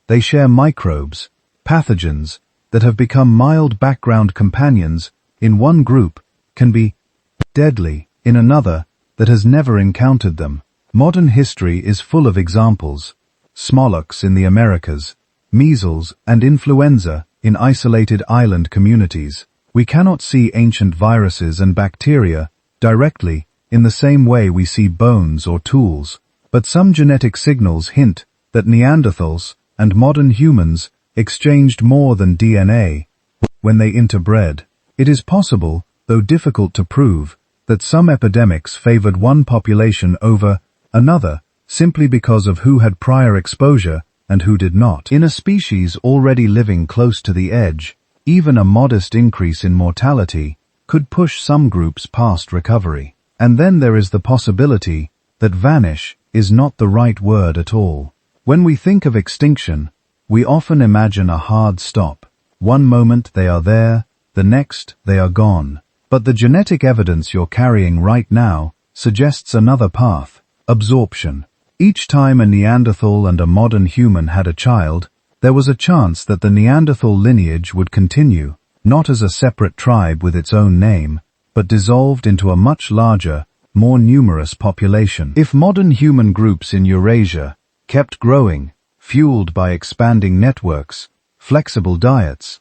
They share microbes, pathogens, that have become mild background companions in one group can be deadly in another that has never encountered them. Modern history is full of examples. Smallpox in the Americas, measles and influenza in isolated island communities. We cannot see ancient viruses and bacteria directly in the same way we see bones or tools, but some genetic signals hint that Neanderthals and modern humans exchanged more than DNA when they interbred. It is possible, though difficult to prove, that some epidemics favored one population over another simply because of who had prior exposure and who did not. In a species already living close to the edge, even a modest increase in mortality could push some groups past recovery. And then there is the possibility that vanish is not the right word at all. When we think of extinction, we often imagine a hard stop. One moment they are there, the next they are gone. But the genetic evidence you're carrying right now suggests another path: absorption. Each time a Neanderthal and a modern human had a child, there was a chance that the Neanderthal lineage would continue, not as a separate tribe with its own name, but dissolved into a much larger, more numerous population. If modern human groups in Eurasia kept growing, fueled by expanding networks, flexible diets,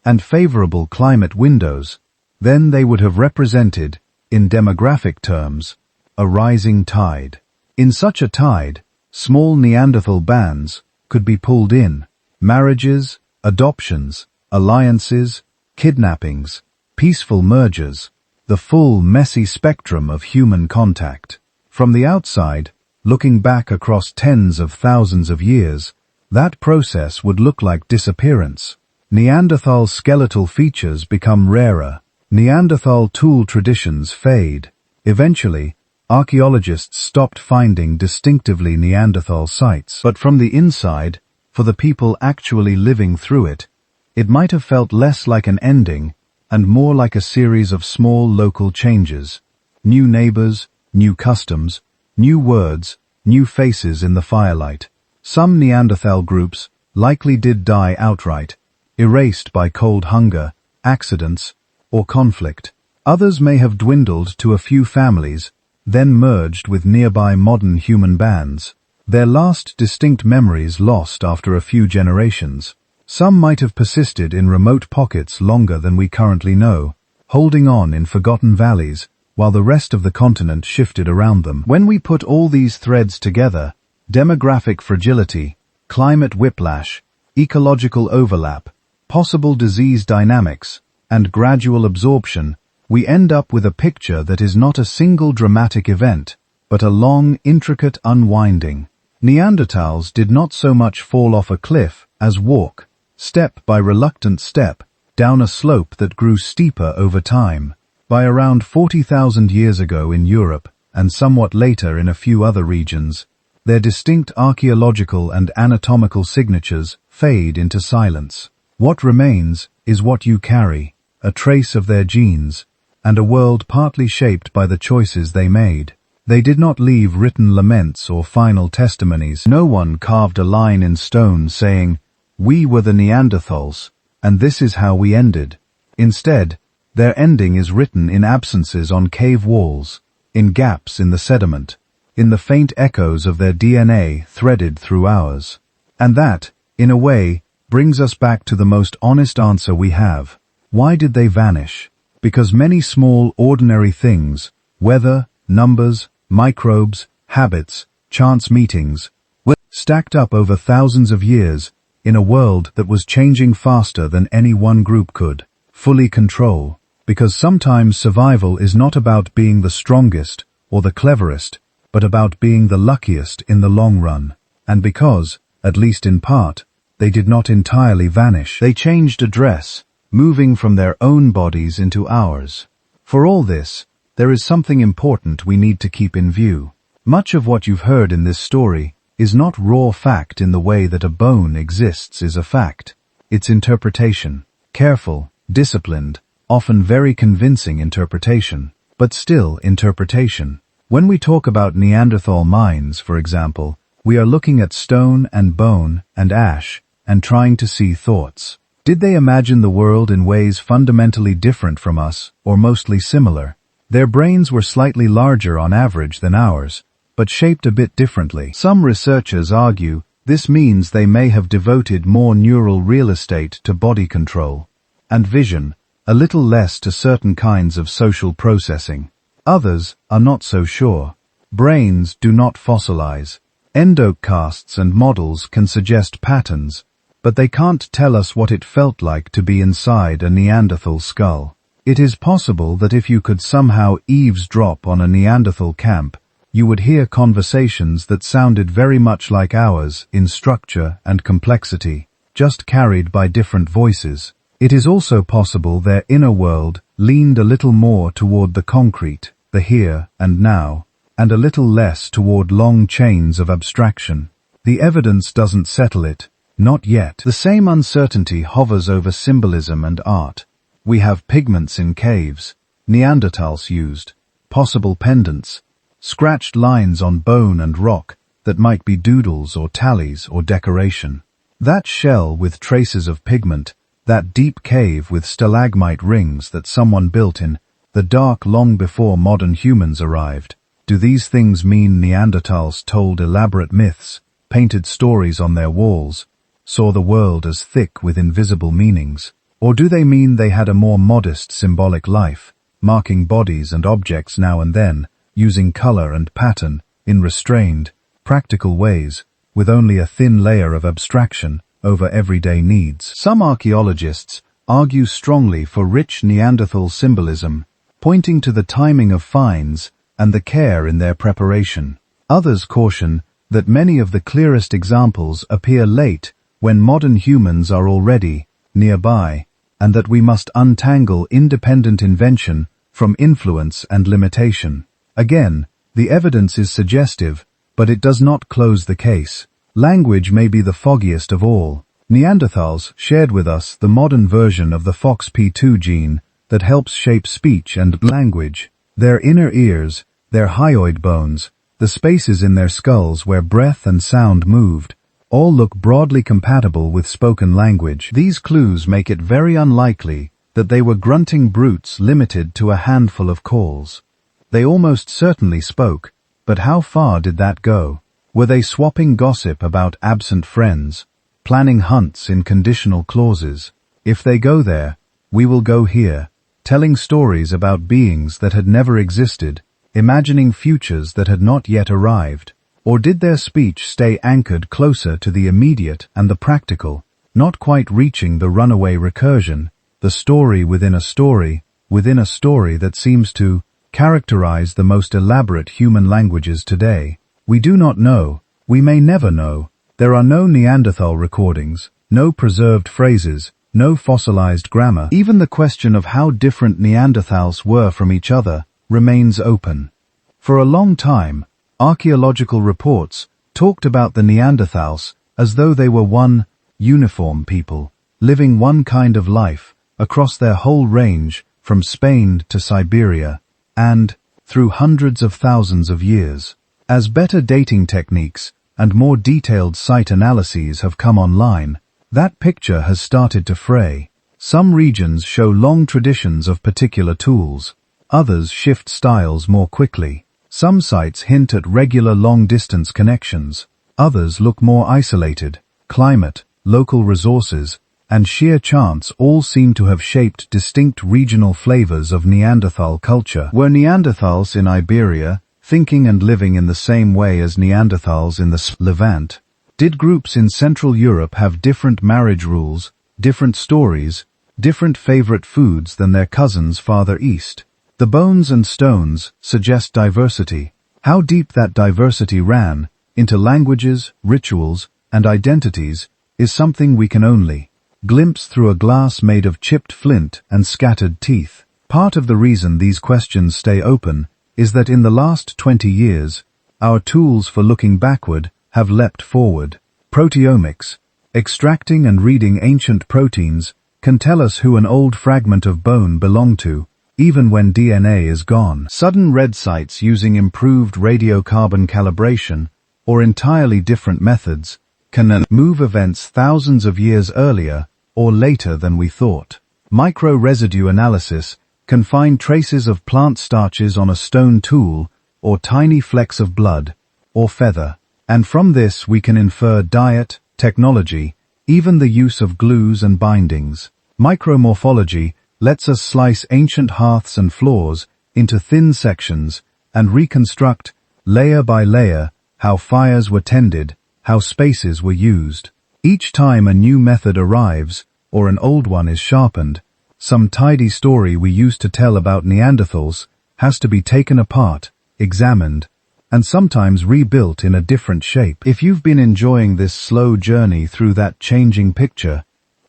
and favorable climate windows, then they would have represented, in demographic terms, a rising tide. In such a tide, small Neanderthal bands could be pulled in. Marriages, adoptions, alliances, kidnappings, peaceful mergers, the full messy spectrum of human contact. From the outside, looking back across tens of thousands of years, that process would look like disappearance. Neanderthal skeletal features become rarer. Neanderthal tool traditions fade. Eventually, archaeologists stopped finding distinctively Neanderthal sites. But from the inside, for the people actually living through it, it might have felt less like an ending and more like a series of small local changes. New neighbors, new customs, new words, new faces in the firelight. Some Neanderthal groups likely did die outright, erased by cold hunger, accidents, or conflict. Others may have dwindled to a few families, then merged with nearby modern human bands, their last distinct memories lost after a few generations. Some might have persisted in remote pockets longer than we currently know, holding on in forgotten valleys, while the rest of the continent shifted around them. When we put all these threads together, demographic fragility, climate whiplash, ecological overlap, possible disease dynamics, and gradual absorption, we end up with a picture that is not a single dramatic event, but a long, intricate unwinding. Neanderthals did not so much fall off a cliff as walk, step by reluctant step, down a slope that grew steeper over time. By around 40,000 years ago in Europe, and somewhat later in a few other regions, their distinct archaeological and anatomical signatures fade into silence. What remains is what you carry, a trace of their genes, and a world partly shaped by the choices they made. They did not leave written laments or final testimonies. No one carved a line in stone saying, "We were the Neanderthals, and this is how we ended." Instead, their ending is written in absences on cave walls, in gaps in the sediment, in the faint echoes of their DNA threaded through ours. And that, in a way, brings us back to the most honest answer we have. Why did they vanish? Because many small, ordinary things, weather, numbers, microbes, habits, chance meetings, were stacked up over thousands of years in a world that was changing faster than any one group could fully control. Because sometimes survival is not about being the strongest or the cleverest, but about being the luckiest in the long run. And because, at least in part, they did not entirely vanish, they changed address, moving from their own bodies into ours. For all this, there is something important we need to keep in view. Much of what you've heard in this story is not raw fact in the way that a bone exists is a fact. It's interpretation. Careful, disciplined, often very convincing interpretation. But still interpretation. When we talk about Neanderthal minds, for example, we are looking at stone and bone and ash and trying to see thoughts. Did they imagine the world in ways fundamentally different from us, or mostly similar? Their brains were slightly larger on average than ours, but shaped a bit differently. Some researchers argue this means they may have devoted more neural real estate to body control and vision, a little less to certain kinds of social processing. Others are not so sure. Brains do not fossilize. Endocasts and models can suggest patterns, but they can't tell us what it felt like to be inside a Neanderthal skull. It is possible that if you could somehow eavesdrop on a Neanderthal camp, you would hear conversations that sounded very much like ours in structure and complexity, just carried by different voices. It is also possible their inner world leaned a little more toward the concrete, the here and now, and a little less toward long chains of abstraction. The evidence doesn't settle it, not yet. The same uncertainty hovers over symbolism and art. We have pigments in caves, Neanderthals used, possible pendants, scratched lines on bone and rock that might be doodles or tallies or decoration. That shell with traces of pigment, that deep cave with stalagmite rings that someone built in the dark long before modern humans arrived. Do these things mean Neanderthals told elaborate myths, painted stories on their walls, saw the world as thick with invisible meanings? Or do they mean they had a more modest symbolic life, marking bodies and objects now and then, using color and pattern in restrained, practical ways, with only a thin layer of abstraction over everyday needs? Some archaeologists argue strongly for rich Neanderthal symbolism, pointing to the timing of finds and the care in their preparation. Others caution that many of the clearest examples appear late when modern humans are already nearby, and that we must untangle independent invention from influence and limitation. Again, the evidence is suggestive, but it does not close the case. Language may be the foggiest of all. Neanderthals shared with us the modern version of the FOXP2 gene that helps shape speech and language. Their inner ears, their hyoid bones, the spaces in their skulls where breath and sound moved, all look broadly compatible with spoken language. These clues make it very unlikely that they were grunting brutes limited to a handful of calls. They almost certainly spoke, but how far did that go? Were they swapping gossip about absent friends, planning hunts in conditional clauses? If they go there, we will go here, telling stories about beings that had never existed, imagining futures that had not yet arrived. Or did their speech stay anchored closer to the immediate and the practical, not quite reaching the runaway recursion, the story within a story that seems to characterize the most elaborate human languages today? We do not know. We may never know. There are no Neanderthal recordings, no preserved phrases, no fossilized grammar. Even the question of how different Neanderthals were from each other remains open. For a long time, archaeological reports talked about the Neanderthals as though they were one uniform people, living one kind of life across their whole range from Spain to Siberia, and through hundreds of thousands of years. As better dating techniques and more detailed site analyses have come online, that picture has started to fray. Some regions show long traditions of particular tools, others shift styles more quickly. Some sites hint at regular long-distance connections, others look more isolated, climate, local resources, and sheer chance all seem to have shaped distinct regional flavors of Neanderthal culture. Were Neanderthals in Iberia thinking and living in the same way as Neanderthals in the Levant? Did groups in Central Europe have different marriage rules, different stories, different favorite foods than their cousins farther east? The bones and stones suggest diversity. How deep that diversity ran into languages, rituals, and identities is something we can only glimpse through a glass made of chipped flint and scattered teeth. Part of the reason these questions stay open is that in the last 20 years, our tools for looking backward have leapt forward. Proteomics, extracting and reading ancient proteins, can tell us who an old fragment of bone belonged to, even when DNA is gone. Sudden red sites using improved radiocarbon calibration or entirely different methods can move events thousands of years earlier or later than we thought. Micro-residue analysis can find traces of plant starches on a stone tool or tiny flecks of blood or feather, and from this we can infer diet, technology, even the use of glues and bindings. Micromorphology lets us slice ancient hearths and floors into thin sections and reconstruct, layer by layer, how fires were tended, how spaces were used. Each time a new method arrives, or an old one is sharpened, some tidy story we used to tell about Neanderthals has to be taken apart, examined, and sometimes rebuilt in a different shape. If you've been enjoying this slow journey through that changing picture,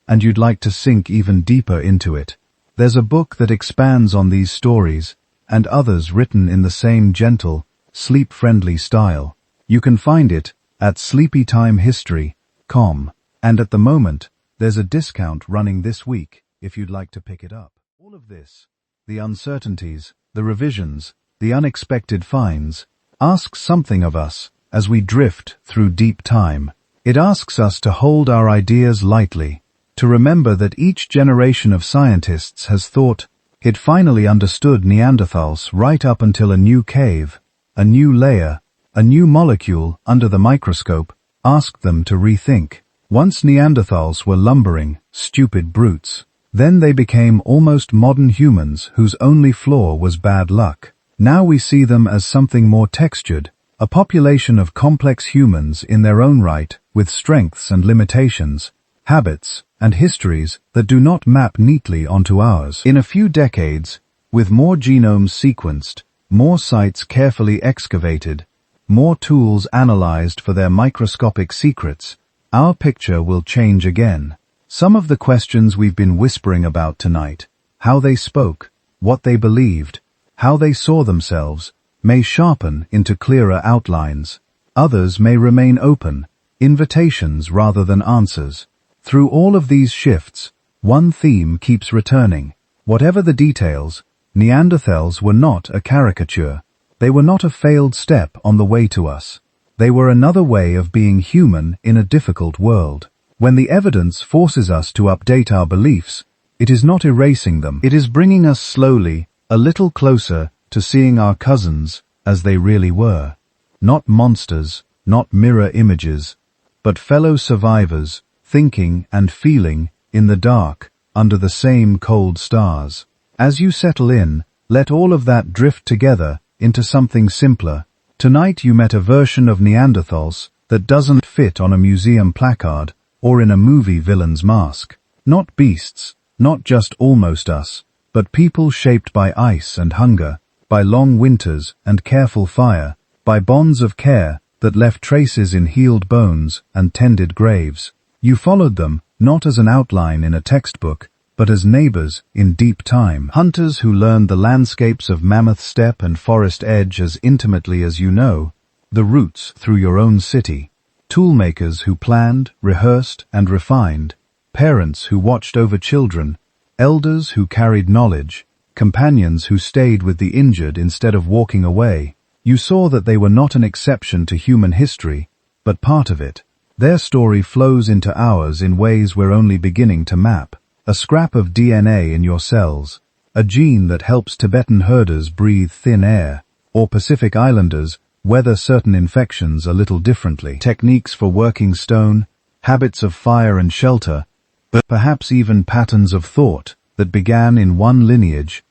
and you'd like to sink even deeper into it, there's a book that expands on these stories, and others written in the same gentle, sleep-friendly style. You can find it at sleepytimehistory.com, and at the moment, there's a discount running this week if you'd like to pick it up. All of this, the uncertainties, the revisions, the unexpected finds, asks something of us as we drift through deep time. It asks us to hold our ideas lightly, to remember that each generation of scientists has thought it finally understood Neanderthals right up until a new cave, a new layer, a new molecule under the microscope asked them to rethink. Once Neanderthals were lumbering, stupid brutes. Then they became almost modern humans whose only flaw was bad luck. Now we see them as something more textured, a population of complex humans in their own right, with strengths and limitations, habits and histories that do not map neatly onto ours. In a few decades, with more genomes sequenced, more sites carefully excavated, more tools analyzed for their microscopic secrets, our picture will change again. Some of the questions we've been whispering about tonight, how they spoke, what they believed, how they saw themselves, may sharpen into clearer outlines. Others may remain open, invitations rather than answers. Through all of these shifts, one theme keeps returning. Whatever the details, Neanderthals were not a caricature. They were not a failed step on the way to us. They were another way of being human in a difficult world. When the evidence forces us to update our beliefs, it is not erasing them. It is bringing us slowly, a little closer to seeing our cousins as they really were. Not monsters, not mirror images, but fellow survivors, thinking and feeling in the dark under the same cold stars. As you settle in, let all of that drift together into something simpler. Tonight you met a version of Neanderthals that doesn't fit on a museum placard or in a movie villain's mask. Not beasts, not just almost us, but people shaped by ice and hunger, by long winters and careful fire, by bonds of care that left traces in healed bones and tended graves. You followed them, not as an outline in a textbook, but as neighbors in deep time. Hunters who learned the landscapes of Mammoth Steppe and Forest Edge as intimately as you know, the routes through your own city. Toolmakers who planned, rehearsed, and refined. Parents who watched over children. Elders who carried knowledge. Companions who stayed with the injured instead of walking away. You saw that they were not an exception to human history, but part of it. Their story flows into ours in ways we're only beginning to map. A scrap of DNA in your cells, a gene that helps Tibetan herders breathe thin air, or Pacific Islanders weather certain infections a little differently. Techniques for working stone, habits of fire and shelter, but perhaps even patterns of thought that began in one lineage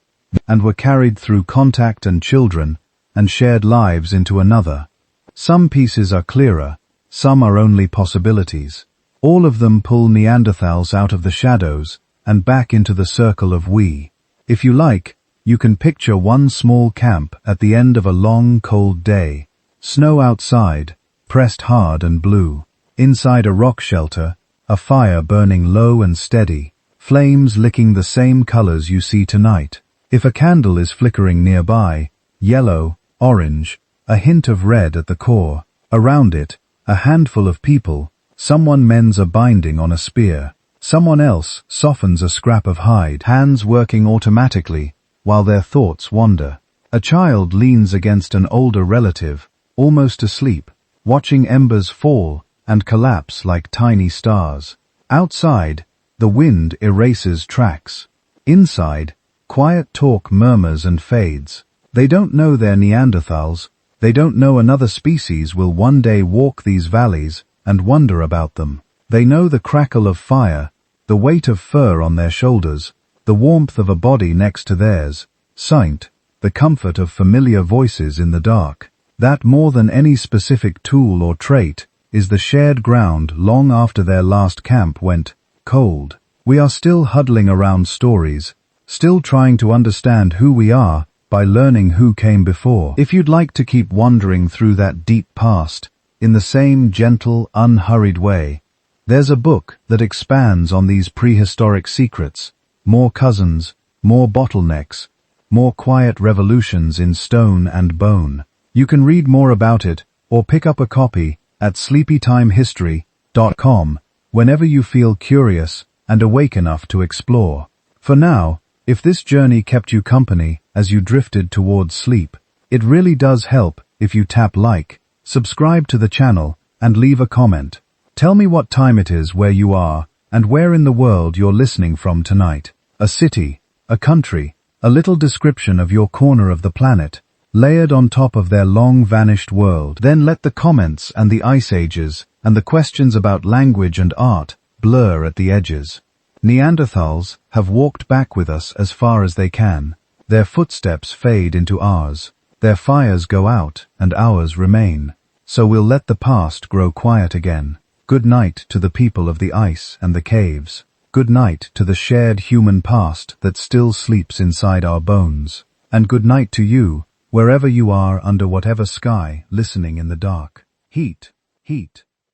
and were carried through contact and children and shared lives into another. Some pieces are clearer, some are only possibilities. All of them pull Neanderthals out of the shadows and back into the circle of we. If you like, you can picture one small camp at the end of a long, cold day. Snow outside, pressed hard and blue. Inside a rock shelter, a fire burning low and steady, flames licking the same colors you see tonight. If a candle is flickering nearby, yellow, orange, a hint of red at the core. Around it, a handful of people. Someone mends a binding on a spear. Someone else softens a scrap of hide, hands working automatically while their thoughts wander. A child leans against an older relative, almost asleep, watching embers fall and collapse like tiny stars. Outside, the wind erases tracks. Inside, quiet talk murmurs and fades. They don't know they're Neanderthals. They don't know another species will one day walk these valleys and wonder about them. They know the crackle of fire, the weight of fur on their shoulders, the warmth of a body next to theirs, sight, the comfort of familiar voices in the dark. That more than any specific tool or trait is the shared ground long after their last camp went cold. We are still huddling around stories, still trying to understand who we are by learning who came before. If you'd like to keep wandering through that deep past, in the same gentle, unhurried way, there's a book that expands on these prehistoric secrets. More cousins, more bottlenecks, more quiet revolutions in stone and bone. You can read more about it, or pick up a copy at sleepytimehistory.com whenever you feel curious and awake enough to explore. For now, if this journey kept you company as you drifted towards sleep, it really does help if you tap like, subscribe to the channel, and leave a comment. Tell me what time it is where you are, and where in the world you're listening from tonight. A city, a country, a little description of your corner of the planet, layered on top of their long-vanished world. Then let the comments and the ice ages and the questions about language and art blur at the edges. Neanderthals have walked back with us as far as they can. Their footsteps fade into ours. Their fires go out and ours remain. So we'll let the past grow quiet again. Good night to the people of the ice and the caves. Good night to the shared human past that still sleeps inside our bones. And good night to you, wherever you are under whatever sky, listening in the dark. Heat,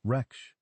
Reksh.